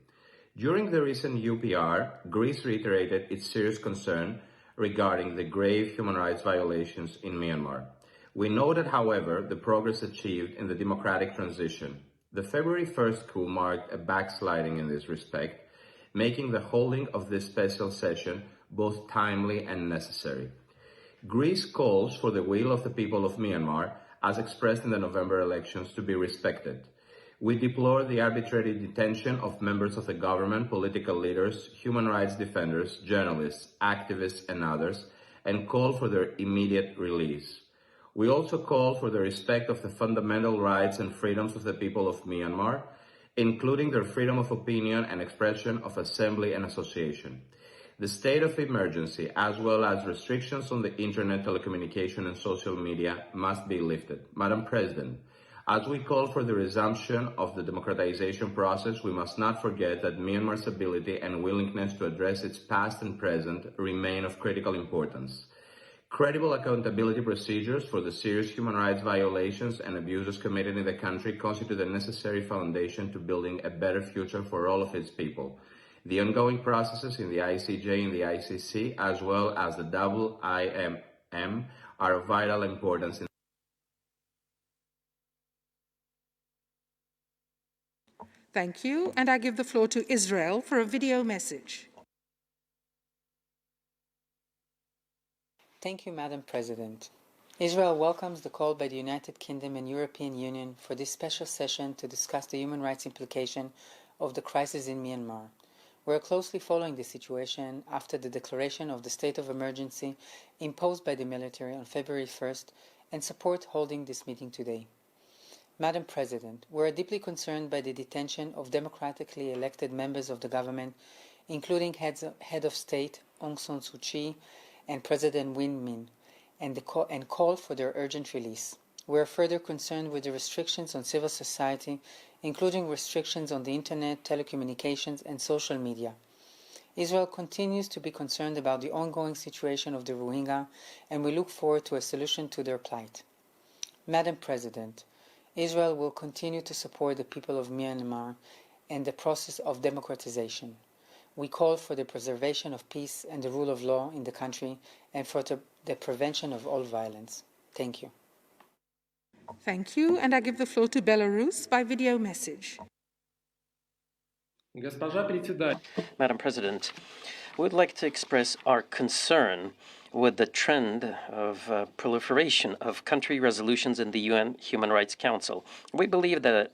During the recent UPR, Greece reiterated its serious concern regarding the grave human rights violations in Myanmar. We noted, however, the progress achieved in the democratic transition. The February 1st coup marked a backsliding in this respect, making the holding of this special session both timely and necessary. Greece calls for the will of the people of Myanmar as expressed in the November elections, to be respected. We deplore the arbitrary detention of members of the government, political leaders, human rights defenders, journalists, activists, and others, and call for their immediate release. We also call for the respect of the fundamental rights and freedoms of the people of Myanmar, including their freedom of opinion and expression of assembly and association. The state of emergency, as well as restrictions on the internet, telecommunication, and social media, must be lifted. Madam President, as we call for the resumption of the democratization process, we must not forget that Myanmar's ability and willingness to address its past and present remain of critical importance. Credible accountability procedures for the serious human rights violations and abuses committed in the country constitute a necessary foundation to building a better future for all of its people. The ongoing processes in the ICJ and the ICC, as well as the IMM, are of vital importance. Thank you, and I give the floor to Israel for a video message. Thank you, Madam President. Israel welcomes the call by the United Kingdom and European Union for this special session to discuss the human rights implication of the crisis in Myanmar. We are closely following the situation after the declaration of the state of emergency imposed by the military on February 1st and support holding this meeting today. Madam President, we are deeply concerned by the detention of democratically elected members of the government, including Head of State Aung San Suu Kyi and President Myint, and call for their urgent release. We are further concerned with the restrictions on civil society, including restrictions on the internet, telecommunications, and social media. Israel continues to be concerned about the ongoing situation of the Rohingya, and we look forward to a solution to their plight. Madam President, Israel will continue to support the people of Myanmar and the process of democratization. We call for the preservation of peace and the rule of law in the country and for the prevention of all violence. Thank you. Thank you, and I give the floor to Belarus by video message. Madam President, we would like to express our concern with the trend of proliferation of country resolutions in the UN Human Rights Council. We believe that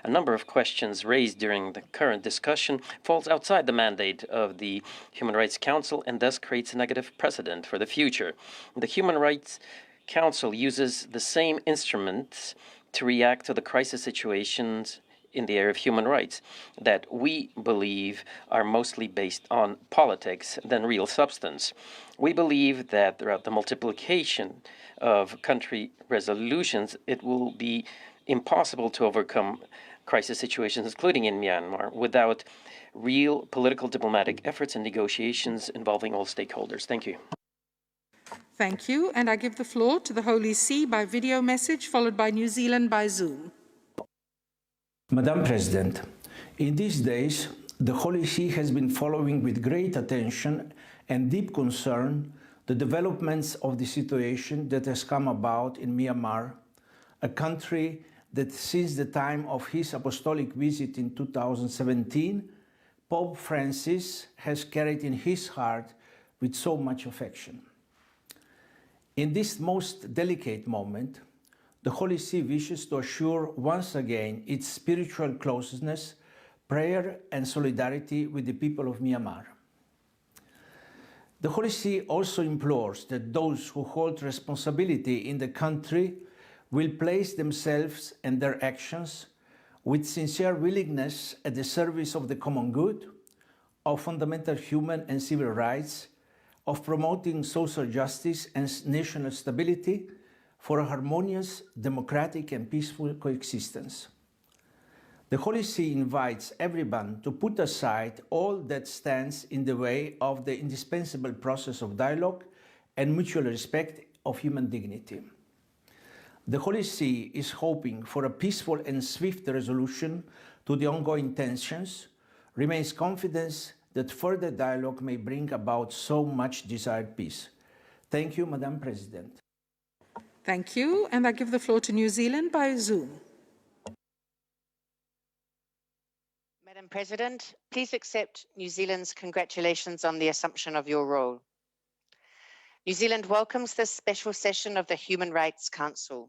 a number of questions raised during the current discussion falls outside the mandate of the Human Rights Council and thus creates a negative precedent for the future. The Human Rights Council uses the same instruments to react to the crisis situations in the area of human rights that we believe are mostly based on politics than real substance. We believe that throughout the multiplication of country resolutions, it will be impossible to overcome crisis situations, including in Myanmar, without real political diplomatic efforts and negotiations involving all stakeholders. Thank you. Thank you, and I give the floor to the Holy See by video message, followed by New Zealand by Zoom. Madam President, in these days, the Holy See has been following with great attention and deep concern the developments of the situation that has come about in Myanmar, a country that since the time of his apostolic visit in 2017, Pope Francis has carried in his heart with so much affection. In this most delicate moment, the Holy See wishes to assure once again its spiritual closeness, prayer and solidarity with the people of Myanmar. The Holy See also implores that those who hold responsibility in the country will place themselves and their actions with sincere willingness at the service of the common good, of fundamental human and civil rights, of promoting social justice and national stability, for a harmonious, democratic and peaceful coexistence. The Holy See invites everyone to put aside all that stands in the way of the indispensable process of dialogue and mutual respect of human dignity. The Holy See is hoping for a peaceful and swift resolution to the ongoing tensions, remains confident that further dialogue may bring about so much desired peace. Thank you, Madam President. Thank you, and I give the floor to New Zealand by Zoom. Madam President, please accept New Zealand's congratulations on the assumption of your role. New Zealand welcomes this special session of the Human Rights Council.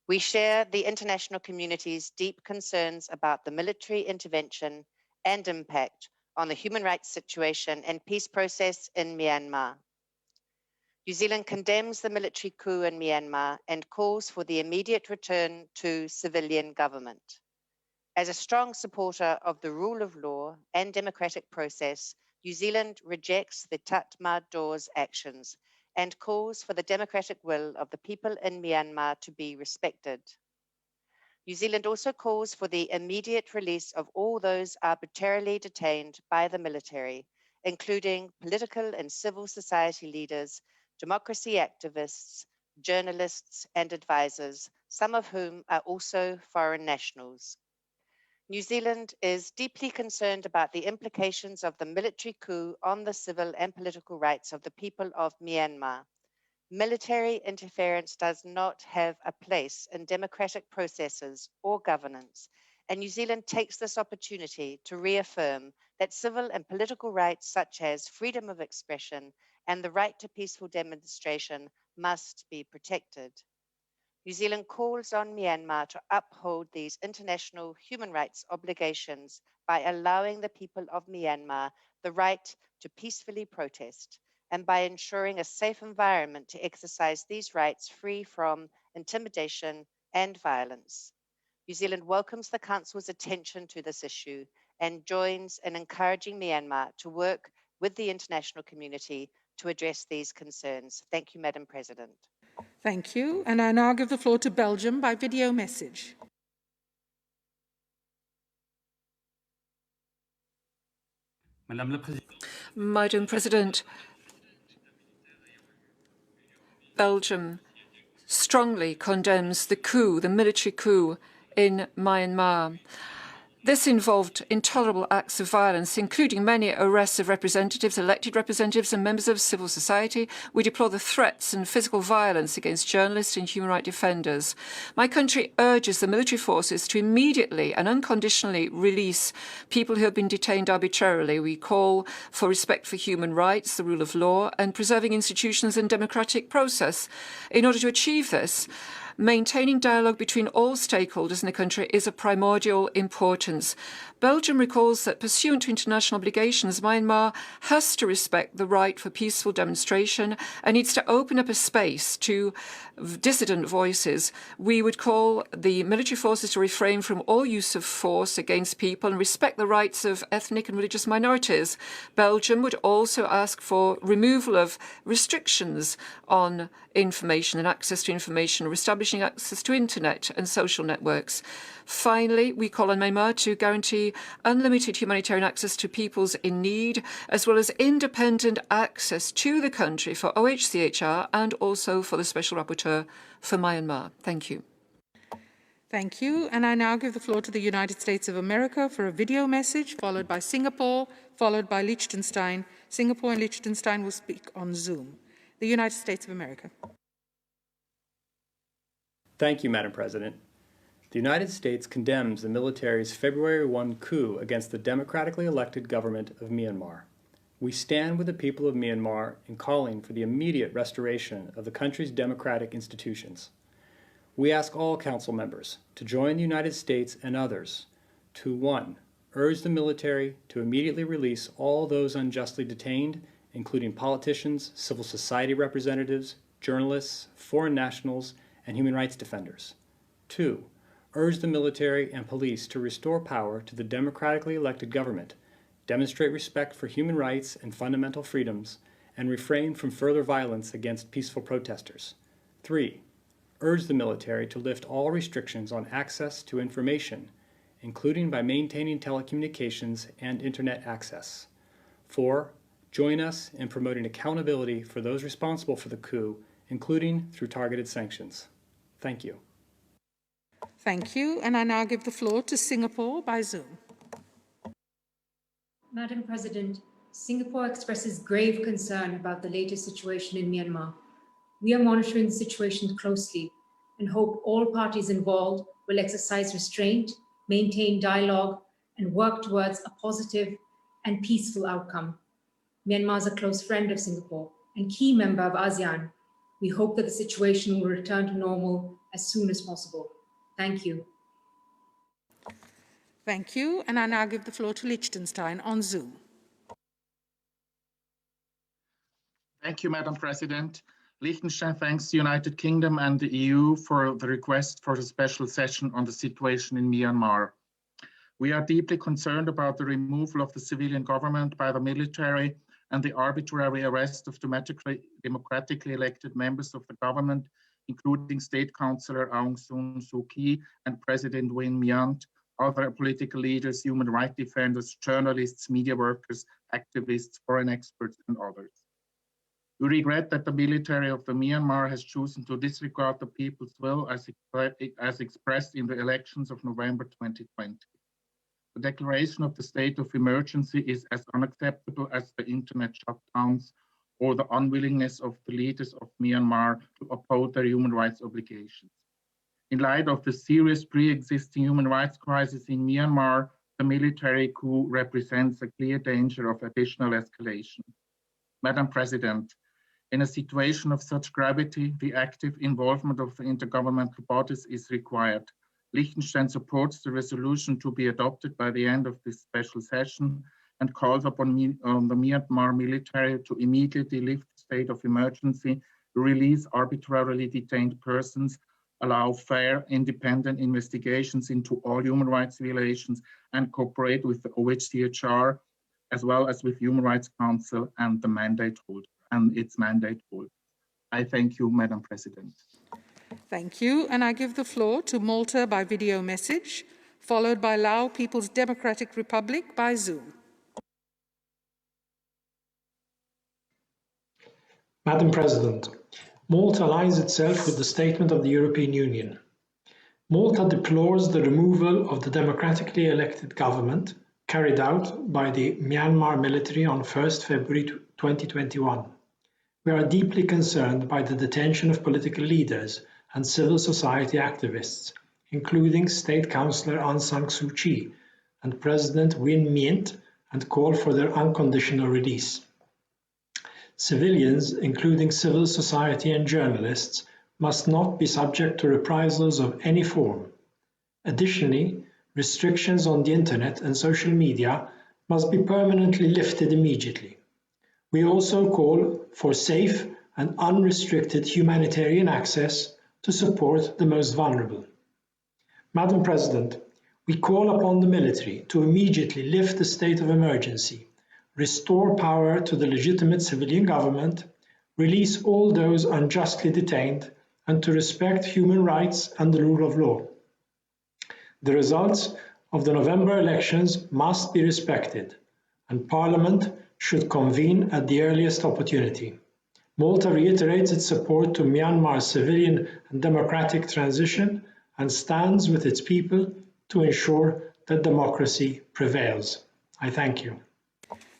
We share the international community's deep concerns about the military intervention and impact on the human rights situation and peace process in Myanmar. New Zealand condemns the military coup in Myanmar and calls for the immediate return to civilian government. As a strong supporter of the rule of law and democratic process, New Zealand rejects the Tatmadaw's actions and calls for the democratic will of the people in Myanmar to be respected. New Zealand also calls for the immediate release of all those arbitrarily detained by the military, including political and civil society leaders, democracy activists, journalists, and advisors, some of whom are also foreign nationals. New Zealand is deeply concerned about the implications of the military coup on the civil and political rights of the people of Myanmar. Military interference does not have a place in democratic processes or governance, and New Zealand takes this opportunity to reaffirm that civil and political rights such as freedom of expression and the right to peaceful demonstration must be protected. New Zealand calls on Myanmar to uphold these international human rights obligations by allowing the people of Myanmar the right to peacefully protest and by ensuring a safe environment to exercise these rights free from intimidation and violence. New Zealand welcomes the Council's attention to this issue and joins in encouraging Myanmar to work with the international community to address these concerns. Thank you, Madam President. Thank you. And I now give the floor to Belgium by video message. Madam President, Belgium strongly condemns the coup, the military coup in Myanmar. This involved intolerable acts of violence, including many arrests of representatives, elected representatives and members of civil society. We deplore the threats and physical violence against journalists and human rights defenders. My country urges the military forces to immediately and unconditionally release people who have been detained arbitrarily. We call for respect for human rights, the rule of law, and preserving institutions and democratic process. In order to achieve this, maintaining dialogue between all stakeholders in the country is of primordial importance. Belgium recalls that pursuant to international obligations, Myanmar has to respect the right for peaceful demonstration and needs to open up a space to dissident voices. We would call the military forces to refrain from all use of force against people and respect the rights of ethnic and religious minorities. Belgium would also ask for removal of restrictions on information and access to information, or establishing access to internet and social networks. Finally, we call on Myanmar to guarantee unlimited humanitarian access to peoples in need, as well as independent access to the country for OHCHR and also for the Special Rapporteur for Myanmar. Thank you. Thank you. And I now give the floor to the United States of America for a video message, followed by Singapore, followed by Liechtenstein. Singapore and Liechtenstein will speak on Zoom. The United States of America. Thank you, Madam President. The United States condemns the military's February 1 coup against the democratically elected government of Myanmar. We stand with the people of Myanmar in calling for the immediate restoration of the country's democratic institutions. We ask all Council members to join the United States and others to 1. Urge the military to immediately release all those unjustly detained, including politicians, civil society representatives, journalists, foreign nationals, and human rights defenders. 2. Urge the military and police to restore power to the democratically elected government, demonstrate respect for human rights and fundamental freedoms, and refrain from further violence against peaceful protesters. 3. Urge the military to lift all restrictions on access to information, including by maintaining telecommunications and internet access. 4. Join us in promoting accountability for those responsible for the coup, including through targeted sanctions. Thank you. Thank you. And I now give the floor to Singapore by Zoom. Madam President, Singapore expresses grave concern about the latest situation in Myanmar. We are monitoring the situation closely and hope all parties involved will exercise restraint, maintain dialogue, and work towards a positive and peaceful outcome. Myanmar is a close friend of Singapore and key member of ASEAN. We hope that the situation will return to normal as soon as possible. Thank you. Thank you. And I now give the floor to Liechtenstein on Zoom. Thank you, Madam President. Liechtenstein thanks the United Kingdom and the EU for the request for a special session on the situation in Myanmar. We are deeply concerned about the removal of the civilian government by the military and the arbitrary arrest of democratically elected members of the government, including State Councillor Aung San Suu Kyi and President Myint, other political leaders, human rights defenders, journalists, media workers, activists, foreign experts, and others. We regret that the military of the Myanmar has chosen to disregard the people's will as expressed in the elections of November 2020. The declaration of the state of emergency is as unacceptable as the internet shutdowns or the unwillingness of the leaders of Myanmar to uphold their human rights obligations. In light of the serious pre-existing human rights crisis in Myanmar, the military coup represents a clear danger of additional escalation. Madam President, in a situation of such gravity, the active involvement of the intergovernmental bodies is required. Liechtenstein supports the resolution to be adopted by the end of this special session and calls upon the Myanmar military to immediately lift the state of emergency, release arbitrarily detained persons, allow fair, independent investigations into all human rights violations, and cooperate with the OHCHR, as well as with Human Rights Council and the mandate holder and its mandate holder. I thank you, Madam President. Thank you. And I give the floor to Malta by video message, followed by Lao People's Democratic Republic by Zoom. Madam President, Malta aligns itself with the statement of the European Union. Malta deplores the removal of the democratically elected government carried out by the Myanmar military on 1st February 2021. We are deeply concerned by the detention of political leaders and civil society activists, including State Councillor Aung San Suu Kyi and President Myint, and call for their unconditional release. Civilians, including civil society and journalists, must not be subject to reprisals of any form. Additionally, restrictions on the internet and social media must be permanently lifted immediately. We also call for safe and unrestricted humanitarian access to support the most vulnerable. Madam President, we call upon the military to immediately lift the state of emergency, restore power to the legitimate civilian government, release all those unjustly detained, and to respect human rights and the rule of law. The results of the November elections must be respected, and Parliament should convene at the earliest opportunity. Malta reiterates its support to Myanmar's civilian and democratic transition and stands with its people to ensure that democracy prevails. I thank you.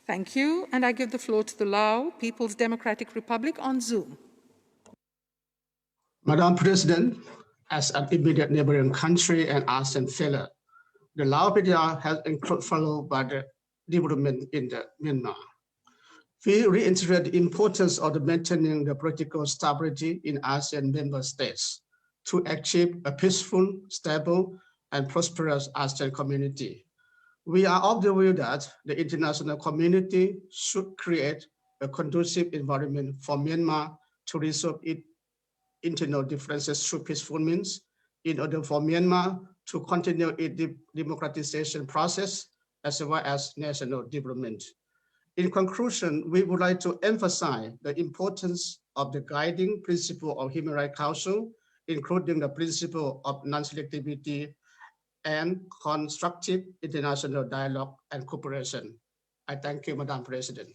Thank you. And I give the floor to the Lao People's Democratic Republic on Zoom. Madam President, as an immediate neighboring country and ASEAN fellow, the Lao PDR has been followed by the development in Myanmar. We reiterate the importance of maintaining the political stability in ASEAN member states to achieve a peaceful, stable, and prosperous ASEAN community. We are of the view that the international community should create a conducive environment for Myanmar to resolve its internal differences through peaceful means in order for Myanmar to continue its democratization process as well as national development. In conclusion, we would like to emphasize the importance of the guiding principle of Human Rights Council, including the principle of non-selectivity and constructive international dialogue and cooperation. I thank you, Madam President.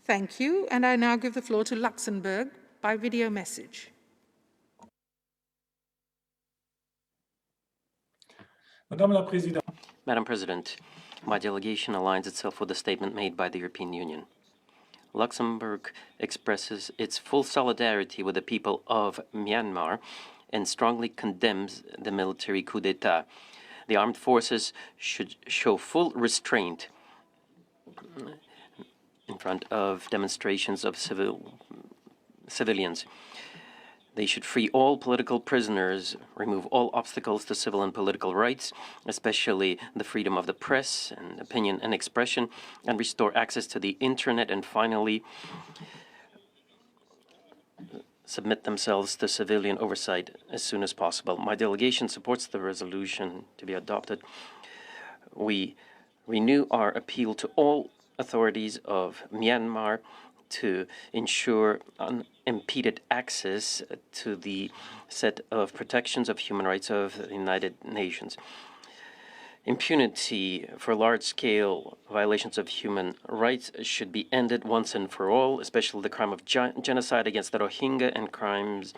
Thank you. And I now give the floor to Luxembourg by video message. Madam President, my delegation aligns itself with the statement made by the European Union. Luxembourg expresses its full solidarity with the people of Myanmar and strongly condemns the military coup d'etat. The armed forces should show full restraint in front of demonstrations of civilians. They should free all political prisoners, remove all obstacles to civil and political rights, especially the freedom of the press and opinion and expression, and restore access to the internet, and finally submit themselves to civilian oversight as soon as possible. My delegation supports the resolution to be adopted. We renew our appeal to all authorities of Myanmar to ensure unimpeded access to the set of protections of human rights of the United Nations. Impunity for large-scale violations of human rights should be ended once and for all, especially the crime of genocide against the Rohingya and crimes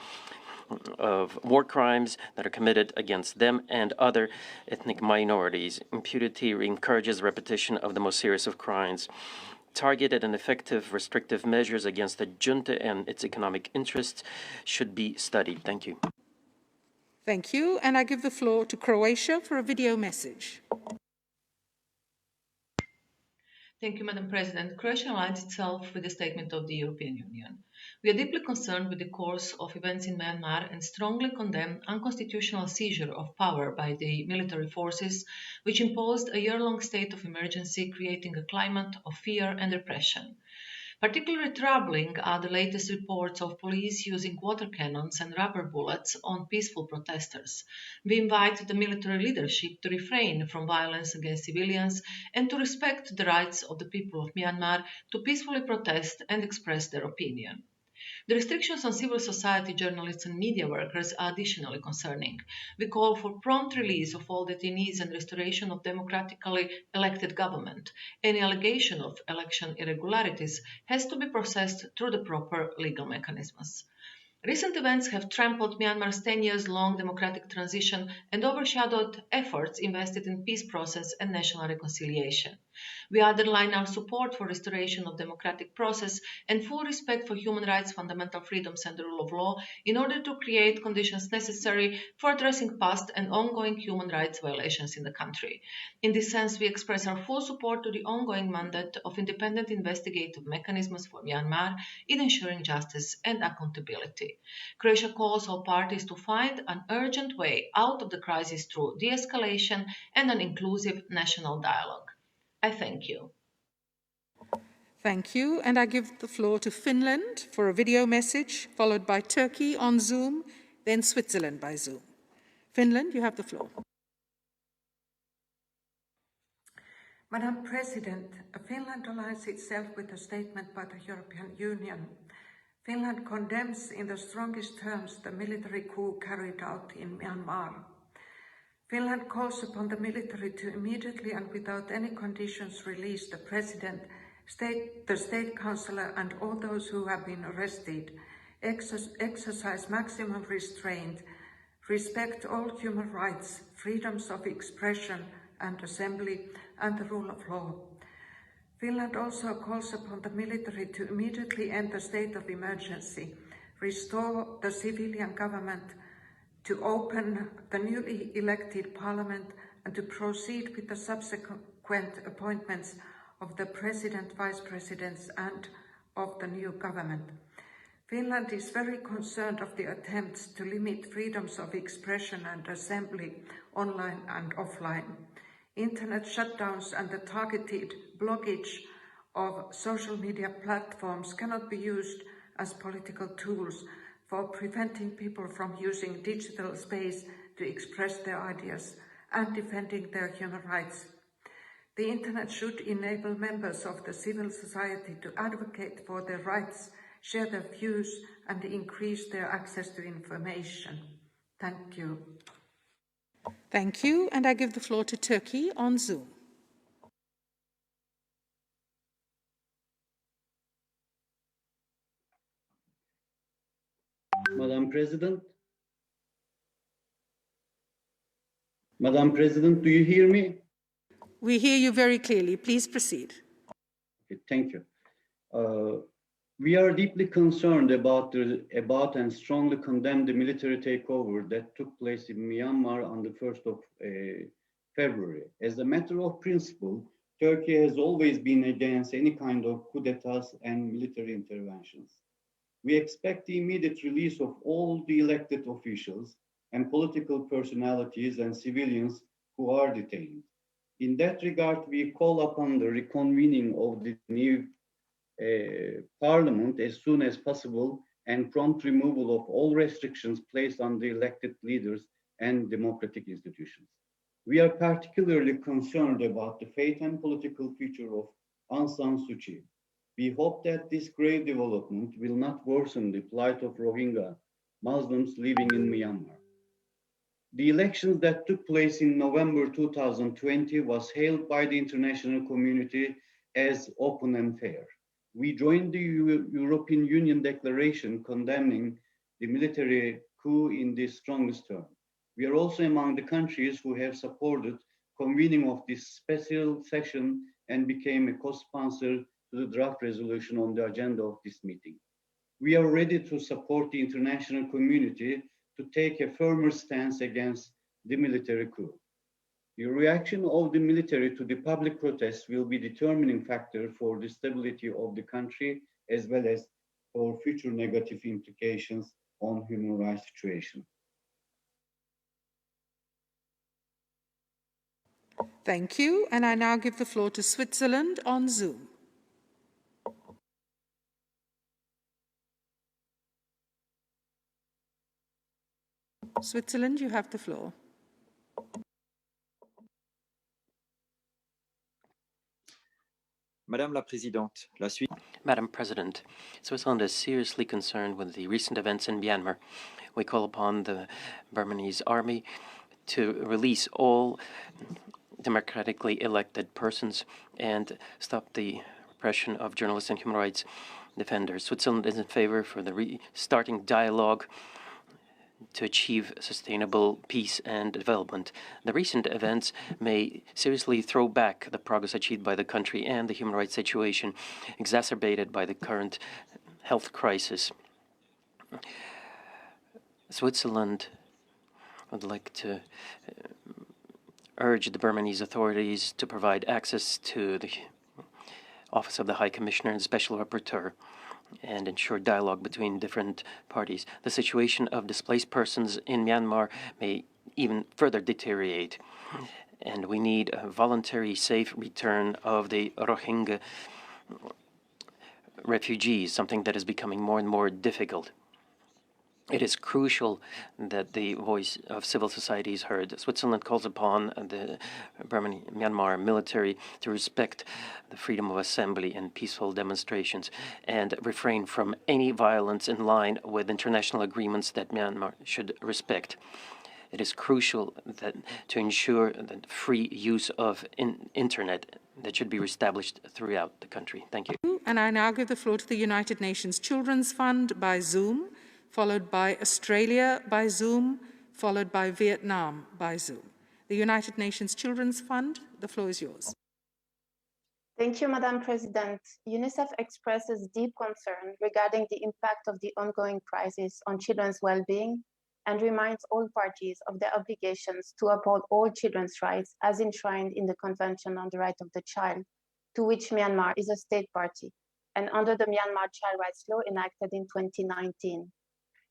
of war crimes that are committed against them and other ethnic minorities. Impunity encourages repetition of the most serious of crimes. Targeted and effective restrictive measures against the junta and its economic interests should be studied. Thank you. Thank you, and I give the floor to Croatia for a video message. Thank you, Madam President. Croatia aligns itself with the statement of the European Union. We are deeply concerned with the course of events in Myanmar and strongly condemn unconstitutional seizure of power by the military forces, which imposed a year-long state of emergency, creating a climate of fear and repression. Particularly troubling are the latest reports of police using water cannons and rubber bullets on peaceful protesters. We invite the military leadership to refrain from violence against civilians and to respect the rights of the people of Myanmar to peacefully protest and express their opinion. The restrictions on civil society journalists and media workers are additionally concerning. We call for prompt release of all detainees and restoration of democratically elected government. Any allegation of election irregularities has to be processed through the proper legal mechanisms. Recent events have trampled Myanmar's 10 years long democratic transition and overshadowed efforts invested in peace process and national reconciliation. We underline our support for restoration of democratic process and full respect for human rights, fundamental freedoms and the rule of law in order to create conditions necessary for addressing past and ongoing human rights violations in the country. In this sense, we express our full support to the ongoing mandate of independent investigative mechanisms for Myanmar in ensuring justice and accountability. Croatia calls all parties to find an urgent way out of the crisis through de-escalation and an inclusive national dialogue. I thank you. Thank you, and I give the floor to Finland for a video message, followed by Turkey on Zoom, then Switzerland by Zoom. Finland, you have the floor. Madam President, Finland aligns itself with the statement by the European Union. Finland condemns in the strongest terms the military coup carried out in Myanmar. Finland calls upon the military to immediately and without any conditions release the President, the State Councillor and all those who have been arrested, exercise maximum restraint, respect all human rights, freedoms of expression and assembly and the rule of law. Finland also calls upon the military to immediately end the state of emergency, restore the civilian government, to open the newly elected parliament and to proceed with the subsequent appointments of the president, vice presidents and of the new government. Finland is very concerned of the attempts to limit freedoms of expression and assembly online and offline. Internet shutdowns and the targeted blockage of social media platforms cannot be used as political tools for preventing people from using digital space to express their ideas and defending their human rights. The internet should enable members of the civil society to advocate for their rights, share their views, and increase their access to information. Thank you. Thank you, and I give the floor to Turkey on Zoom. Madam President, do you hear me? We hear you very clearly. Please proceed. Okay, thank you. We are deeply concerned about and strongly condemn the military takeover that took place in Myanmar on the 1st of February. As a matter of principle, Turkey has always been against any kind of coup d'etats and military interventions. We expect the immediate release of all the elected officials and political personalities and civilians who are detained. In that regard, we call upon the reconvening of the new parliament as soon as possible and prompt removal of all restrictions placed on the elected leaders and democratic institutions. We are particularly concerned about the fate and political future of Aung San Suu Kyi. We hope that this grave development will not worsen the plight of Rohingya Muslims living in Myanmar. The elections that took place in November 2020 was hailed by the international community as open and fair. We joined the European Union declaration condemning the military coup in the strongest terms. We are also among the countries who have supported convening of this special session and became a co-sponsor to the draft resolution on the agenda of this meeting. We are ready to support the international community to take a firmer stance against the military coup. The reaction of the military to the public protests will be a determining factor for the stability of the country as well as for future negative implications on human rights situation. Thank you, and I now give the floor to Switzerland on Zoom. Switzerland, you have the floor. Madame la Présidente, la Suisse. Madam President, Switzerland is seriously concerned with the recent events in Myanmar. We call upon the Burmese army to release all democratically elected persons and stop the repression of journalists and human rights defenders. Switzerland is in favor for the restarting dialogue to achieve sustainable peace and development. The recent events may seriously throw back the progress achieved by the country and the human rights situation exacerbated by the current health crisis. Switzerland would like to urge the Burmese authorities to provide access to the Office of the High Commissioner and Special Rapporteur and ensure dialogue between different parties. The situation of displaced persons in Myanmar may even further deteriorate, and we need a voluntary, safe return of the Rohingya refugees, something that is becoming more and more difficult. It is crucial that the voice of civil society is heard. Switzerland calls upon the Myanmar military to respect the freedom of assembly and peaceful demonstrations and refrain from any violence in line with international agreements that Myanmar should respect. It is crucial that to ensure the free use of internet that should be reestablished throughout the country. Thank you. And I now give the floor to the United Nations Children's Fund by Zoom, followed by Australia by Zoom, followed by Vietnam by Zoom. The United Nations Children's Fund, the floor is yours. Thank you, Madam President. UNICEF expresses deep concern regarding the impact of the ongoing crisis on children's well-being and reminds all parties of their obligations to uphold all children's rights as enshrined in the Convention on the Right of the Child, to which Myanmar is a state party, and under the Myanmar Child Rights Law enacted in 2019.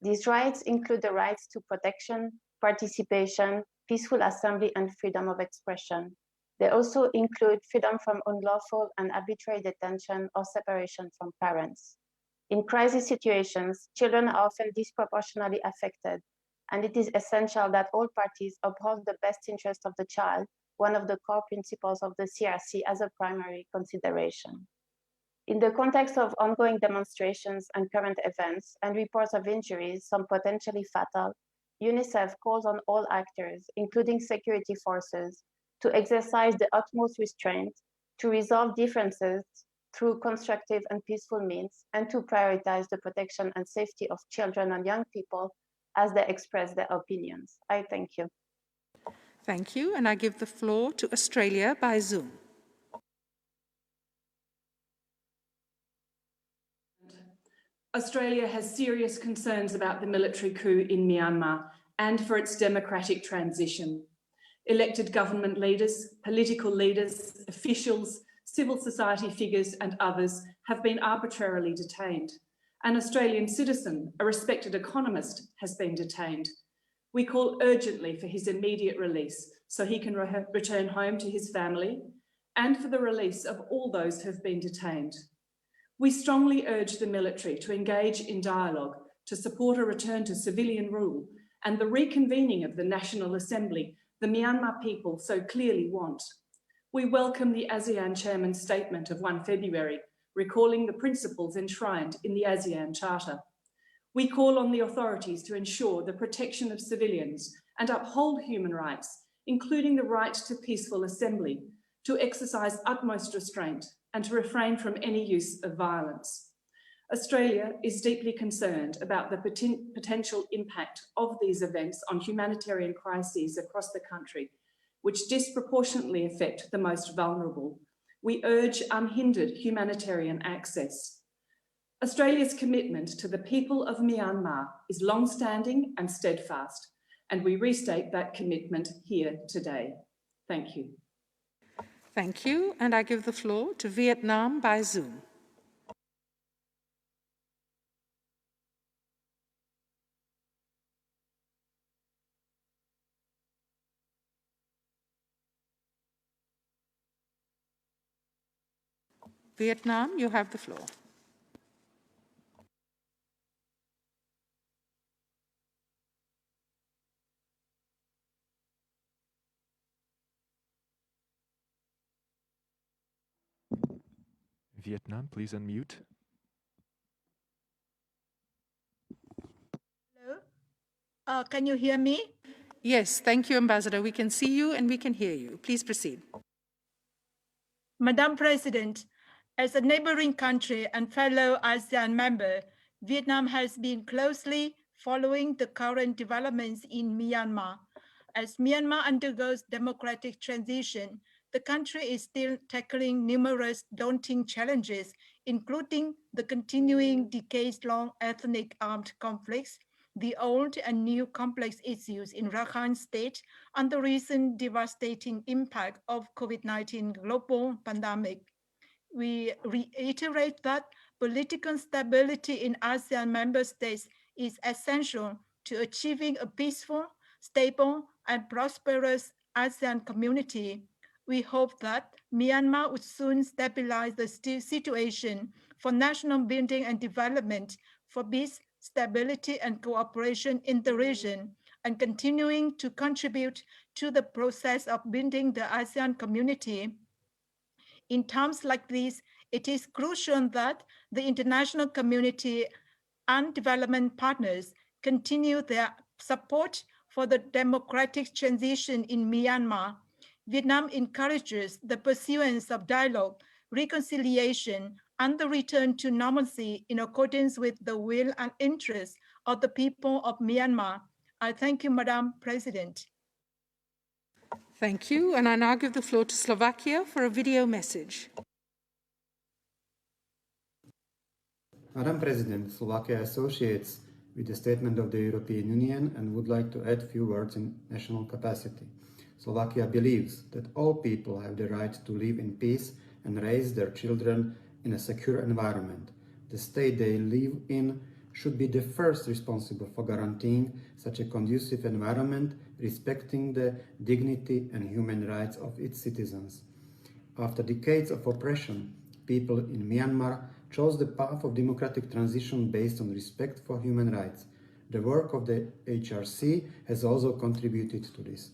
These rights include the rights to protection, participation, peaceful assembly, and freedom of expression. They also include freedom from unlawful and arbitrary detention or separation from parents. In crisis situations, children are often disproportionately affected, and it is essential that all parties uphold the best interest of the child, one of the core principles of the CRC, as a primary consideration. In the context of ongoing demonstrations and current events and reports of injuries, some potentially fatal, UNICEF calls on all actors, including security forces, to exercise the utmost restraint, to resolve differences through constructive and peaceful means, and to prioritize the protection and safety of children and young people as they express their opinions. I thank you. Thank you, and I give the floor to Australia by Zoom. Australia has serious concerns about the military coup in Myanmar and for its democratic transition. Elected government leaders, political leaders, officials, civil society figures and others have been arbitrarily detained. An Australian citizen, a respected economist, has been detained. We call urgently for his immediate release so he can return home to his family and for the release of all those who have been detained. We strongly urge the military to engage in dialogue to support a return to civilian rule and the reconvening of the National Assembly the Myanmar people so clearly want. We welcome the ASEAN Chairman's statement of 1 February, recalling the principles enshrined in the ASEAN Charter. We call on the authorities to ensure the protection of civilians and uphold human rights, including the right to peaceful assembly, to exercise utmost restraint and to refrain from any use of violence. Australia is deeply concerned about the potential impact of these events on humanitarian crises across the country, which disproportionately affect the most vulnerable. We urge unhindered humanitarian access. Australia's commitment to the people of Myanmar is long-standing and steadfast, and we restate that commitment here today. Thank you. Thank you, and I give the floor to Vietnam by Zoom. Vietnam, you have the floor. Vietnam, please unmute. Hello, can you hear me? Yes, thank you, Ambassador. We can see you and we can hear you. Please proceed. Madam President, as a neighboring country and fellow ASEAN member, Vietnam has been closely following the current developments in Myanmar. As Myanmar undergoes democratic transition, the country is still tackling numerous daunting challenges, including the continuing decades-long ethnic armed conflicts, the old and new complex issues in Rakhine State, and the recent devastating impact of COVID-19 global pandemic. We reiterate that political stability in ASEAN member states is essential to achieving a peaceful, stable, and prosperous ASEAN community. We hope that Myanmar would soon stabilize the situation for national building and development, for peace, stability, and cooperation in the region, and continuing to contribute to the process of building the ASEAN community. In times like these, it is crucial that the international community and development partners continue their support for the democratic transition in Myanmar. Vietnam encourages the pursuance of dialogue, reconciliation, and the return to normalcy in accordance with the will and interests of the people of Myanmar. I thank you, Madam President. Thank you, and I now give the floor to Slovakia for a video message. Madam President, Slovakia associates with the statement of the European Union and would like to add a few words in national capacity. Slovakia believes that all people have the right to live in peace and raise their children in a secure environment. The state they live in should be the first responsible for guaranteeing such a conducive environment, respecting the dignity and human rights of its citizens. After decades of oppression, people in Myanmar chose the path of democratic transition based on respect for human rights. The work of the HRC has also contributed to this.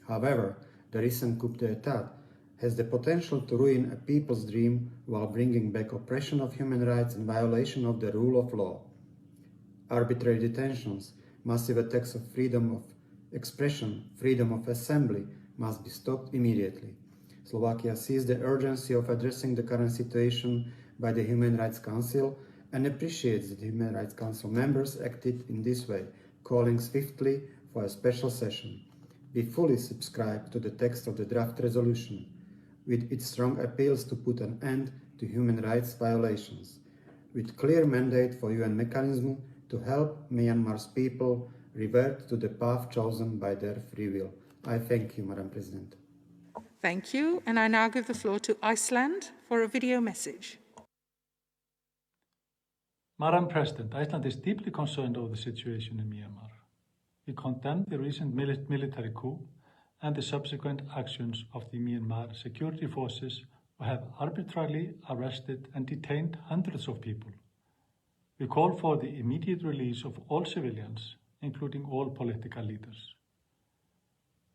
However, the recent coup d'etat has the potential to ruin a people's dream while bringing back oppression of human rights and violation of the rule of law. Arbitrary detentions, massive attacks of freedom of expression, freedom of assembly must be stopped immediately. Slovakia sees the urgency of addressing the current situation by the Human Rights Council and appreciates that the Human Rights Council members acted in this way, calling swiftly for a special session. We fully subscribe to the text of the draft resolution, with its strong appeals to put an end to human rights violations, with clear mandate for UN mechanism to help Myanmar's people revert to the path chosen by their free will. I thank you, Madam President. Thank you, and I now give the floor to Iceland for a video message. Madam President, Iceland is deeply concerned over the situation in Myanmar. We condemn the recent military coup and the subsequent actions of the Myanmar security forces who have arbitrarily arrested and detained hundreds of people. We call for the immediate release of all civilians, including all political leaders.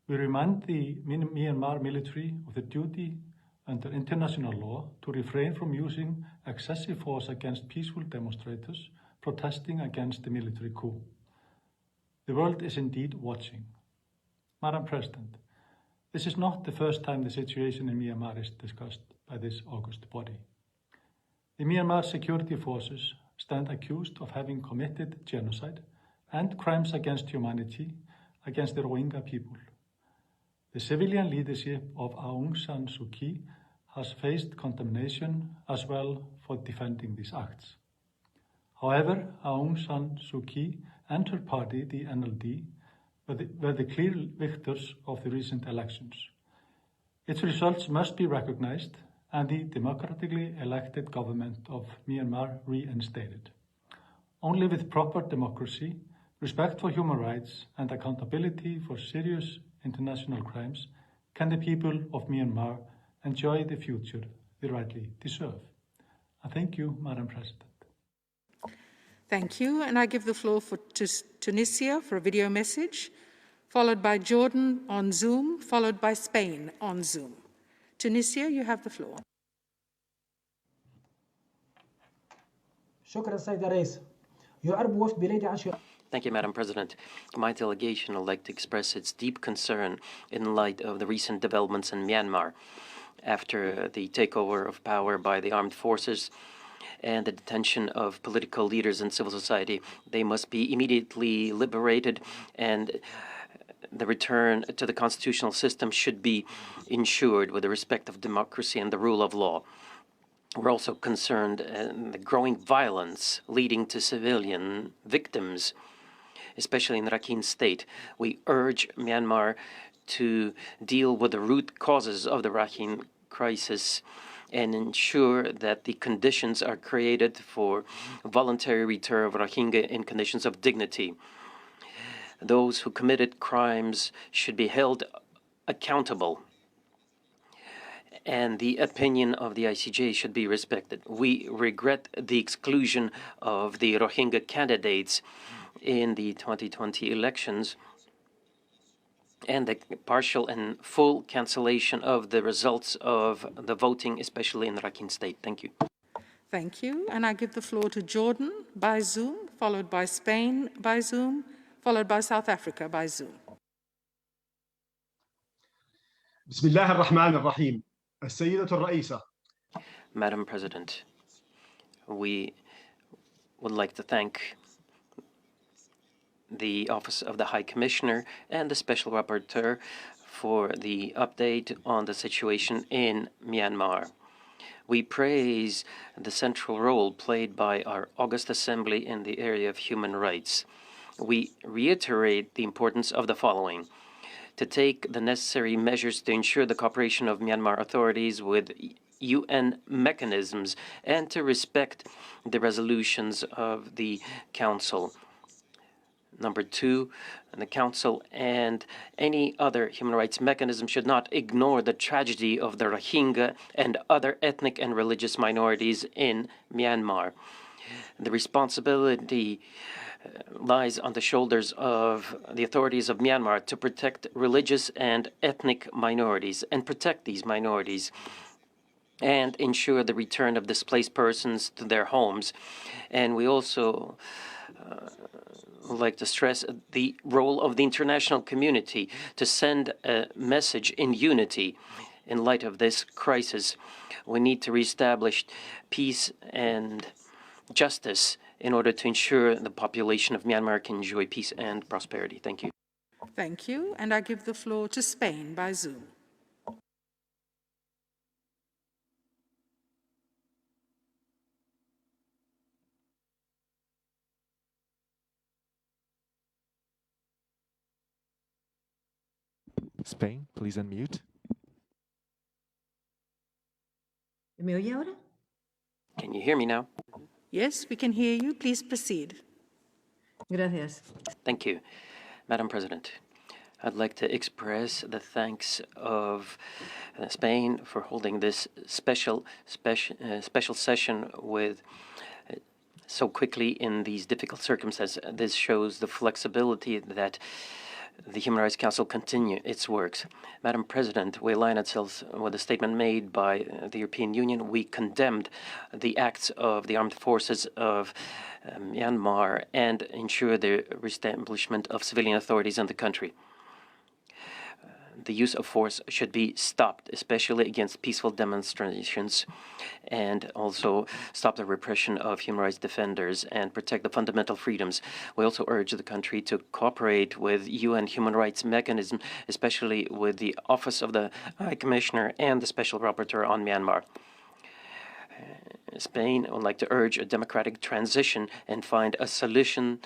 We remind the Myanmar military of the duty under international law to refrain from using excessive force against peaceful demonstrators protesting against the military coup. The world is indeed watching. Madam President, this is not the first time the situation in Myanmar is discussed by this august body. The Myanmar security forces stand accused of having committed genocide and crimes against humanity against the Rohingya people. The civilian leadership of Aung San Suu Kyi has faced condemnation as well for defending these acts. However, Aung San Suu Kyi and her party, the NLD, were the clear victors of the recent elections. Its results must be recognized and the democratically elected government of Myanmar reinstated. Only with proper democracy, respect for human rights, and accountability for serious international crimes can the people of Myanmar enjoy the future they rightly deserve. I thank you, Madam President. Thank you, and I give the floor to Tunisia for a video message, followed by Jordan on Zoom, followed by Spain on Zoom. Tunisia, you have the floor. شكرا سيد الرئيس. يعرب وفد بلاد عشر. Thank you, Madam President. My delegation would like to express its deep concern in light of the recent developments in Myanmar after the takeover of power by the armed forces and the detention of political leaders and civil society. They must be immediately liberated, and the return to the constitutional system should be ensured with the respect of democracy and the rule of law. We're also concerned in the growing violence leading to civilian victims, especially in Rakhine State. We urge Myanmar to deal with the root causes of the Rakhine crisis and ensure that the conditions are created for voluntary return of Rohingya in conditions of dignity. Those who committed crimes should be held accountable, and the opinion of the ICJ should be respected. We regret the exclusion of the Rohingya candidates in the 2020 elections and the partial and full cancellation of the results of the voting, especially in Rakhine State. Thank you. Thank you. And I give the floor to Jordan by Zoom, followed by Spain by Zoom, followed by South Africa by Zoom. بسم الله الرحمن الرحيم. السيدة الرئيسة. Madam President, we would like to thank the Office of the High Commissioner and the Special Rapporteur for the update on the situation in Myanmar. We praise the central role played by our August Assembly in the area of human rights. We reiterate the importance of the following: to take the necessary measures to ensure the cooperation of Myanmar authorities with UN mechanisms and to respect the resolutions of the Council. Number two, the Council and any other human rights mechanism should not ignore the tragedy of the Rohingya and other ethnic and religious minorities in Myanmar. The responsibility lies on the shoulders of the authorities of Myanmar to protect religious and ethnic minorities and protect these minorities and ensure the return of displaced persons to their homes. And we also like to stress the role of the international community to send a message in unity in light of this crisis. We need to reestablish peace and justice in order to ensure the population of Myanmar can enjoy peace and prosperity. Thank you. Thank you. And I give the floor to Spain by Zoom. Spain, please unmute. ¿Me oye ahora? Can you hear me now? Yes, we can hear you. Please proceed. Gracias. Thank you, Madam President. I'd like to express the thanks of Spain for holding this special session with so quickly in these difficult circumstances. This shows the flexibility that the Human Rights Council continue its works. Madam President, we align ourselves with a statement made by the European Union. We condemned the acts of the armed forces of Myanmar and ensure the reestablishment of civilian authorities in the country. The use of force should be stopped, especially against peaceful demonstrations, and also stop the repression of human rights defenders and protect the fundamental freedoms. We also urge the country to cooperate with UN human rights mechanism, especially with the Office of the High Commissioner and the Special Rapporteur on Myanmar. Spain would like to urge a democratic transition and find a solution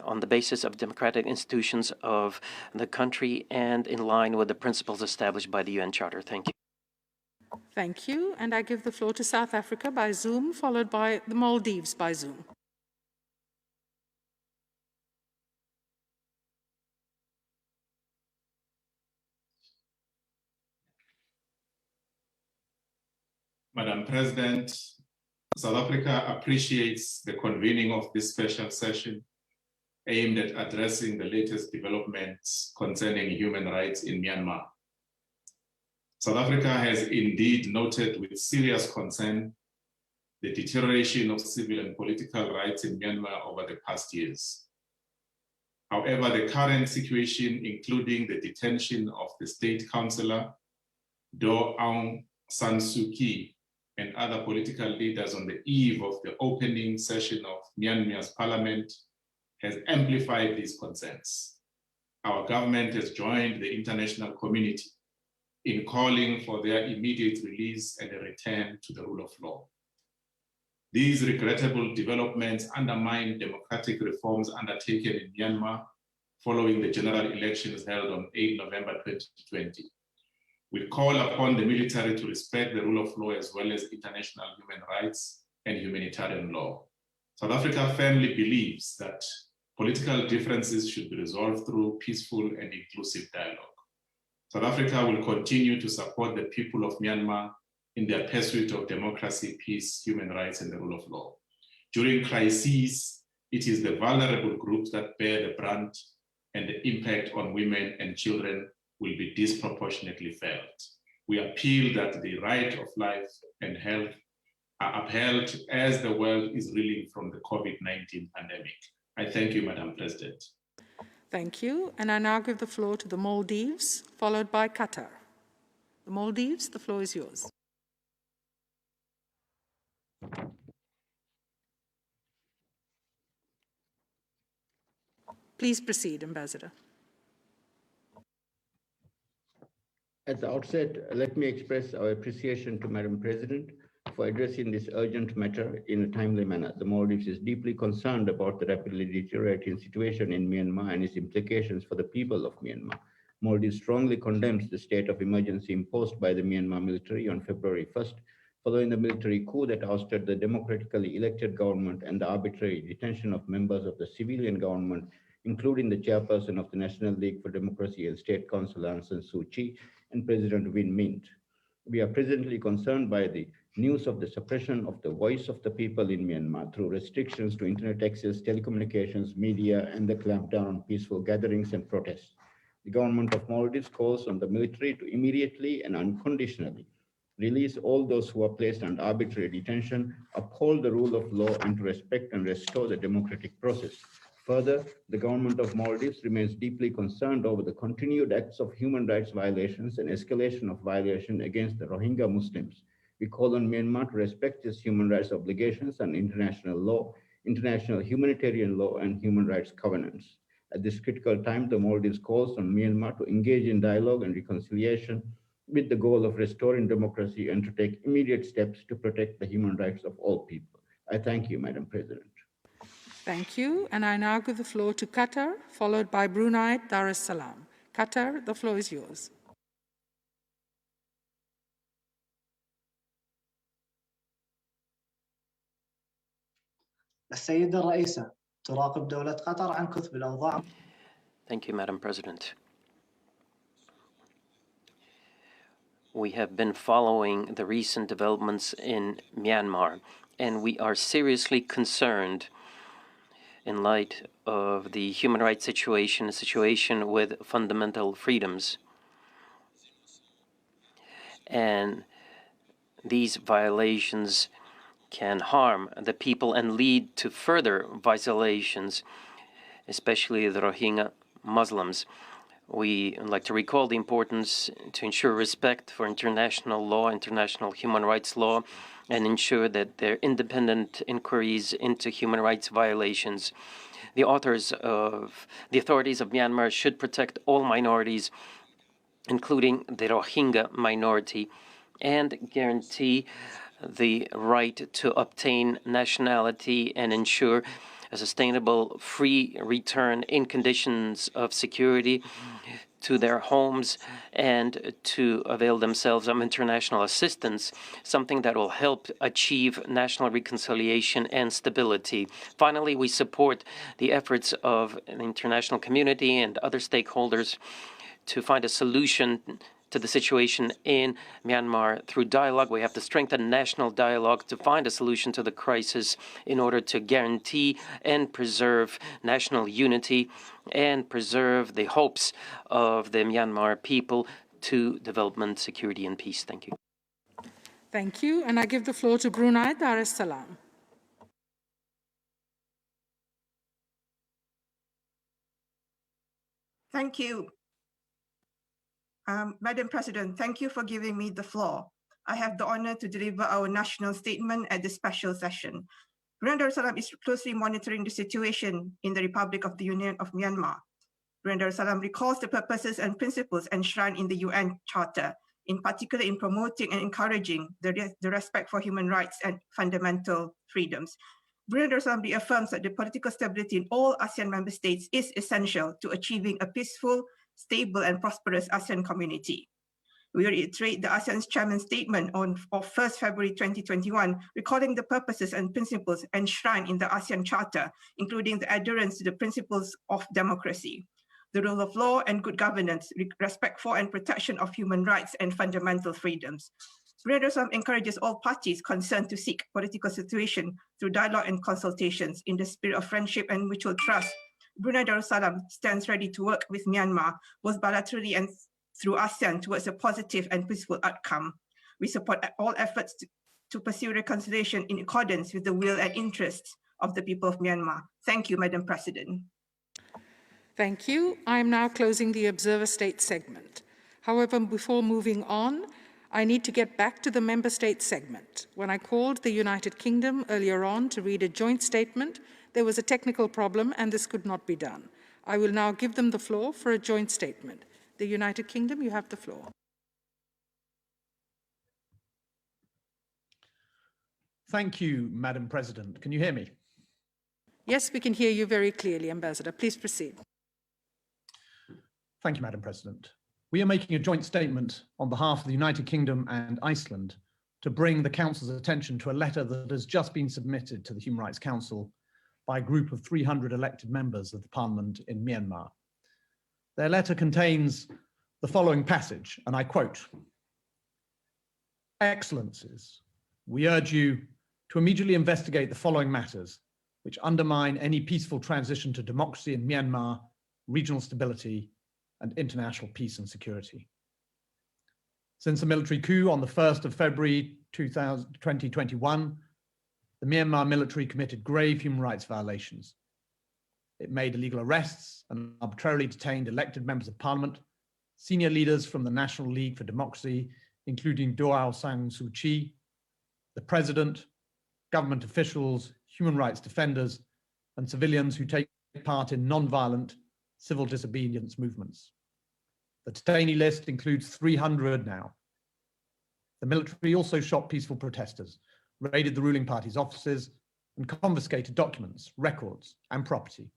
on the basis of democratic institutions of the country and in line with the principles established by the UN Charter. Thank you. Thank you. And I give the floor to South Africa by Zoom, followed by the Maldives by Zoom. Madam President, South Africa appreciates the convening of this special session aimed at addressing the latest developments concerning human rights in Myanmar. South Africa has indeed noted with serious concern the deterioration of civil and political rights in Myanmar over the past years. However, the current situation, including the detention of the state councillor, Daw Aung San Suu Kyi, and other political leaders on the eve of the opening session of Myanmar's parliament, has amplified these concerns. Our government has joined the international community in calling for their immediate release and a return to the rule of law. These regrettable developments undermine democratic reforms undertaken in Myanmar following the general elections held on 8 November 2020. We call upon the military to respect the rule of law as well as international human rights and humanitarian law. South Africa firmly believes that political differences should be resolved through peaceful and inclusive dialogue. South Africa will continue to support the people of Myanmar in their pursuit of democracy, peace, human rights, and the rule of law. During crises, it is the vulnerable groups that bear the brunt, and the impact on women and children will be disproportionately felt. We appeal that the right of life and health are upheld as the world is reeling from the COVID-19 pandemic. I thank you, Madam President. Thank you. And I now give the floor to the Maldives, followed by Qatar. The Maldives, the floor is yours. Please proceed, Ambassador. At the outset, let me express our appreciation to Madam President for addressing this urgent matter in a timely manner. The Maldives is deeply concerned about the rapidly deteriorating situation in Myanmar and its implications for the people of Myanmar. Maldives strongly condemns the state of emergency imposed by the Myanmar military on February 1st, following the military coup that ousted the democratically elected government and the arbitrary detention of members of the civilian government, including the chairperson of the National League for Democracy and State Council, Aung San Suu Kyi, and President Myint. We are presently concerned by the news of the suppression of the voice of the people in Myanmar through restrictions to internet access, telecommunications, media, and the clampdown on peaceful gatherings and protests. The government of Maldives calls on the military to immediately and unconditionally release all those who are placed under arbitrary detention, uphold the rule of law, and to respect and restore the democratic process. Further, the government of Maldives remains deeply concerned over the continued acts of human rights violations and escalation of violation against the Rohingya Muslims. We call on Myanmar to respect its human rights obligations and international law, international humanitarian law, and human rights covenants. At this critical time, the Maldives calls on Myanmar to engage in dialogue and reconciliation with the goal of restoring democracy and to take immediate steps to protect the human rights of all people. I thank you, Madam President. Thank you. And I now give the floor to Qatar, followed by Brunei Dar es Salaam. Qatar, the floor is yours. السيدة الرئيسة تراقب دولة قطر عن كثب الأوضاع. Thank you, Madam President. We have been following the recent developments in Myanmar, and we are seriously concerned in light of the human rights situation, a situation with fundamental freedoms. And these violations can harm the people and lead to further violations, especially the Rohingya Muslims. We would like to recall the importance to ensure respect for international law, international human rights law, and ensure that there are independent inquiries into human rights violations. The authorities of Myanmar should protect all minorities, including the Rohingya minority, and guarantee the right to obtain nationality and ensure a sustainable, free return in conditions of security to their homes and to avail themselves of international assistance, something that will help achieve national reconciliation and stability. Finally, we support the efforts of the international community and other stakeholders to find a solution to the situation in Myanmar through dialogue. We have to strengthen national dialogue to find a solution to the crisis in order to guarantee and preserve national unity and preserve the hopes of the Myanmar people to development, security, and peace. Thank you. Thank you. And I give the floor to Brunei Darussalam. Thank you. Madam President, thank you for giving me the floor. I have the honor to deliver our national statement at this special session. Brunei Darussalam is closely monitoring the situation in the Republic of the Union of Myanmar. Brunei Darussalam recalls the purposes and principles enshrined in the UN Charter, in particular in promoting and encouraging the respect for human rights and fundamental freedoms. Brunei Darussalam reaffirms that the political stability in all ASEAN member states is essential to achieving a peaceful, stable and prosperous ASEAN community. We reiterate the ASEAN's chairman's statement of 1st February 2021, recalling the purposes and principles enshrined in the ASEAN Charter, including the adherence to the principles of democracy, the rule of law and good governance, respect for and protection of human rights and fundamental freedoms. Brunei Darussalam encourages all parties concerned to seek political solution through dialogue and consultations in the spirit of friendship and mutual trust. Brunei Darussalam stands ready to work with Myanmar, both bilaterally and through ASEAN, towards a positive and peaceful outcome. We support all efforts to pursue reconciliation in accordance with the will and interests of the people of Myanmar. Thank you, Madam President. Thank you. I am now closing the Observer State segment. However, before moving on, I need to get back to the Member State segment. When I called the United Kingdom earlier on to read a joint statement, there was a technical problem and this could not be done. I will now give them the floor for a joint statement. The United Kingdom, you have the floor. Thank you, Madam President. Can you hear me? Yes, we can hear you very clearly, Ambassador. Please proceed. Thank you, Madam President. We are making a joint statement on behalf of the United Kingdom and Iceland to bring the Council's attention to a letter that has just been submitted to the Human Rights Council by a group of 300 elected members of the Parliament in Myanmar. Their letter contains the following passage, and I quote, "Excellencies, we urge you to immediately investigate the following matters which undermine any peaceful transition to democracy in Myanmar, regional stability, and international peace and security. Since the military coup on the 1st of February 2021, the Myanmar military committed grave human rights violations. It made illegal arrests and arbitrarily detained elected members of parliament, senior leaders from the National League for Democracy, including Daw Aung San Suu Kyi, the president, government officials, human rights defenders, and civilians who take part in non-violent civil disobedience movements. The detainee list includes 300 now. The military also shot peaceful protesters, raided the ruling party's offices, and confiscated documents, records, and property.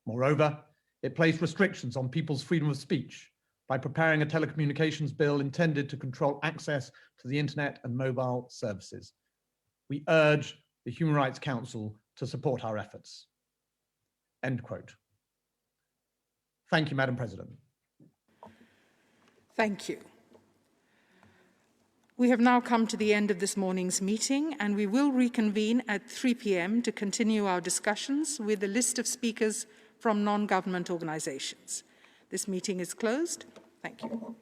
Moreover, it placed restrictions on people's freedom of speech by preparing a telecommunications bill intended to control access to the internet and mobile services. We urge the Human Rights Council to support our efforts. End quote. Thank you, Madam President. Thank you. We have now come to the end of this morning's meeting, and we will reconvene at 3 p.m. to continue our discussions with a list of speakers from non-government organizations. This meeting is closed. Thank you.